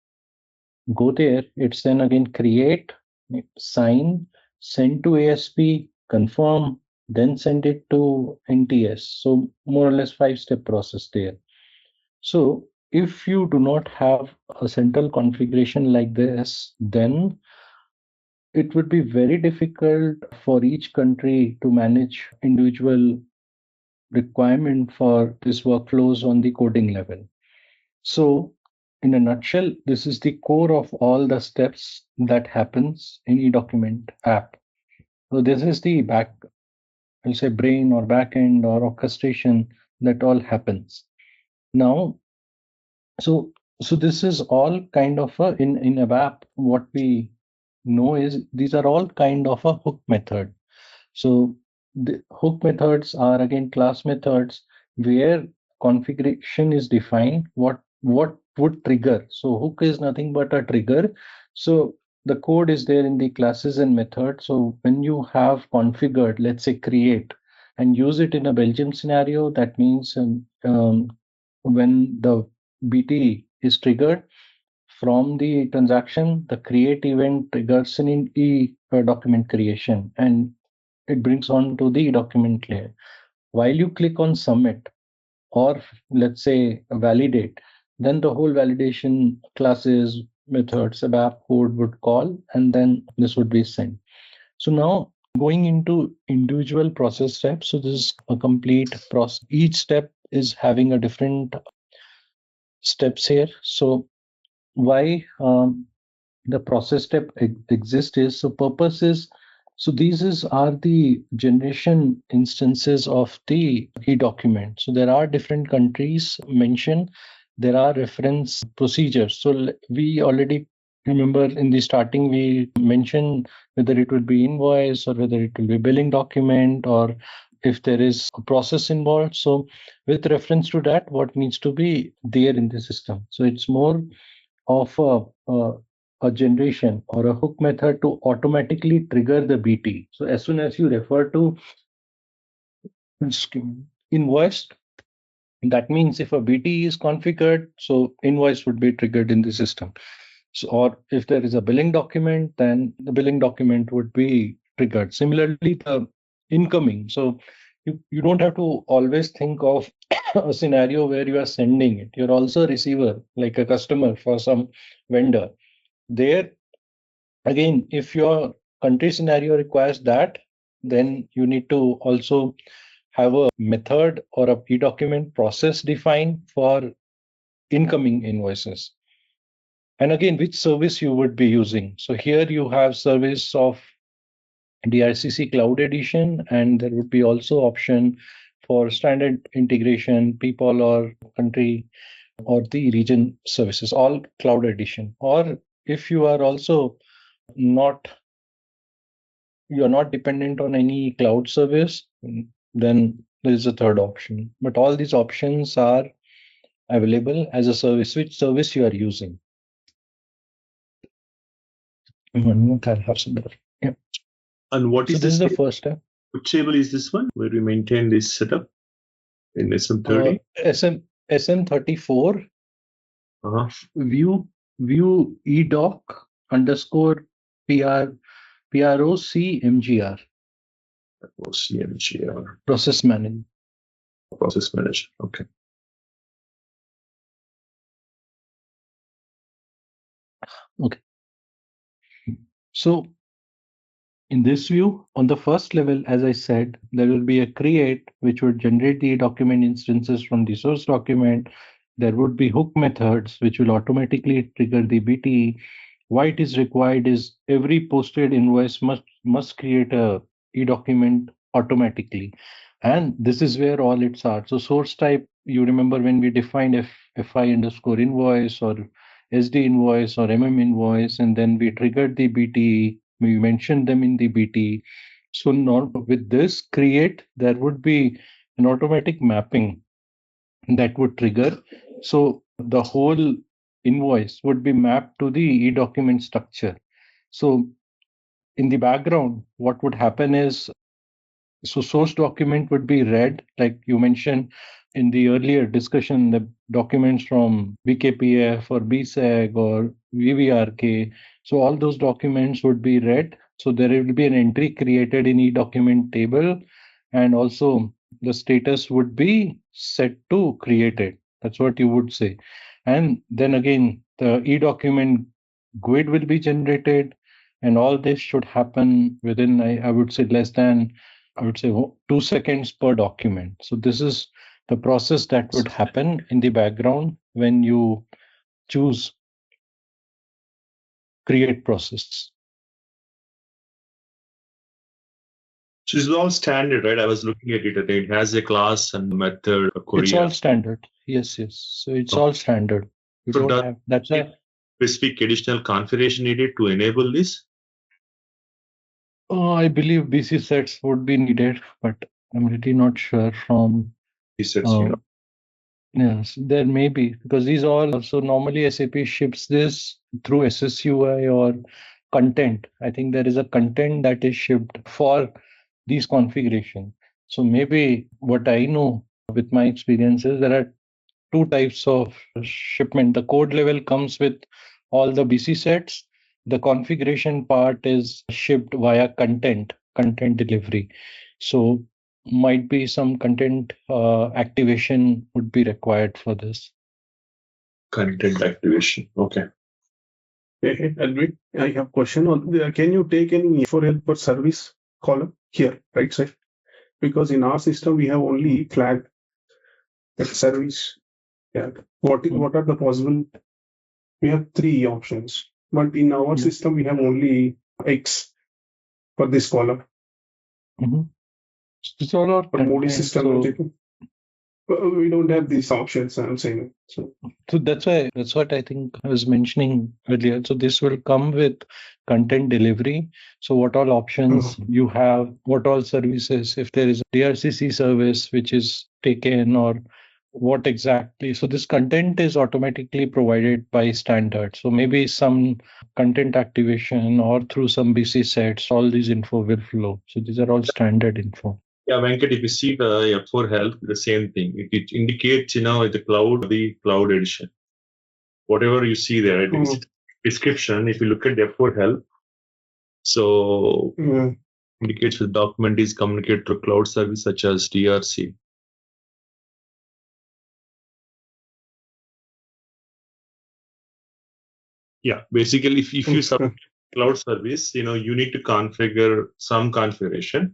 Speaker 2: go there, it's then again create, sign, send to ASP, confirm, then send it to NTS. So more or less 5-step process there. So if you do not have a central configuration like this, then it would be very difficult for each country to manage individual requirement for these workflows on the coding level. So in a nutshell, this is the core of all the steps that happens in e-document app. So this is the I'll say brain or backend or orchestration that all happens. Now, so this is all kind of in a app, what we know is these are all kind of a hook method. So the hook methods are again class methods where configuration is defined, what would trigger. So hook is nothing but a trigger. So the code is there in the classes and methods. So when you have configured, let's say create, and use it in a Belgium scenario, that means when the BT is triggered from the transaction, the create event triggers an document creation, and it brings on to the document layer. While you click on submit or let's say validate, then the whole validation classes, methods, ABAP code would call, and then this would be sent. So now going into individual process steps. So this is a complete process. Each step is having a different steps here. So why the process step exists is, so purpose is, so are the generation instances of the e-document. So there are different countries mentioned. There are reference procedures. So we already remember in the starting, we mentioned whether it would be invoice or whether it will be billing document or if there is a process involved. So with reference to that, what needs to be there in the system. So it's more of a generation or a hook method to automatically trigger the BT. So as soon as you refer to invoice, that means if a BT is configured, so invoice would be triggered in the system. So, or if there is a billing document, then the billing document would be triggered. Similarly, the incoming. So you don't have to always think of a scenario where you are sending it. You're also a receiver, like a customer for some vendor. There, again, if your country scenario requires that, then you need to also have a method or a e-document process defined for incoming invoices. And again, which service you would be using. So here you have service of DRCC Cloud Edition, and there would be also option for standard integration, people or country or the region services, all Cloud Edition. Or if you are also you're not dependent on any cloud service, then there is a third option. But all these options are available as a service, which service you are using. Yeah.
Speaker 6: And what is
Speaker 2: this is the first step?
Speaker 6: Which table is this one where we maintain this setup in SM30?
Speaker 2: SM34 view edoc underscore PROCMGR.
Speaker 6: PROCMGR.
Speaker 2: Process manager.
Speaker 6: Process manager. Okay.
Speaker 2: Okay. So in this view, on the first level, as I said, there will be a create, which would generate the document instances from the source document. There would be hook methods, which will automatically trigger the BT. Why it is required is every posted invoice must create a e-document automatically. And this is where all it starts. So source type you remember when we defined FI underscore invoice or SD invoice or MM invoice, and then we triggered the BT, we mentioned them in the BT. So now with this create, there would be an automatic mapping that would trigger. So the whole invoice would be mapped to the e-document structure. So in the background, what would happen is, so source document would be read, like you mentioned in the earlier discussion, the documents from BKPF or BSEG or VVRK. So all those documents would be read. So there will be an entry created in e-document table, and also the status would be set to created. That's what you would say. And then again, the e-document GUID will be generated, and all this should happen within, I would say, less than, I would say, 2 seconds per document. So this is the process that would happen in the background when you choose create process.
Speaker 6: So this is all standard, right? I was looking at it. It has a class and method.
Speaker 2: It's all standard. Yes. So it's all standard. We
Speaker 6: So
Speaker 2: don't have, that's a
Speaker 6: specific additional configuration needed to enable this?
Speaker 2: I believe BC sets would be needed, but I'm really not sure from. Yes, there may be, because these all, so normally SAP ships this through SSUI or content. I think there is a content that is shipped for these configuration. So maybe what I know with my experiences, there are 2 types of shipment. The code level comes with all the BC sets. The configuration part is shipped via content delivery. So might be some content activation would be required for this.
Speaker 6: Content activation. Okay.
Speaker 11: Hey, Edwin, I have a question on can you take any for help or service column here, right side? Because in our system we have only flag service. Yeah. What are the possible? We have 3 options, but in our system we have only X for this column.
Speaker 2: It's all our
Speaker 11: for Moody system. We don't have these options, I'm saying. So
Speaker 2: that's what I think I was mentioning earlier. So this will come with content delivery. So what all options you have, what all services, if there is a DRCC service which is taken, or what exactly. So this content is automatically provided by standard. So maybe some content activation or through some BC sets, all these info will flow. So these are all standard info.
Speaker 6: Yeah, Venkat, if you see the F4 help, the same thing. It indicates, the cloud edition. Whatever you see there, right? Description, if you look at the F4 help, so indicates the document is communicated through cloud service such as DRC. Yeah, basically, if you submit cloud service, you need to configure some configuration.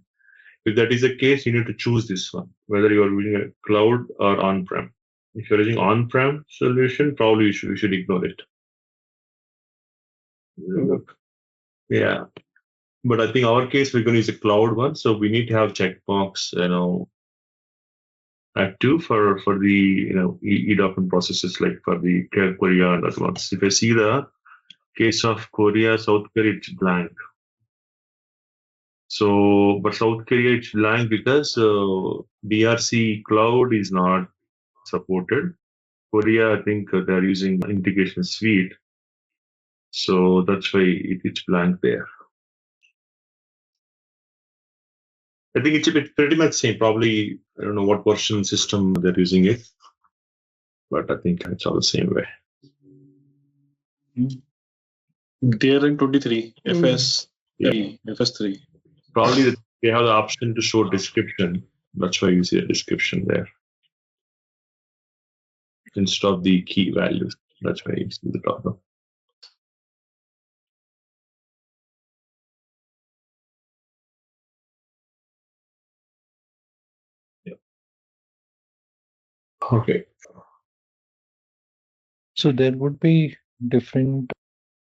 Speaker 6: If that is the case, you need to choose this one, whether you are using a cloud or on-prem. If you're using on-prem solution, probably you should ignore it. Yeah. But I think our case, we're going to use a cloud one. So we need to have checkbox, active for the, e-document processes, like for the Korea and other ones. If I see the case of Korea, South Korea, it's blank. So, but South Korea, it's blank because DRC cloud is not supported. Korea, I think they're using integration suite. So that's why it's blank there. I think it's pretty much same. Probably, I don't know what version system they're using it, but I think it's all the same way.
Speaker 1: They're in 23, FS3.
Speaker 6: Probably they have the option to show description. That's why you see a description there instead of the key values. That's why you see the top. Okay.
Speaker 2: So there would be different,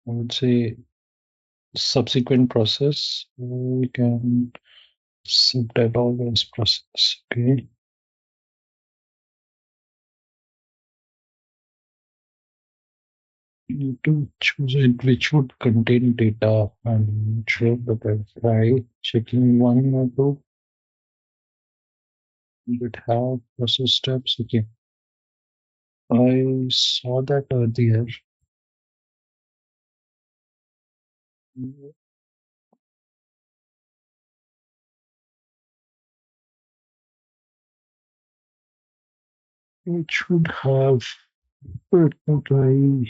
Speaker 2: I would say, subsequent process. We can subtype all this process. Okay. need to choose it which would contain data. I'm not sure, but I'll try checking one or two. But have process steps. Okay. I saw that earlier. It should have, but not I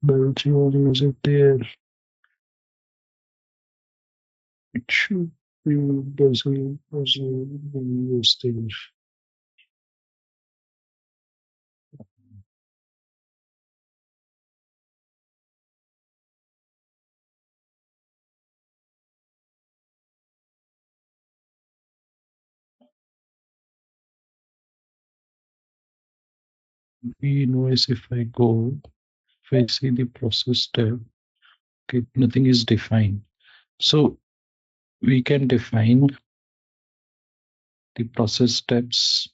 Speaker 2: Belgium is it there? It should be Brazil is there. We notice if I see the process tab, okay, nothing is defined. So we can define the process steps.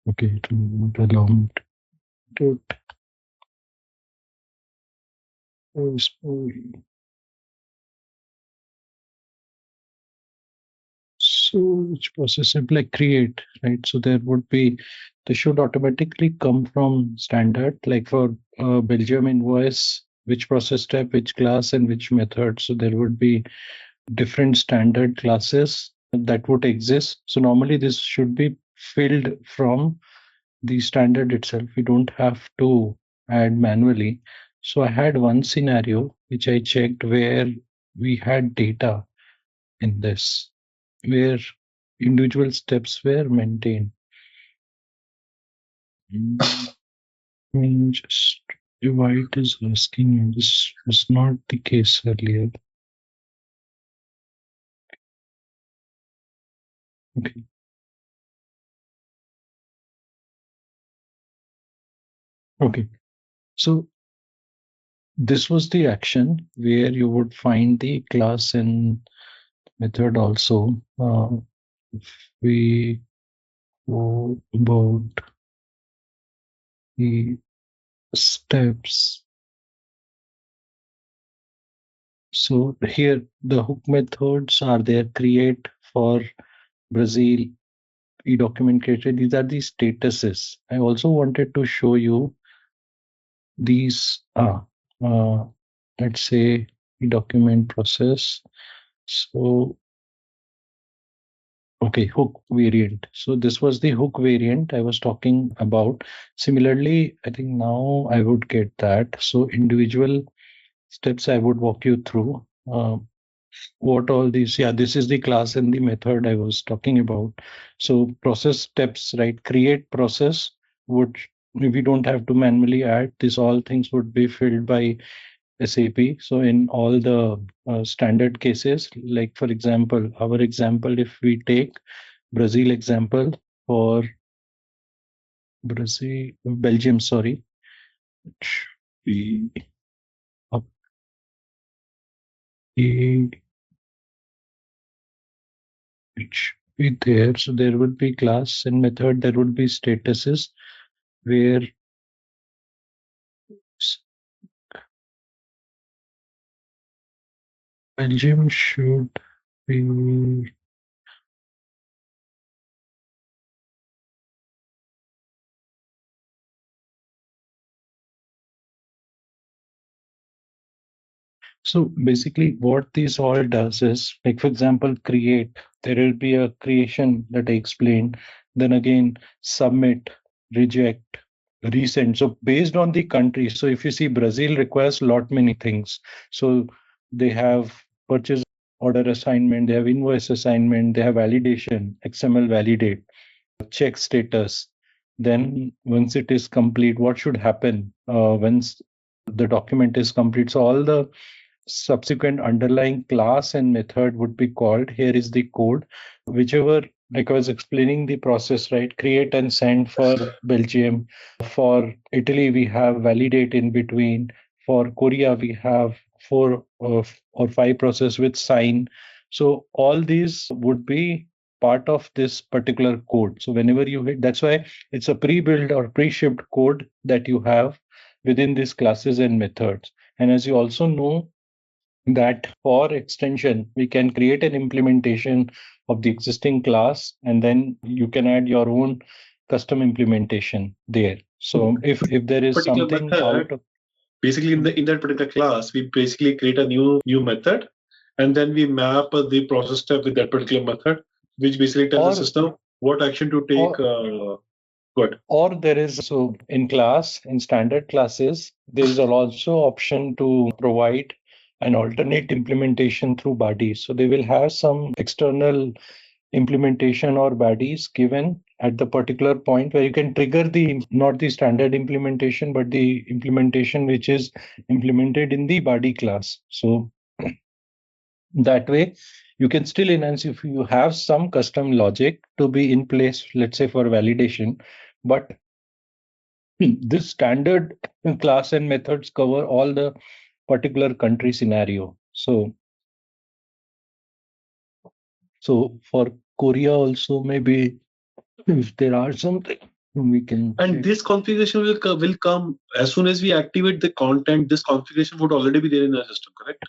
Speaker 2: Okay, it will not allow me to do it. So which process step like create, right? So there would be, they should automatically come from standard, like for Belgium invoice, which process step, which class, and which method. So there would be different standard classes that would exist. So normally this should be filled from the standard itself. We don't have to add manually. So I had one scenario which I checked where we had data in this, where individual steps were maintained. Just why it is asking you, this was not the case earlier. Okay. Okay. So this was the action where you would find the class and method also. If we go about the steps. So here the hook methods are there. Create for Brazil, e-document created. These are the statuses. I also wanted to show you these. Let's say e-document process. So okay, hook variant. So this was the hook variant I was talking about. Similarly, I think now I would get that. So individual steps I would walk you through. What all these, yeah, this is the class and the method I was talking about. So process steps, right? Create process would, we don't have to manually add this, all things would be filled by SAP. So in all the standard cases, like for example, our example, if we take Brazil example for Belgium, sorry, it should be up it should be there. So there would be class and method, there would be statuses where Belgium should be. So basically what this all does is, like for example, create, there will be a creation that I explained, then again submit, reject, resend. So based on the country, so if you see Brazil requires lot many things. So they have purchase order assignment, they have invoice assignment, they have validation, XML validate, check status. Then once it is complete, what should happen once the document is complete? So all the subsequent underlying class and method would be called. Here is the code, whichever, like I was explaining the process, right? Create and send for Belgium. For Italy, we have validate in between. For Korea, we have 4 or 5 process with sign. So all these would be part of this particular code. So whenever you hit, that's why it's a pre-built or pre-shipped code that you have within these classes and methods. And as you also know, that for extension, we can create an implementation of the existing class, and then you can add your own custom implementation there. So if there is something out of,
Speaker 1: basically in that particular class, we basically create a new method, and then we map the process step with that particular method, which basically tells the system what action to take.
Speaker 2: Or there is, so in standard classes, there is also option to provide an alternate implementation through bodies. So they will have some external implementation or bodies given at the particular point where you can trigger not the standard implementation, but the implementation which is implemented in the body class. So that way you can still enhance if you have some custom logic to be in place, let's say for validation. But this standard class and methods cover all the particular country scenario. So for Korea also, maybe if there are something we can.
Speaker 1: And this configuration will come as soon as we activate the content. This configuration would already be there in the system, correct?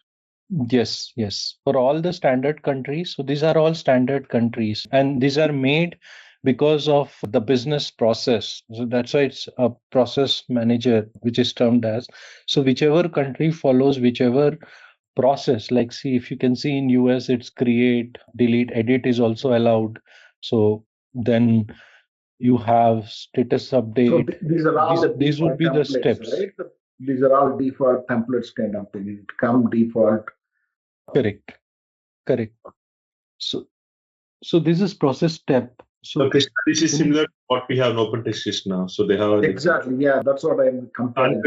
Speaker 2: Yes. For all the standard countries. So these are all standard countries, and these are made because of the business process. So that's why it's a process manager, which is termed as. So whichever country follows whichever process, like see, if you can see in US, it's create, delete, edit is also allowed. So then you have status update.
Speaker 4: So these are all
Speaker 2: these would be the steps.
Speaker 4: Right? These are all default templates kind of thing. Come default.
Speaker 2: Correct. So this is process step.
Speaker 6: So this is similar to what we have in OpenText now. So they have
Speaker 4: exactly, yeah, that's what I'm comparing.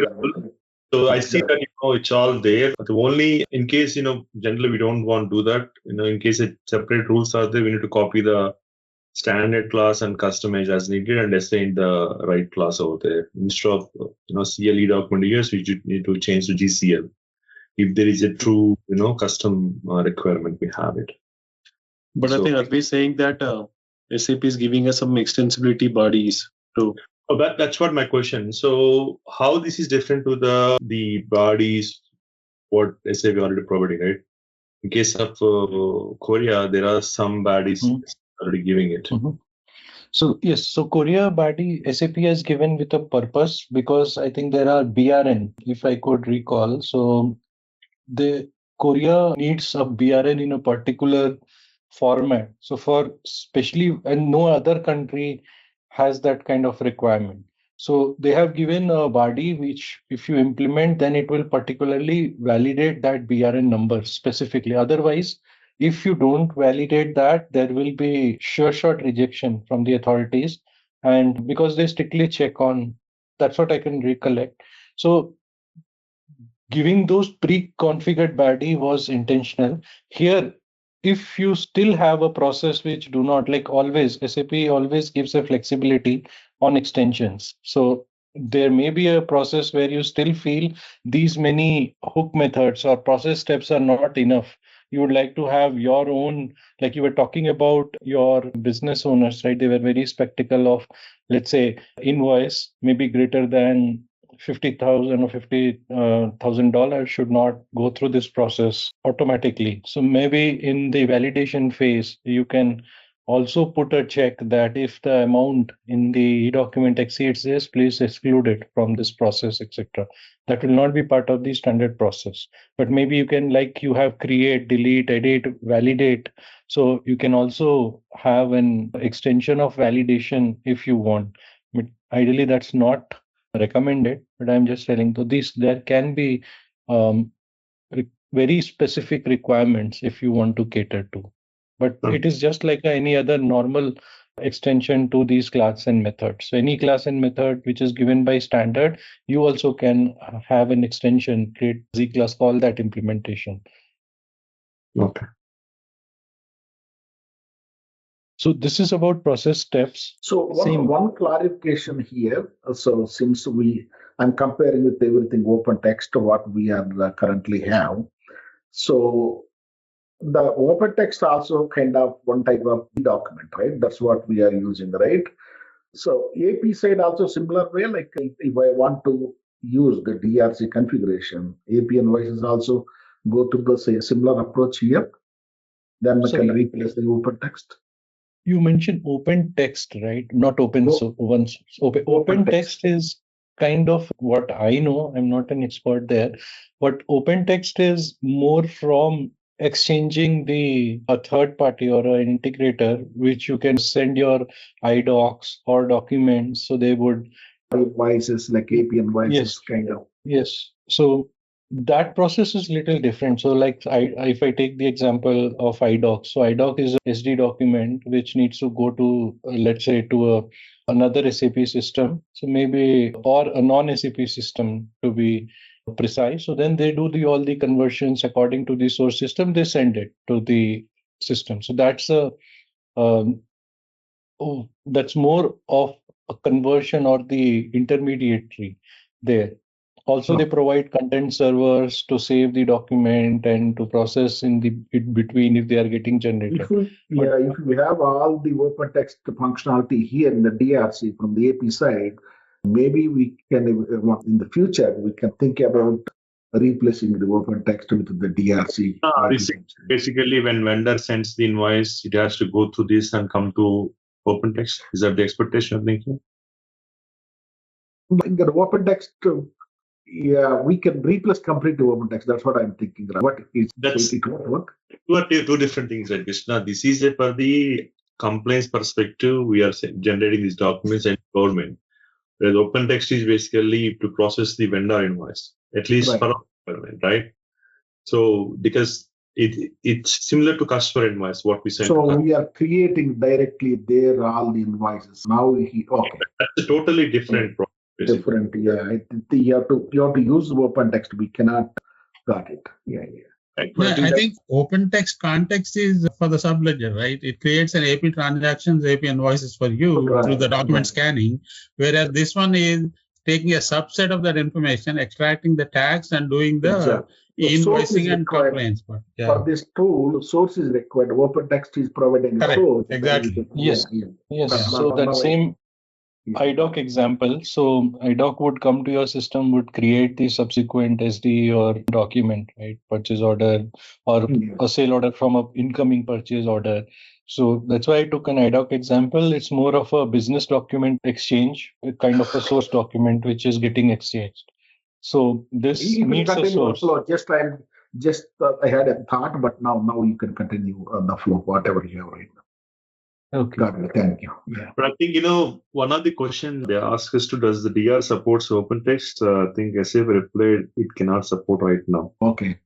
Speaker 6: So I see that it's all there. The only in case generally we don't want to do that. In case separate rules are there, we need to copy the standard class and customize as needed and assign the right class over there. Instead of CLE document years, we need to change to GCL. If there is a true custom requirement, we have it.
Speaker 1: But I think Advi is saying that SAP is giving us some extensibility bodies too.
Speaker 6: Oh, that's what my question. So how this is different to the bodies what SAP already providing, right? In case of Korea, there are some bodies already giving it.
Speaker 2: So yes, so Korea body SAP has given with a purpose, because I think there are BRN, if I could recall. So the Korea needs a BRN in a particular format. So for especially, and no other country has that kind of requirement. So they have given a body which, if you implement, then it will particularly validate that BRN number specifically. Otherwise, if you don't validate that, there will be sure shot rejection from the authorities. And because they strictly check on, that's what I can recollect. So giving those pre-configured body was intentional. Here, if you still have a process which do not, like always, SAP always gives a flexibility on extensions. So there may be a process where you still feel these many hook methods or process steps are not enough. You would like to have your own, like you were talking about your business owners, right? They were very skeptical of, let's say, invoice maybe greater than $50,000 or $50,000 should not go through this process automatically. So maybe in the validation phase, you can also put a check that if the amount in the document exceeds this, please exclude it from this process, etc. That will not be part of the standard process. But maybe you can, like you have create, delete, edit, validate. So you can also have an extension of validation if you want. But ideally, that's not recommended, but I'm just telling. So there can be very specific requirements if you want to cater to, but it is just like any other normal extension to these class and methods. So any class and method which is given by standard, you also can have an extension, create Z class, call that implementation.
Speaker 6: Okay.
Speaker 2: So this is about process steps.
Speaker 4: So one clarification here. So since I'm comparing with everything OpenText to what we are currently have. So The open text also kind of one type of document, right? That's what we are using, right? So AP side also similar way, like if I want to use the DRC configuration, AP invoices also go through the similar approach here. Then we can replace the open text.
Speaker 2: You mentioned open text, right? Not open source. Open text is kind of what I know. I'm not an expert there, but open text is more from exchanging a third party or an integrator, which you can send your iDocs or documents. So they would
Speaker 4: invoices like AP invoices,
Speaker 2: yes,
Speaker 4: kind of.
Speaker 2: Yes. So that process is little different. So like if I take the example of iDoc, so iDoc is a SD document which needs to go to, let's say, to another SAP system. So maybe, or a non-SAP system to be precise. So then they do all the conversions according to the source system. They send it to the system. So that's that's more of a conversion or the intermediary there. Also, they provide content servers to save the document and to process in between if they are getting generated.
Speaker 4: If we have all the open text functionality here in the DRC from the AP side, maybe we can, in the future, we can think about replacing the open text with the DRC.
Speaker 6: Basically, when vendor sends the invoice, it has to go through this and come to open text. Is that the expectation of thinking?
Speaker 4: In the open text, we can replace completely open text. That's what I'm thinking. What is it won't work?
Speaker 6: Two different things, right, Krishna? This is for the compliance perspective. We are generating these documents and government. Whereas open text is basically to process the vendor invoice, at least for government, right? So because it's similar to customer invoice, what we send.
Speaker 4: So we are creating directly there all the invoices. Now
Speaker 6: that's a totally different process.
Speaker 4: Different, yeah. You have to use open text. We cannot got it.
Speaker 3: I think open text context is for the subledger, right? It creates an AP transactions, AP invoices for you through the document scanning, whereas this one is taking a subset of that information, extracting the tags and doing the e-invoicing and compliance part.
Speaker 4: For this tool, source is required. Open text is providing a source.
Speaker 3: Exactly.
Speaker 2: Yes. So that same iDoc example. So iDoc would come to your system, would create the subsequent SD or document, right? Purchase order or a sale order from an incoming purchase order. So that's why I took an iDoc example. It's more of a business document exchange, kind of a source document which is getting exchanged. So this needs a source.
Speaker 4: I had a thought, but now you can continue on the flow, whatever you have right now.
Speaker 2: Okay.
Speaker 4: Got it. Thank you. Yeah.
Speaker 6: But I think, one of the questions they asked us does the DR supports open text? I think SAP replied it cannot support right now.
Speaker 4: Okay.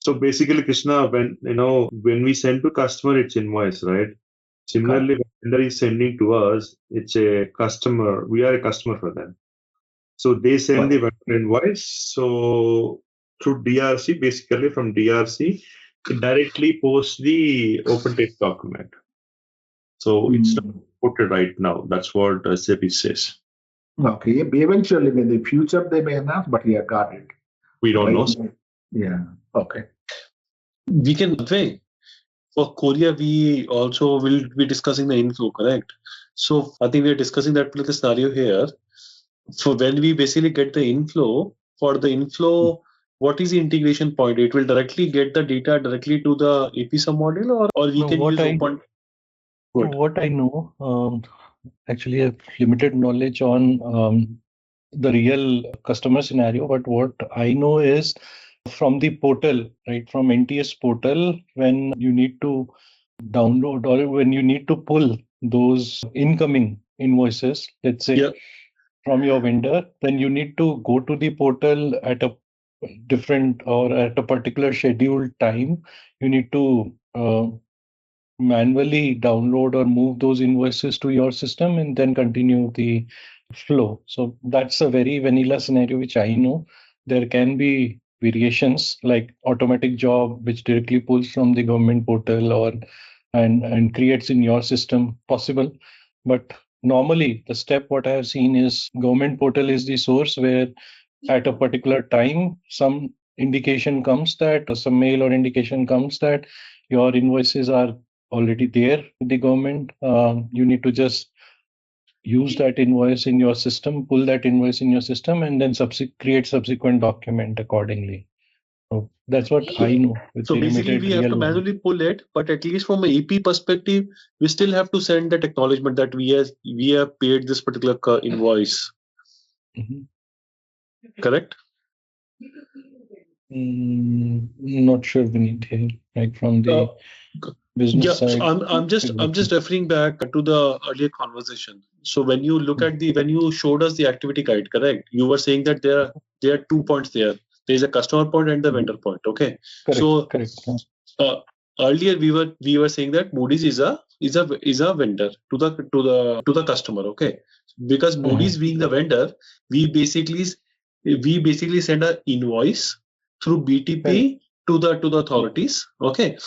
Speaker 6: So basically, Krishna, when we send to customer, it's invoice, right? Similarly, when vendor is sending to us, it's a customer. We are a customer for them. So they send the vendor invoice. So through DRC, basically from DRC, it directly posts the open text document. So it's not supported right now. That's what SAP says.
Speaker 4: Okay. Eventually, in the future, they may announce, but got it.
Speaker 6: We don't know.
Speaker 4: Yeah. Okay.
Speaker 1: We can, for Korea, we also will be discussing the inflow, correct? So I think we are discussing that particular scenario here. So when we basically get the inflow, for the inflow, what is the integration point? It will directly get the data directly to the AP submodule, or we can use open.
Speaker 2: What I know, actually, I have limited knowledge on the real customer scenario, but what I know is from the portal, right, from NTS portal, when you need to download or when you need to pull those incoming invoices, let's say from your vendor, then you need to go to the portal at a different or at a particular scheduled time. You need to manually download or move those invoices to your system and then continue the flow. So that's a very vanilla scenario which I know. There can be variations like automatic job which directly pulls from the government portal or and creates in your system possible. But normally the step what I have seen is government portal is the source where at a particular time some indication comes that some mail or indication comes that your invoices are already there with the government, you need to just use that invoice in your system, pull that invoice in your system, and then create subsequent document accordingly. So that's what I know.
Speaker 1: So basically, we have to manually pull it, but at least from an AP perspective, we still have to send that acknowledgement that we have paid this particular invoice. Correct?
Speaker 2: Not sure, Vineet, here, like from the business side.
Speaker 1: So I'm just referring back to the earlier conversation. So when you look at when you showed us the activity guide, correct? You were saying that there are 2 points there. There is a customer point and the vendor point. Okay.
Speaker 2: Correct.
Speaker 1: Earlier we were saying that Moody's is a vendor to the customer. Okay. Because Moody's being the vendor, we basically send an invoice through BTP to the authorities. Okay.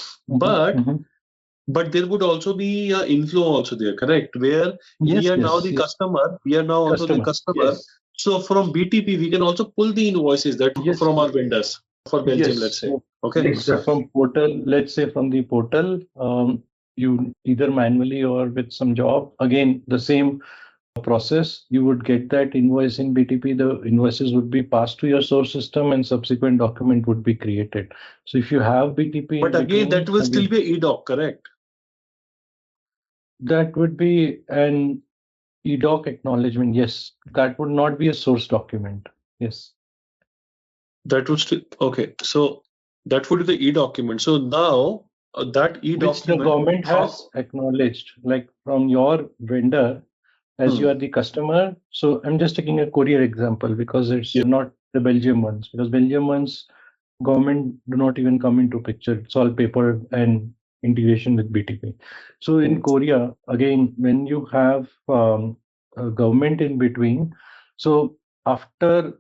Speaker 1: But there would also be an inflow also there, correct? Where we are now the customer, we are now also the customer. Yes. So from BTP, we can also pull the invoices that from our vendors for Belgium, let's say. Okay.
Speaker 2: So from portal, let's say from the portal, you either manually or with some job, again, the same process, you would get that invoice in BTP, the invoices would be passed to your source system and subsequent document would be created. So if you have BTP...
Speaker 1: But again, that will still be e-doc, correct?
Speaker 2: That would be an e-doc acknowledgement, yes. That would not be a source document, yes.
Speaker 1: That would still, okay. So that would be the e-document. So now that e-document...
Speaker 2: Which the government has acknowledged, like from your vendor, as you are the customer. So I'm just taking a courier example because it's not the Belgium ones, because Belgium ones, government do not even come into picture. It's all paper and integration with BTP. So in Korea, again, when you have a government in between, so after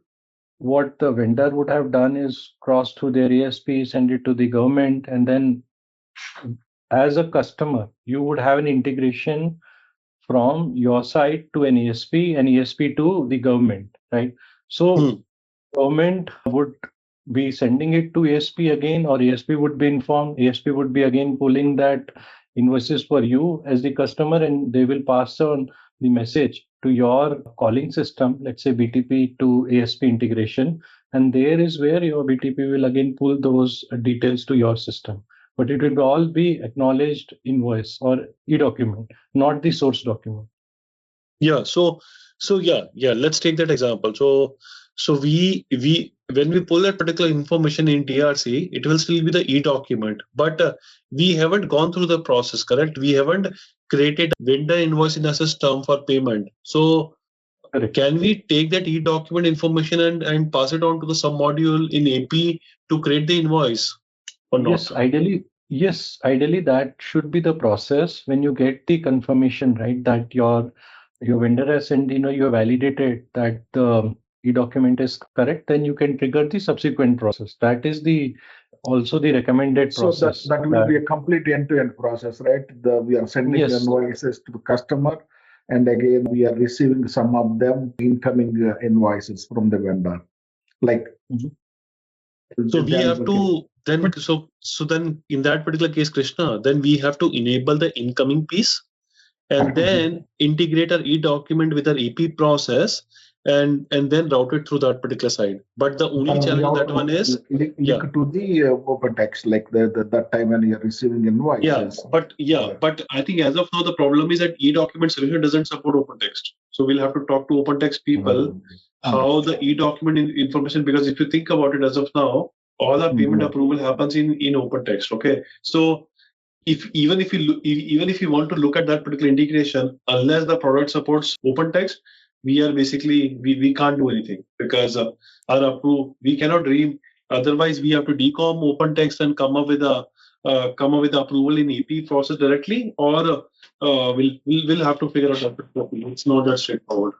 Speaker 2: what the vendor would have done is cross through their ASP, send it to the government, and then as a customer, you would have an integration from your side to an ESP and ESP to the government, right? So government would be sending it to ESP again, or ESP would be informed. ESP would be again pulling that invoices for you as the customer, and they will pass on the message to your calling system, let's say BTP to ASP integration. And there is where your BTP will again pull those details to your system. But it will all be acknowledged invoice or e-document, not the source document.
Speaker 1: Yeah. So let's take that example. So we when we pull that particular information in DRC, it will still be the e-document, but we haven't gone through the process, correct? We haven't created vendor invoice in a system for payment. So can we take that e-document information and pass it on to the sub module in AP to create the invoice?
Speaker 2: Yes, ideally that should be the process when you get the confirmation, right? That your vendor has sent, you have validated that the e-document is correct, then you can trigger the subsequent process. That is also the recommended process.
Speaker 4: So that will be a complete end-to-end process, right? We are sending invoices to the customer, and again we are receiving some of them incoming invoices from the vendor. Like.
Speaker 1: So we have to then so then in that particular case, Krishna, then we have to enable the incoming piece and then integrate our e-document with our AP process and then route it through that particular side. But the only challenge on that one is
Speaker 4: link to the OpenText, like that time when you're receiving invoices.
Speaker 1: But I think as of now the problem is that e-document solution doesn't support OpenText. So we'll have to talk to OpenText people how the e-document information, because if you think about it, as of now, all our payment approval happens in OpenText. Okay, so even if you want to look at that particular integration, unless the product supports OpenText, we are basically we can't do anything because our approve we cannot otherwise we have to DotCom OpenText and come up with the approval in AP process directly, or we'll have to figure out that. It's not that straightforward.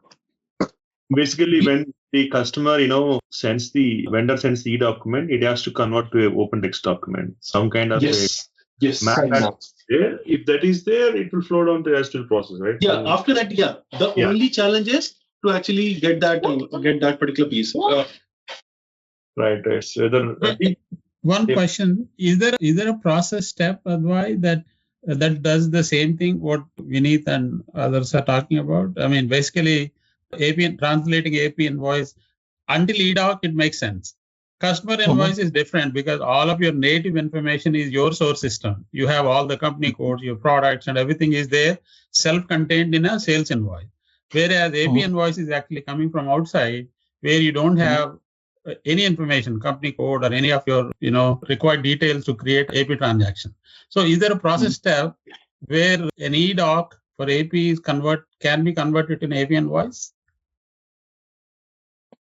Speaker 6: Basically, when the customer, sends the vendor sends the e-document, it has to convert to an OpenText document. Some kind of map. If that is there, it will flow down to the STL process, right?
Speaker 1: Yeah. After that, the only challenge is to actually get that particular piece.
Speaker 6: Right. It's whether
Speaker 3: one question: is there a process step, Advai, that does the same thing what Vineet and others are talking about? I mean, basically, translating AP invoice until eDoc, it makes sense. Customer invoice is different because all of your native information is your source system. You have all the company codes, your products, and everything is there, self-contained in a sales invoice. Whereas AP invoice is actually coming from outside, where you don't have any information, company code, or any of your required details to create AP transaction. So, is there a process step where an eDoc for AP can be converted to an AP invoice?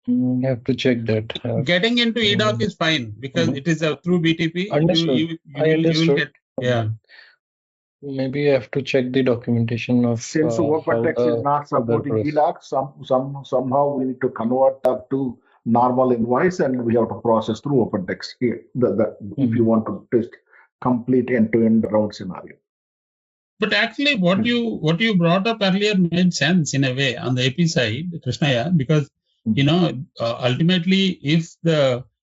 Speaker 2: You have to check that.
Speaker 3: Getting into eDoc is fine because it is through BTP.
Speaker 2: Understood. I understood. Maybe you have to check the documentation of.
Speaker 4: Since OpenText is not supporting eDoc, somehow we need to convert that to normal invoice, and we have to process through OpenText here. If you want to test complete end-to-end round scenario.
Speaker 3: But actually, what you brought up earlier made sense in a way on the AP side, Krishnaya, because ultimately,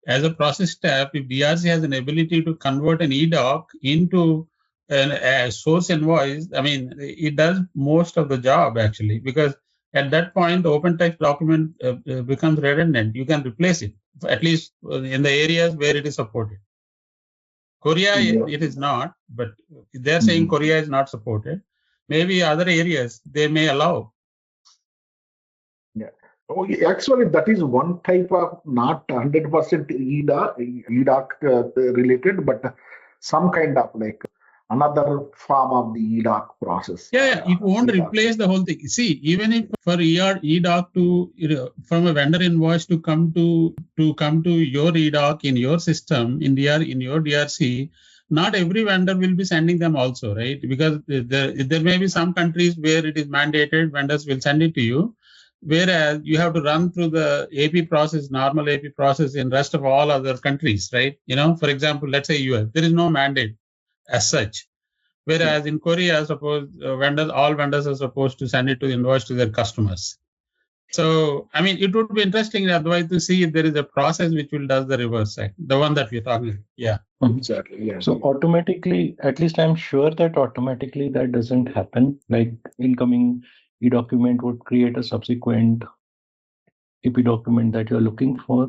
Speaker 3: as a process step, if DRC has an ability to convert an eDoc into a source invoice, I mean, it does most of the job actually, because at that point, the OpenText document becomes redundant. You can replace it, at least in the areas where it is supported. Korea, it is not, but they're saying Korea is not supported. Maybe other areas they may allow.
Speaker 4: Yeah. Oh, actually, that is one type of not 100% eDoc related, but some kind of like another form of the eDoc process.
Speaker 3: Yeah, it won't replace the whole thing. See, even if for eDoc to from a vendor invoice to come to your eDoc in your system in your DRC, not every vendor will be sending them also, right? Because there may be some countries where it is mandated, vendors will send it to you. Whereas you have to run through the AP process, normal AP process in rest of all other countries, right? For example, let's say US, there is no mandate as such. Whereas in Korea, suppose all vendors are supposed to send it to invoice to their customers. So, I mean, it would be interesting otherwise to see if there is a process which will does the reverse side, the one that we're talking about. Yeah.
Speaker 4: Exactly. Yeah.
Speaker 2: So automatically, at least I'm sure that automatically that doesn't happen. Like incoming e-document would create a subsequent AP document that you're looking for.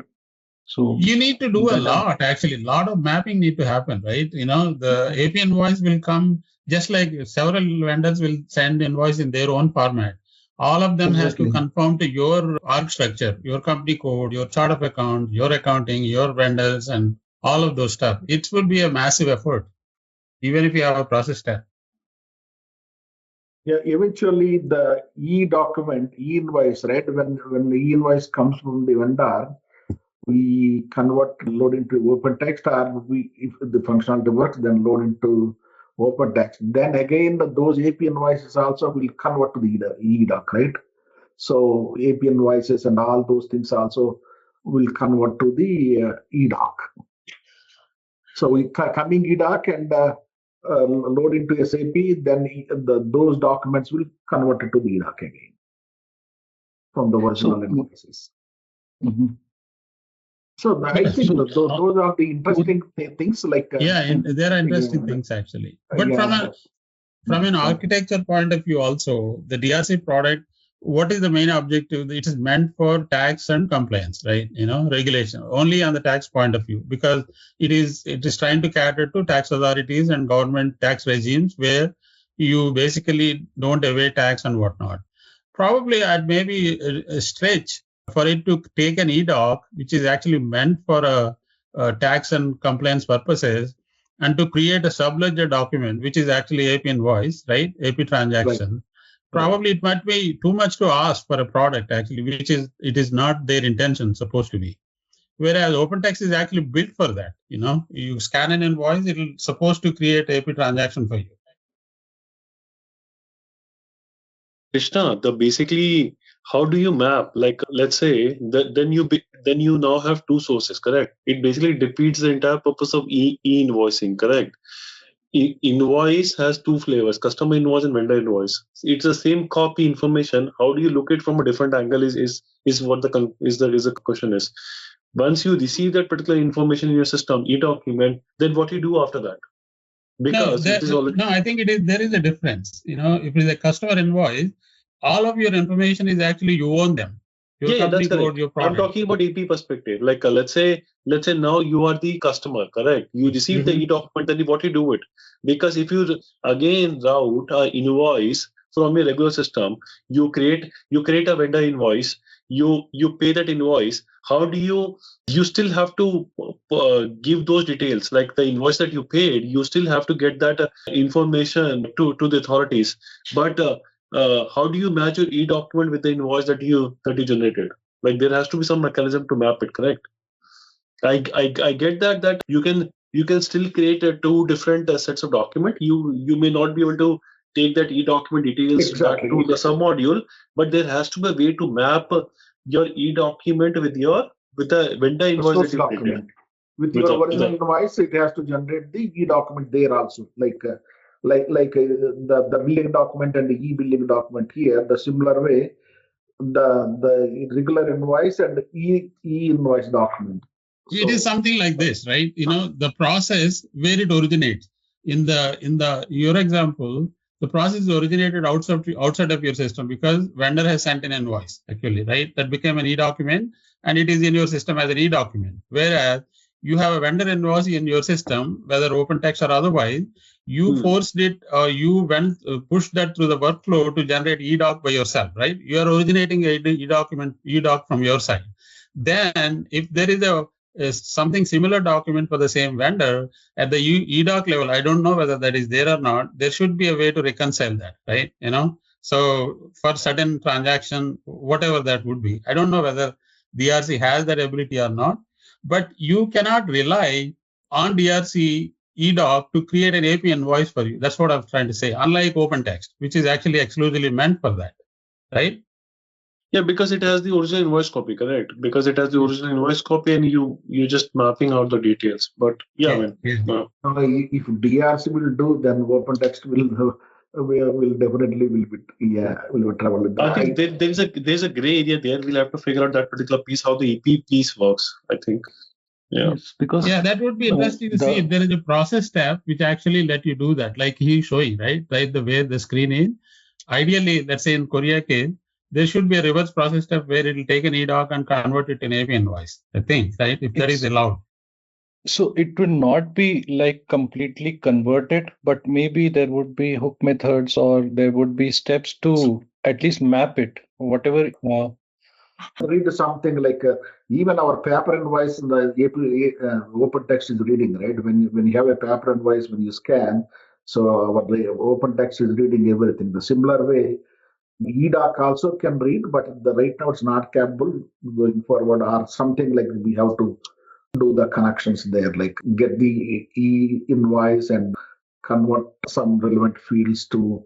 Speaker 2: So
Speaker 3: you need to do a lot, actually. A lot of mapping need to happen, right? The AP invoice will come just like several vendors will send invoice in their own format. All of them has to conform to your org structure, your company code, your chart of account, your accounting, your vendors, and all of those stuff. It will be a massive effort, even if you have a process step.
Speaker 4: Yeah, eventually the e-document, e-invoice, right? When the e-invoice comes from the vendor, we convert, load into OpenText, or if the functionality works, then load into OpenText. Then again, those AP invoices also will convert to the eDoc, right? So AP invoices and all those things also will convert to the eDoc. So we coming eDoc and load into SAP, then those documents will convert it to the eDoc again from the original invoices. So I think those are the interesting things. Like
Speaker 3: there are interesting things actually. But from an architecture point of view, also the DRC product, what is the main objective? It is meant for tax and compliance, right? Regulation only on the tax point of view, because it is trying to cater to tax authorities and government tax regimes where you basically don't evade tax and whatnot. Probably I'd maybe a stretch for it to take an eDoc, which is actually meant for a tax and compliance purposes, and to create a subledger document, which is actually AP invoice, right? AP transaction. Right. Probably it might be too much to ask for a product actually, it is not their intention supposed to be. Whereas OpenText is actually built for that. You scan an invoice, it is supposed to create AP transaction for you.
Speaker 1: Krishna, basically, how do you map? Like, let's say then you now have two sources, correct? It basically defeats the entire purpose of e-invoicing, correct? Invoice has two flavors: customer invoice and vendor invoice. It's the same copy information. How do you look at it from a different angle? Is what the question is. Once you receive that particular information in your system, e-document, then what you do after that? Because it is already...
Speaker 3: I think there is a difference. If it is a customer invoice, all of your information is actually you own them. Your company code, your product.
Speaker 1: I'm talking about EP perspective. Like let's say now you are the customer, correct? You receive the e-document, then what you do it? Because if you again route an invoice from your regular system, you create a vendor invoice, you pay that invoice. How do you still have to give those details, like the invoice that you paid, you still have to get that information to the authorities. But how do you match your e-document with the invoice that you generated? Like there has to be some mechanism to map it, correct? I get that you can still create two different sets of document. You may not be able to take that e-document details back to the submodule, but there has to be a way to map your e-document with the vendor invoice that you created.
Speaker 4: With your original invoice, it has to generate the e-document there also, like the billing document and the e-billing document here. The similar way, the regular invoice and the e-invoice document.
Speaker 3: It is something like this, right? The process where it originates. In your example, the process originated outside of your system because vendor has sent an invoice, actually, right? That became an e-document and it is in your system as an e-document. Whereas you have a vendor invoice in your system, whether open text or otherwise, you forced it, you pushed that through the workflow to generate e-doc by yourself, right? You are originating a e-doc from your side. Then if there is something similar document for the same vendor at the e-doc level, I don't know whether that is there or not. There should be a way to reconcile that, right? So for certain transaction, whatever that would be, I don't know whether DRC has that ability or not, but you cannot rely on DRC e-doc to create an AP invoice for you. That's what I'm trying to say. Unlike OpenText, which is actually exclusively meant for that, right?
Speaker 1: Yeah, because it has the original invoice copy, correct? Because it has the original invoice copy, and you're just mapping out the details. But if
Speaker 4: DRC will do, then OpenText will definitely travel.
Speaker 1: I think there's a gray area there. We'll have to figure out that particular piece, how the EP piece works, I think. Yeah.
Speaker 2: Yes, because
Speaker 3: that would be interesting to see if there is a process step which actually let you do that, like he's showing, right? The way the screen is. Ideally, let's say in Korea case, there should be a reverse process step where it will take an e-doc and convert it in AP invoice, I think, right? If that is allowed.
Speaker 2: So it will not be like completely converted, but maybe there would be hook methods or there would be steps to at least map it, whatever.
Speaker 4: Read something like even our paper invoice in the OpenText is reading, right? When you have a paper invoice, when you scan, so our OpenText is reading everything. The similar way, e-doc also can read, but right now it's not capable going forward, or something like we have to do the connections there, like get the e-invoice and convert some relevant fields to,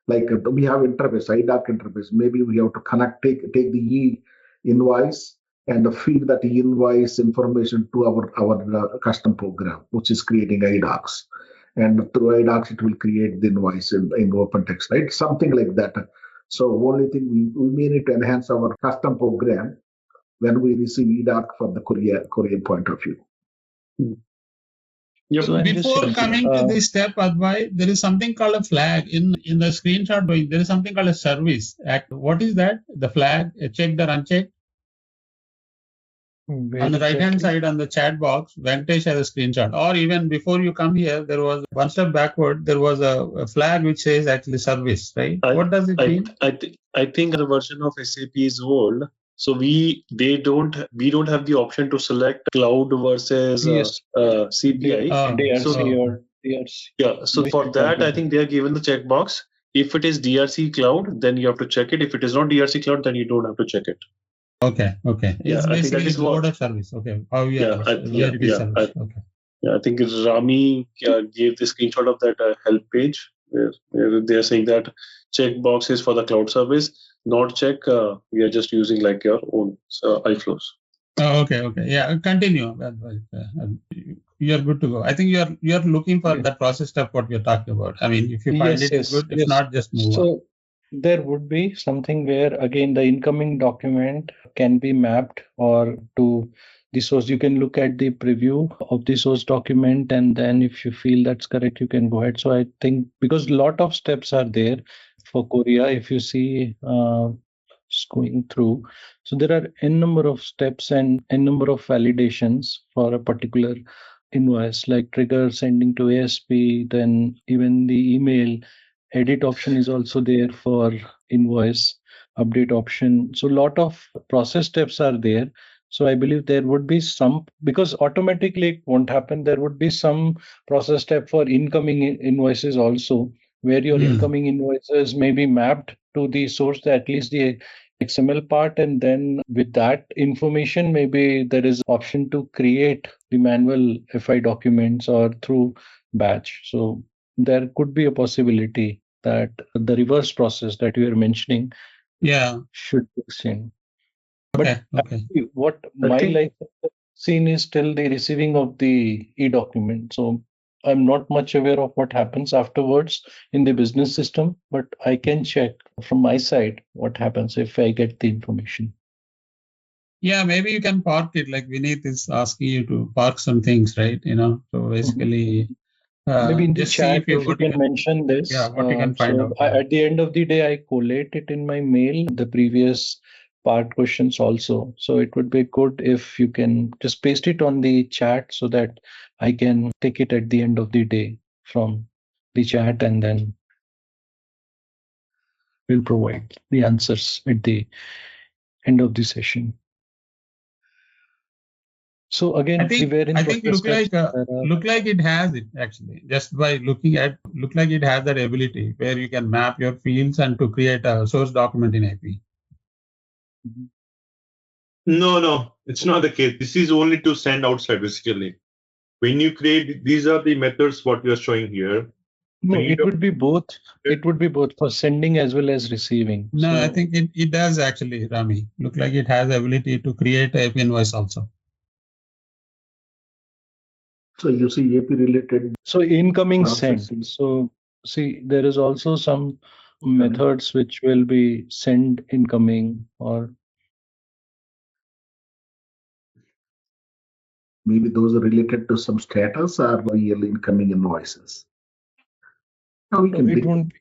Speaker 4: like we have interface, e-doc interface. Maybe we have to take the e-invoice and feed that e-invoice information to our custom program, which is creating e-docs. And through e-docs, it will create the invoice in OpenText, right? Something like that. So only thing we may need to enhance our custom program when we receive e-doc from the Korean point of view.
Speaker 3: Yep. So before coming to this step, Advai, there is something called a flag in the screenshot. There is something called a service. What is that? The flag, checked or unchecked? On the right-hand side on the chat box, Venkatesh has a screenshot. Or even before you come here, there was one step backward. There was a flag which says actually service, right? What does it mean?
Speaker 1: I think the version of SAP is old. So we don't have the option to select cloud versus CPI.
Speaker 2: DRC or DRC.
Speaker 1: Yeah. So for that, I think they are given the checkbox. If it is DRC cloud, then you have to check it. If it is not DRC cloud, then you don't have to check it.
Speaker 3: Okay. It's basically a mode of service. Okay.
Speaker 1: I think Rami gave the screenshot of that help page where they are saying that checkbox is for the cloud service, not check. We are just using like your own iFlows.
Speaker 3: Oh, okay. Yeah, continue. You're good to go. I think you're looking for that process step what we're talking about. I mean, if you find it is good, if not, just move on.
Speaker 2: There would be something where, again, the incoming document can be mapped or to the source. You can look at the preview of the source document, and then if you feel that's correct, you can go ahead. So I think because a lot of steps are there for Korea, if you see going through, so there are n number of steps and n number of validations for a particular invoice, like trigger sending to ASP, then even the email edit option is also there for invoice update option. So a lot of process steps are there. So I believe there would be some, because automatically it won't happen, there would be some process step for incoming invoices also, where your incoming invoices may be mapped to the source, at least the XML part, and then with that information, maybe there is option to create the manual FI documents or through batch. So there could be a possibility that the reverse process that you are mentioning should be seen. But actually, what my life has seen is still the receiving of the e-document. So I'm not much aware of what happens afterwards in the business system, but I can check from my side what happens if I get the information.
Speaker 3: Yeah, maybe you can park it, like Vineet is asking you to park some things, right? So basically,
Speaker 2: maybe in the
Speaker 3: just
Speaker 2: chat,
Speaker 3: see
Speaker 2: if you can mention this.
Speaker 3: Yeah, what you can find out.
Speaker 2: At the end of the day, I collate it in my mail, the previous part questions also. So it would be good if you can just paste it on the chat so that I can take it at the end of the day from the chat, and then we'll provide the answers at the end of the session. So again,
Speaker 3: I think look like it has it actually. Just by looking at, look like it has that ability where you can map your fields and to create a source document in AP.
Speaker 6: No, it's not the case. This is only to send outside basically. When you create, these are the methods what we are showing here.
Speaker 2: No, it would be both. It would be both for sending as well as receiving.
Speaker 3: No, I think it does actually, Rami. Look like it has the ability to create AP invoice also.
Speaker 4: So you see AP related.
Speaker 2: So incoming send. So see, there is also some methods which will be send incoming, or
Speaker 4: maybe those are related to some status or real incoming invoices. Now we can
Speaker 2: it won't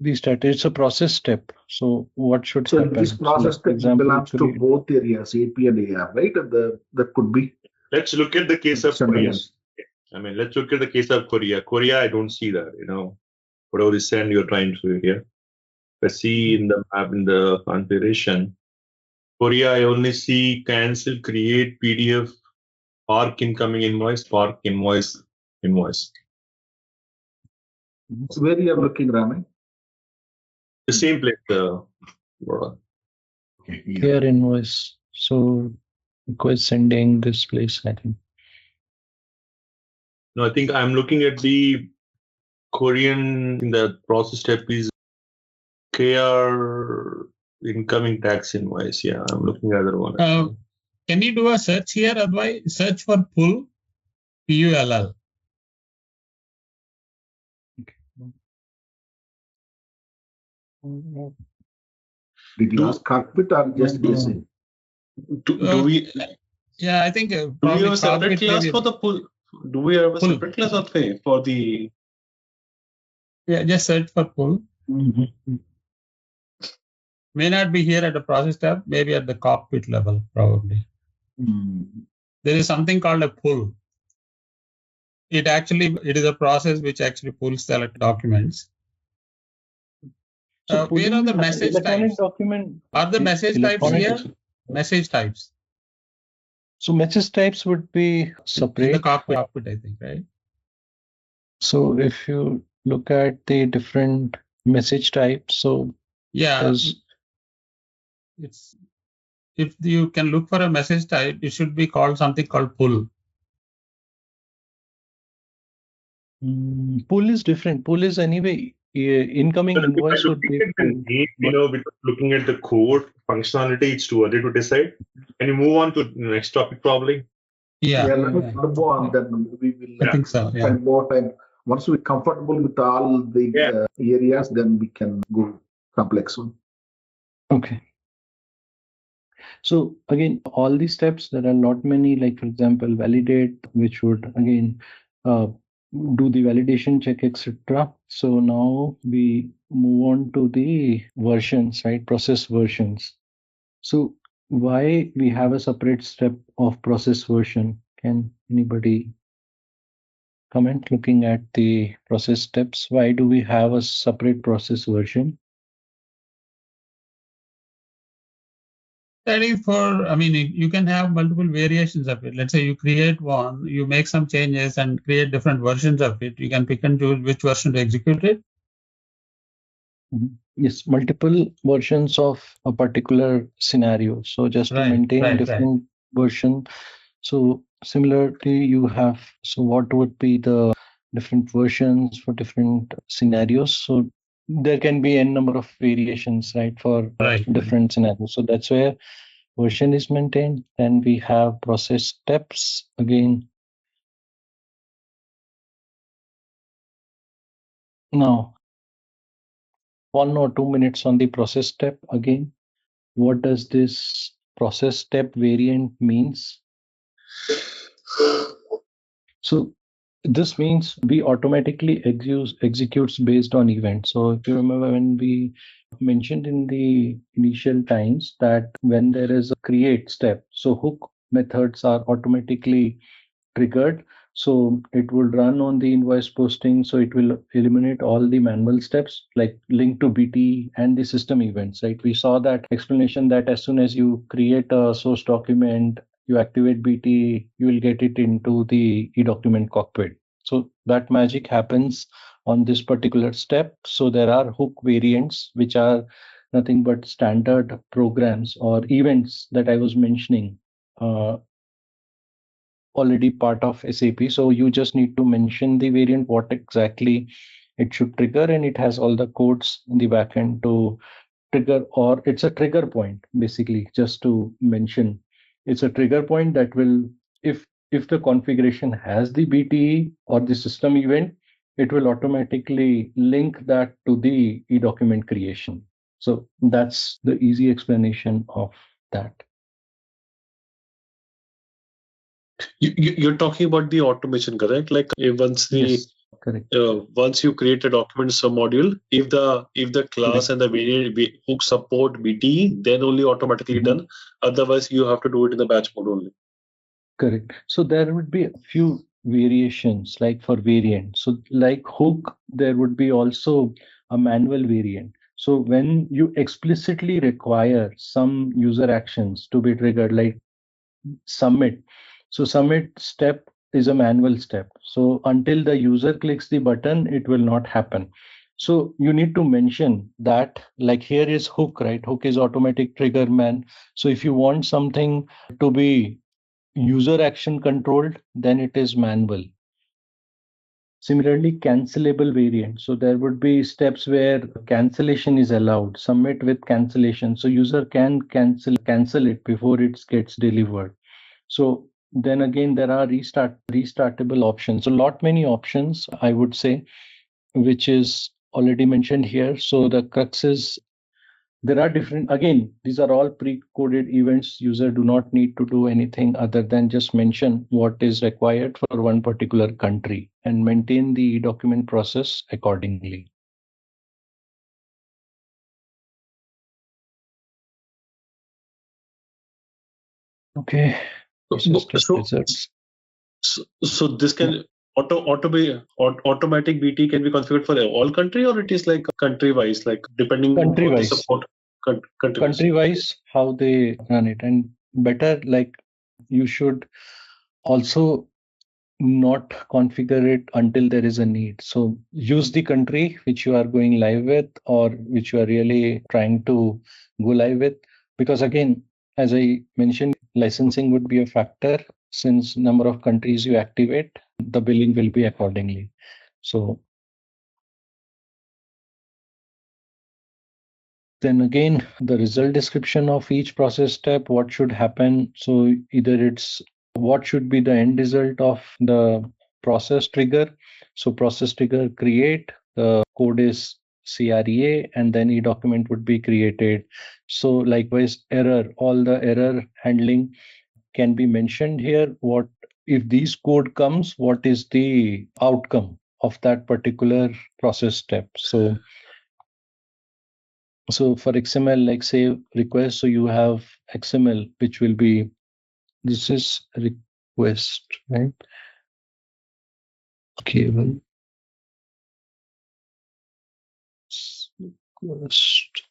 Speaker 2: be status. It's a process step. So what should happen?
Speaker 4: This process step belongs to both areas, AP and AR, right? And that could be.
Speaker 6: Let's look at the case of Korea. I mean, let's look at the case of Korea. Korea, I don't see that, whatever is send you're trying to do here. Let's see in the map, in the configuration. Korea, I only see cancel, create, PDF, park incoming invoice, park invoice.
Speaker 4: Where you are looking, Rami?
Speaker 6: The same place.
Speaker 2: Here invoice. So request sending this place, I think.
Speaker 6: No, I think I'm looking at the Korean, in the process step is KR incoming tax invoice. Yeah, I'm looking at the one.
Speaker 3: Can you do a search here, Advai? Search for pull, PULL.
Speaker 4: Did you ask cockpit or just guessing?
Speaker 6: Do we?
Speaker 3: Yeah, I think.
Speaker 1: Do we have a separate class for the pull? Do we have a separate class for the?
Speaker 3: Yeah, just search for pull. May not be here at the process tab, maybe at the cockpit level, probably. There is something called a pull. It is a process which actually pulls the documents.
Speaker 2: So
Speaker 3: where are the message types?
Speaker 2: Document,
Speaker 3: are the message types here? Message types.
Speaker 2: So message types would be separate.
Speaker 3: In the cockpit, I think, right?
Speaker 2: So if you look at the different message types, so
Speaker 3: yeah, it's if you can look for a message type, it should be called something called pull.
Speaker 2: Pull is different. Pull is anyway incoming invoice would be.
Speaker 6: Because looking at the code functionality, it's too early to decide. Can you move on to the next topic, probably?
Speaker 3: Yeah.
Speaker 4: Let us move on. Then we will.
Speaker 3: I think so. Yeah.
Speaker 4: Spend more time. Once we're comfortable with all the areas, then we can go complex one.
Speaker 2: Okay. So again, all these steps, there are not many, like for example, validate, which would again do the validation check, etc. So now we move on to the versions, right? Process versions. So why we have a separate step of process version? Can anybody comment looking at the process steps? Why do we have a separate process version?
Speaker 3: That is for, I mean, you can have multiple variations of it. Let's say you create one, you make some changes and create different versions of it. You can pick and choose which version to execute it.
Speaker 2: Yes, multiple versions of a particular scenario. So just to maintain different version. So similarly, you have, so what would be the different versions for different scenarios? So there can be n number of variations, right, for different scenarios. So that's where version is maintained. Then we have process steps again. Now, 1 or 2 minutes on the process step again. What does this process step variant means? So this means we automatically executes based on events. So if you remember when we mentioned in the initial times that when there is a create step, so hook methods are automatically triggered. So it will run on the invoice posting. So it will eliminate all the manual steps like link to BT and the system events, right? We saw that explanation that as soon as you create a source document, you activate BT, you will get it into the e-document cockpit. So that magic happens on this particular step. So there are hook variants, which are nothing but standard programs or events that I was mentioning. Already part of SAP. So you just need to mention the variant, what exactly it should trigger, and it has all the codes in the backend to trigger, or it's a trigger point, basically, just to mention. It's a trigger point that will, if the configuration has the BTE or the system event, it will automatically link that to the e-document creation. So that's the easy explanation of that.
Speaker 1: You're talking about the automation, correct? Like once the
Speaker 2: Yes, correct.
Speaker 1: Once you create a document submodule, if the class and the variant hook support BT, then only automatically done. Otherwise, you have to do it in the batch mode only.
Speaker 2: Correct. So there would be a few variations, like for variant. So like hook, there would be also a manual variant. So when you explicitly require some user actions to be triggered, like submit. So submit step is a manual step. So until the user clicks the button, it will not happen. So you need to mention that, like here is hook, right? Hook is automatic trigger man. So if you want something to be user action controlled, then it is manual. Similarly, cancelable variant. So there would be steps where cancellation is allowed, submit with cancellation. So user can cancel it before it gets delivered. So then again, there are restartable options. So lot many options, I would say, which is already mentioned here. So the crux is there are different, again, these are all pre-coded events. User do not need to do anything other than just mention what is required for one particular country and maintain the document process accordingly. Okay.
Speaker 1: So this can automatic BT can be configured for all country, or it is like country wise, like depending on the support
Speaker 2: country wise how they run it. And better, like you should also not configure it until there is a need. So use the country which you are going live with or which you are really trying to go live with, because again, as I mentioned, licensing would be a factor. Since number of countries you activate, the billing will be accordingly. So then again, the result description of each process step, what should happen. So either it's what should be the end result of the process trigger. So process trigger create, the code is CREA, and then e-document would be created. So likewise, all the error handling can be mentioned here. What if these code comes, what is the outcome of that particular process step? So for XML, like say request, so you have XML, which will be, this is request, right? Okay, well, request.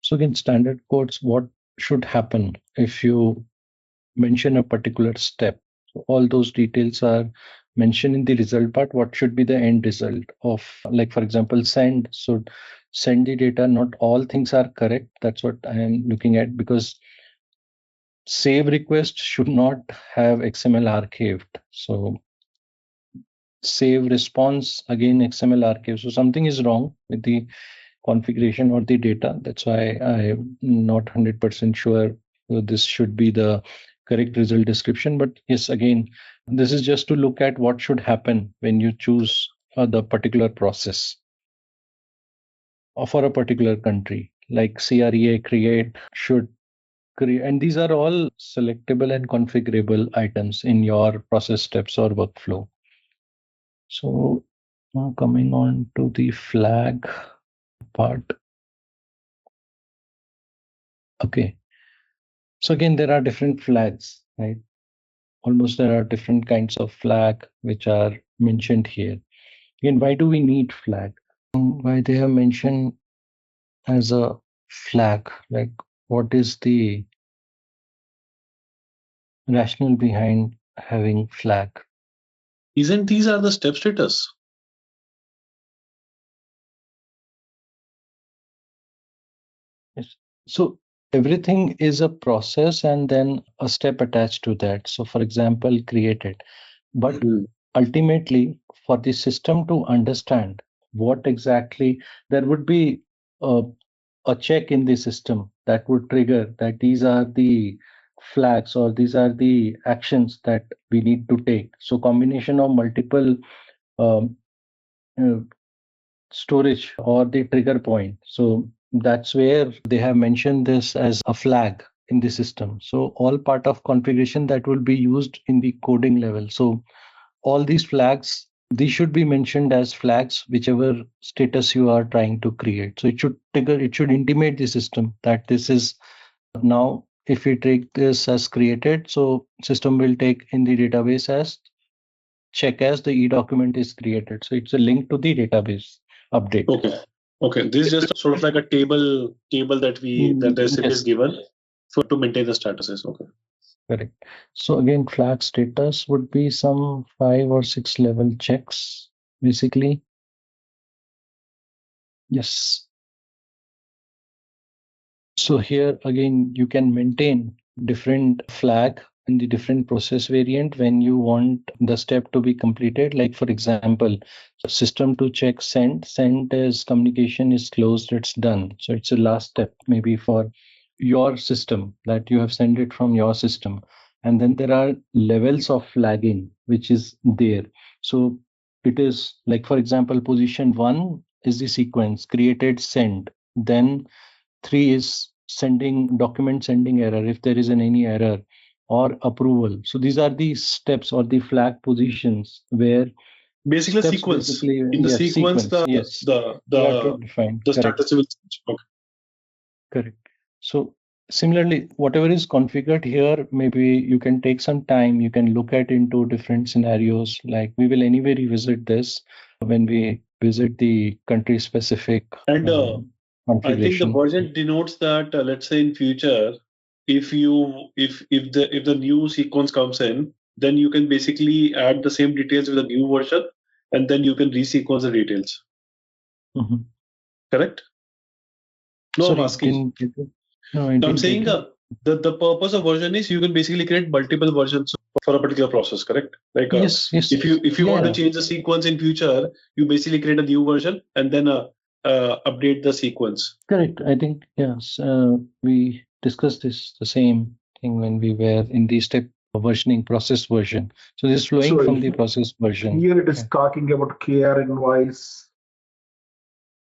Speaker 2: So again, standard codes, what should happen if you mention a particular step? So all those details are mentioned in the result part. What should be the end result of, like, for example, send. So send the data, not all things are correct. That's what I am looking at, because save request should not have XML archived. So save response, again, XML archive. So something is wrong with the configuration or the data. That's why I'm not 100% sure this should be the correct result description. But yes, again, this is just to look at what should happen when you choose the particular process for a particular country, like CREA, create, should create, and these are all selectable and configurable items in your process steps or workflow. So now coming on to the flag part. Okay. So again, there are different flags, right? Almost there are different kinds of flag which are mentioned here. Again, why do we need flag? Why they are mentioned as a flag? Like, what is the rationale behind having flag?
Speaker 1: Isn't these are the step status?
Speaker 2: Yes. So everything is a process and then a step attached to that. So for example, created. But ultimately, for the system to understand what exactly, there would be a check in the system that would trigger that these are the flags or these are the actions that we need to take. So combination of multiple um, uh, storage or the trigger point. So that's where they have mentioned this as a flag in the system. So all part of configuration that will be used in the coding level. So all these flags, these should be mentioned as flags, whichever status you are trying to create. So it should trigger, it should intimate the system that this is now, if we take this as created, so system will take in the database as check as the e-document is created. So it's a link to the database update.
Speaker 1: Okay. This is just sort of like a table that the SAP is given to maintain the statuses. Okay.
Speaker 2: Correct. So again, flag status would be some 5 or 6 level checks, basically. Yes. So here again, you can maintain different flag in the different process variant when you want the step to be completed. Like for example, system to check send is communication is closed, it's done. So it's the last step maybe for your system that you have sent it from your system. And then there are levels of flagging, which is there. So it is like, for example, position 1 is the sequence created send. Then 3 is document sending error if there is any error or approval. So these are the steps or the flag positions where
Speaker 1: basically sequence. In the sequence, the status will change. Okay.
Speaker 2: Correct. So similarly, whatever is configured here, maybe you can take some time, you can look at into different scenarios. Like we will anyway revisit this when we visit the country specific
Speaker 1: and I think the version denotes that let's say in future, if the new sequence comes in, then you can basically add the same details with the new version, and then you can resequence the details. Correct? No, I'm asking. I'm saying the purpose of version is you can basically create multiple versions for a particular process. Correct? Like
Speaker 2: yes.
Speaker 1: If you want to change the sequence in future, you basically create a new version and then update the sequence.
Speaker 2: Correct. I think yes. We discussed this the same thing when we were in the step versioning, process version. So this is flowing from the process version.
Speaker 4: Here it is talking about KR invoice.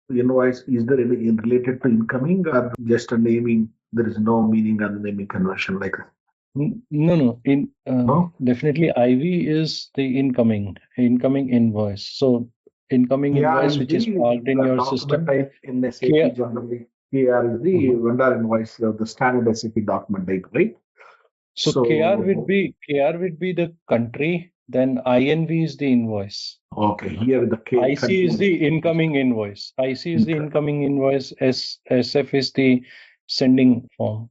Speaker 4: Invoice, is there any related to incoming or just a naming? There is no meaning on the naming conversion like that.
Speaker 2: No. Definitely IV is the incoming invoice. So incoming invoice which is parked in your system.
Speaker 4: Type in SAP generally, KR is the vendor invoice, the standard SAP document type, right?
Speaker 2: So KR would be the country, then INV is the invoice.
Speaker 4: Okay, here the
Speaker 2: IC is the incoming invoice. IC is the incoming invoice. SF is the sending form.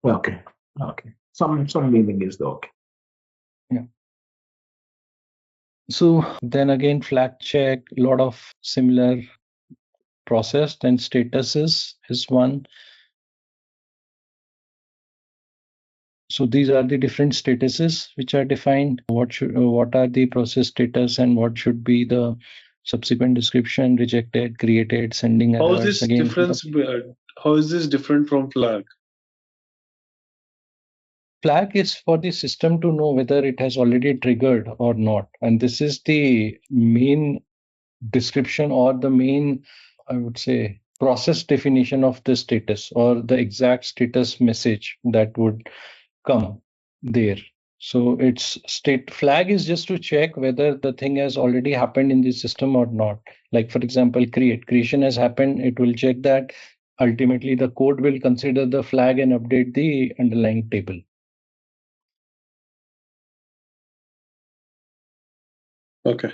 Speaker 4: Okay. Some meaning is the okay.
Speaker 2: Yeah. So then again, flag check, a lot of similar process, then statuses is one. So these are the different statuses which are defined. What are the process status and what should be the subsequent description, rejected, created, sending errors.
Speaker 1: How is this different from flag?
Speaker 2: Flag is for the system to know whether it has already triggered or not. And this is the main description or the main, I would say, process definition of the status or the exact status message that would come there. So it's flag is just to check whether the thing has already happened in the system or not. Like for example, creation has happened. It will check that. Ultimately, the code will consider the flag and update the underlying table.
Speaker 1: Okay.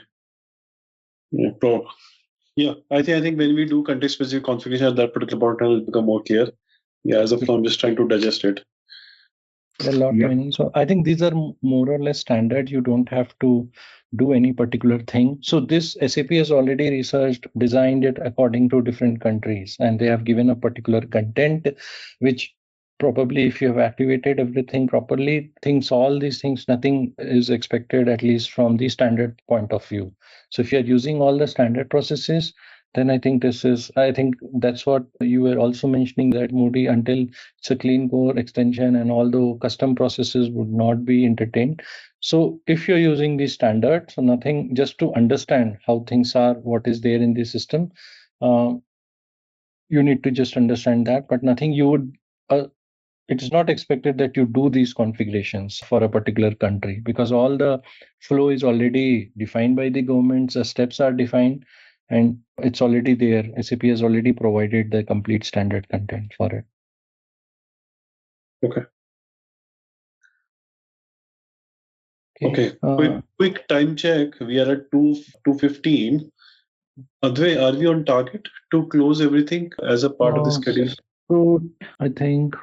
Speaker 1: Yeah, I think when we do context-specific configuration at that particular part, it will become more clear. Yeah, as of now, I'm just trying to digest it.
Speaker 2: A lot many. So I think these are more or less standard. You don't have to do any particular thing. So this SAP has already researched, designed it according to different countries, and they have given a particular content, which probably if you have activated everything properly, all these things, nothing is expected, at least from the standard point of view. So if you're using all the standard processes, then I think that's what you were also mentioning, that Moody, until it's a clean core extension and although custom processes would not be entertained. So if you're using the standard, so nothing, just to understand how things are, what is there in the system, you need to just understand that, but nothing you would, it is not expected that you do these configurations for a particular country because all the flow is already defined by the governments, the steps are defined, and it's already there. SAP has already provided the complete standard content for it.
Speaker 1: Okay. Quick time check. We are at 2:15. Advay, are we on target to close everything as a part of the schedule?
Speaker 2: So I think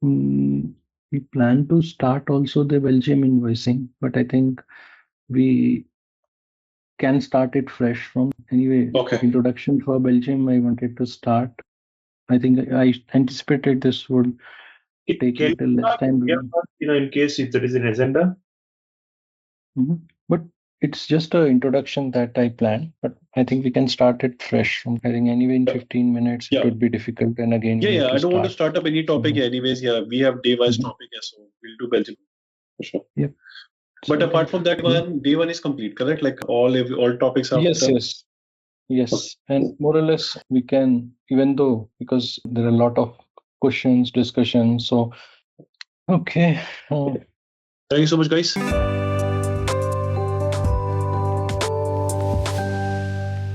Speaker 2: we plan to start also the Belgium invoicing, but I think we can start it fresh from anyway. Introduction for Belgium, I wanted to start. I think I anticipated this would take a little less time.
Speaker 6: In case if there is an agenda.
Speaker 2: But it's just an introduction that I planned, but I think we can start it fresh. I think anyway in 15 minutes it would be difficult. And again,
Speaker 1: I don't want to start up any topic anyways. Yeah, we have day-wise topic, so we'll do Belgium for sure.
Speaker 2: Yeah.
Speaker 1: But apart from that one, day one is complete, correct? Like all topics are
Speaker 2: Yes. And more or less we can, even though because there are a lot of questions, discussions. So okay.
Speaker 1: Thank you so much, guys.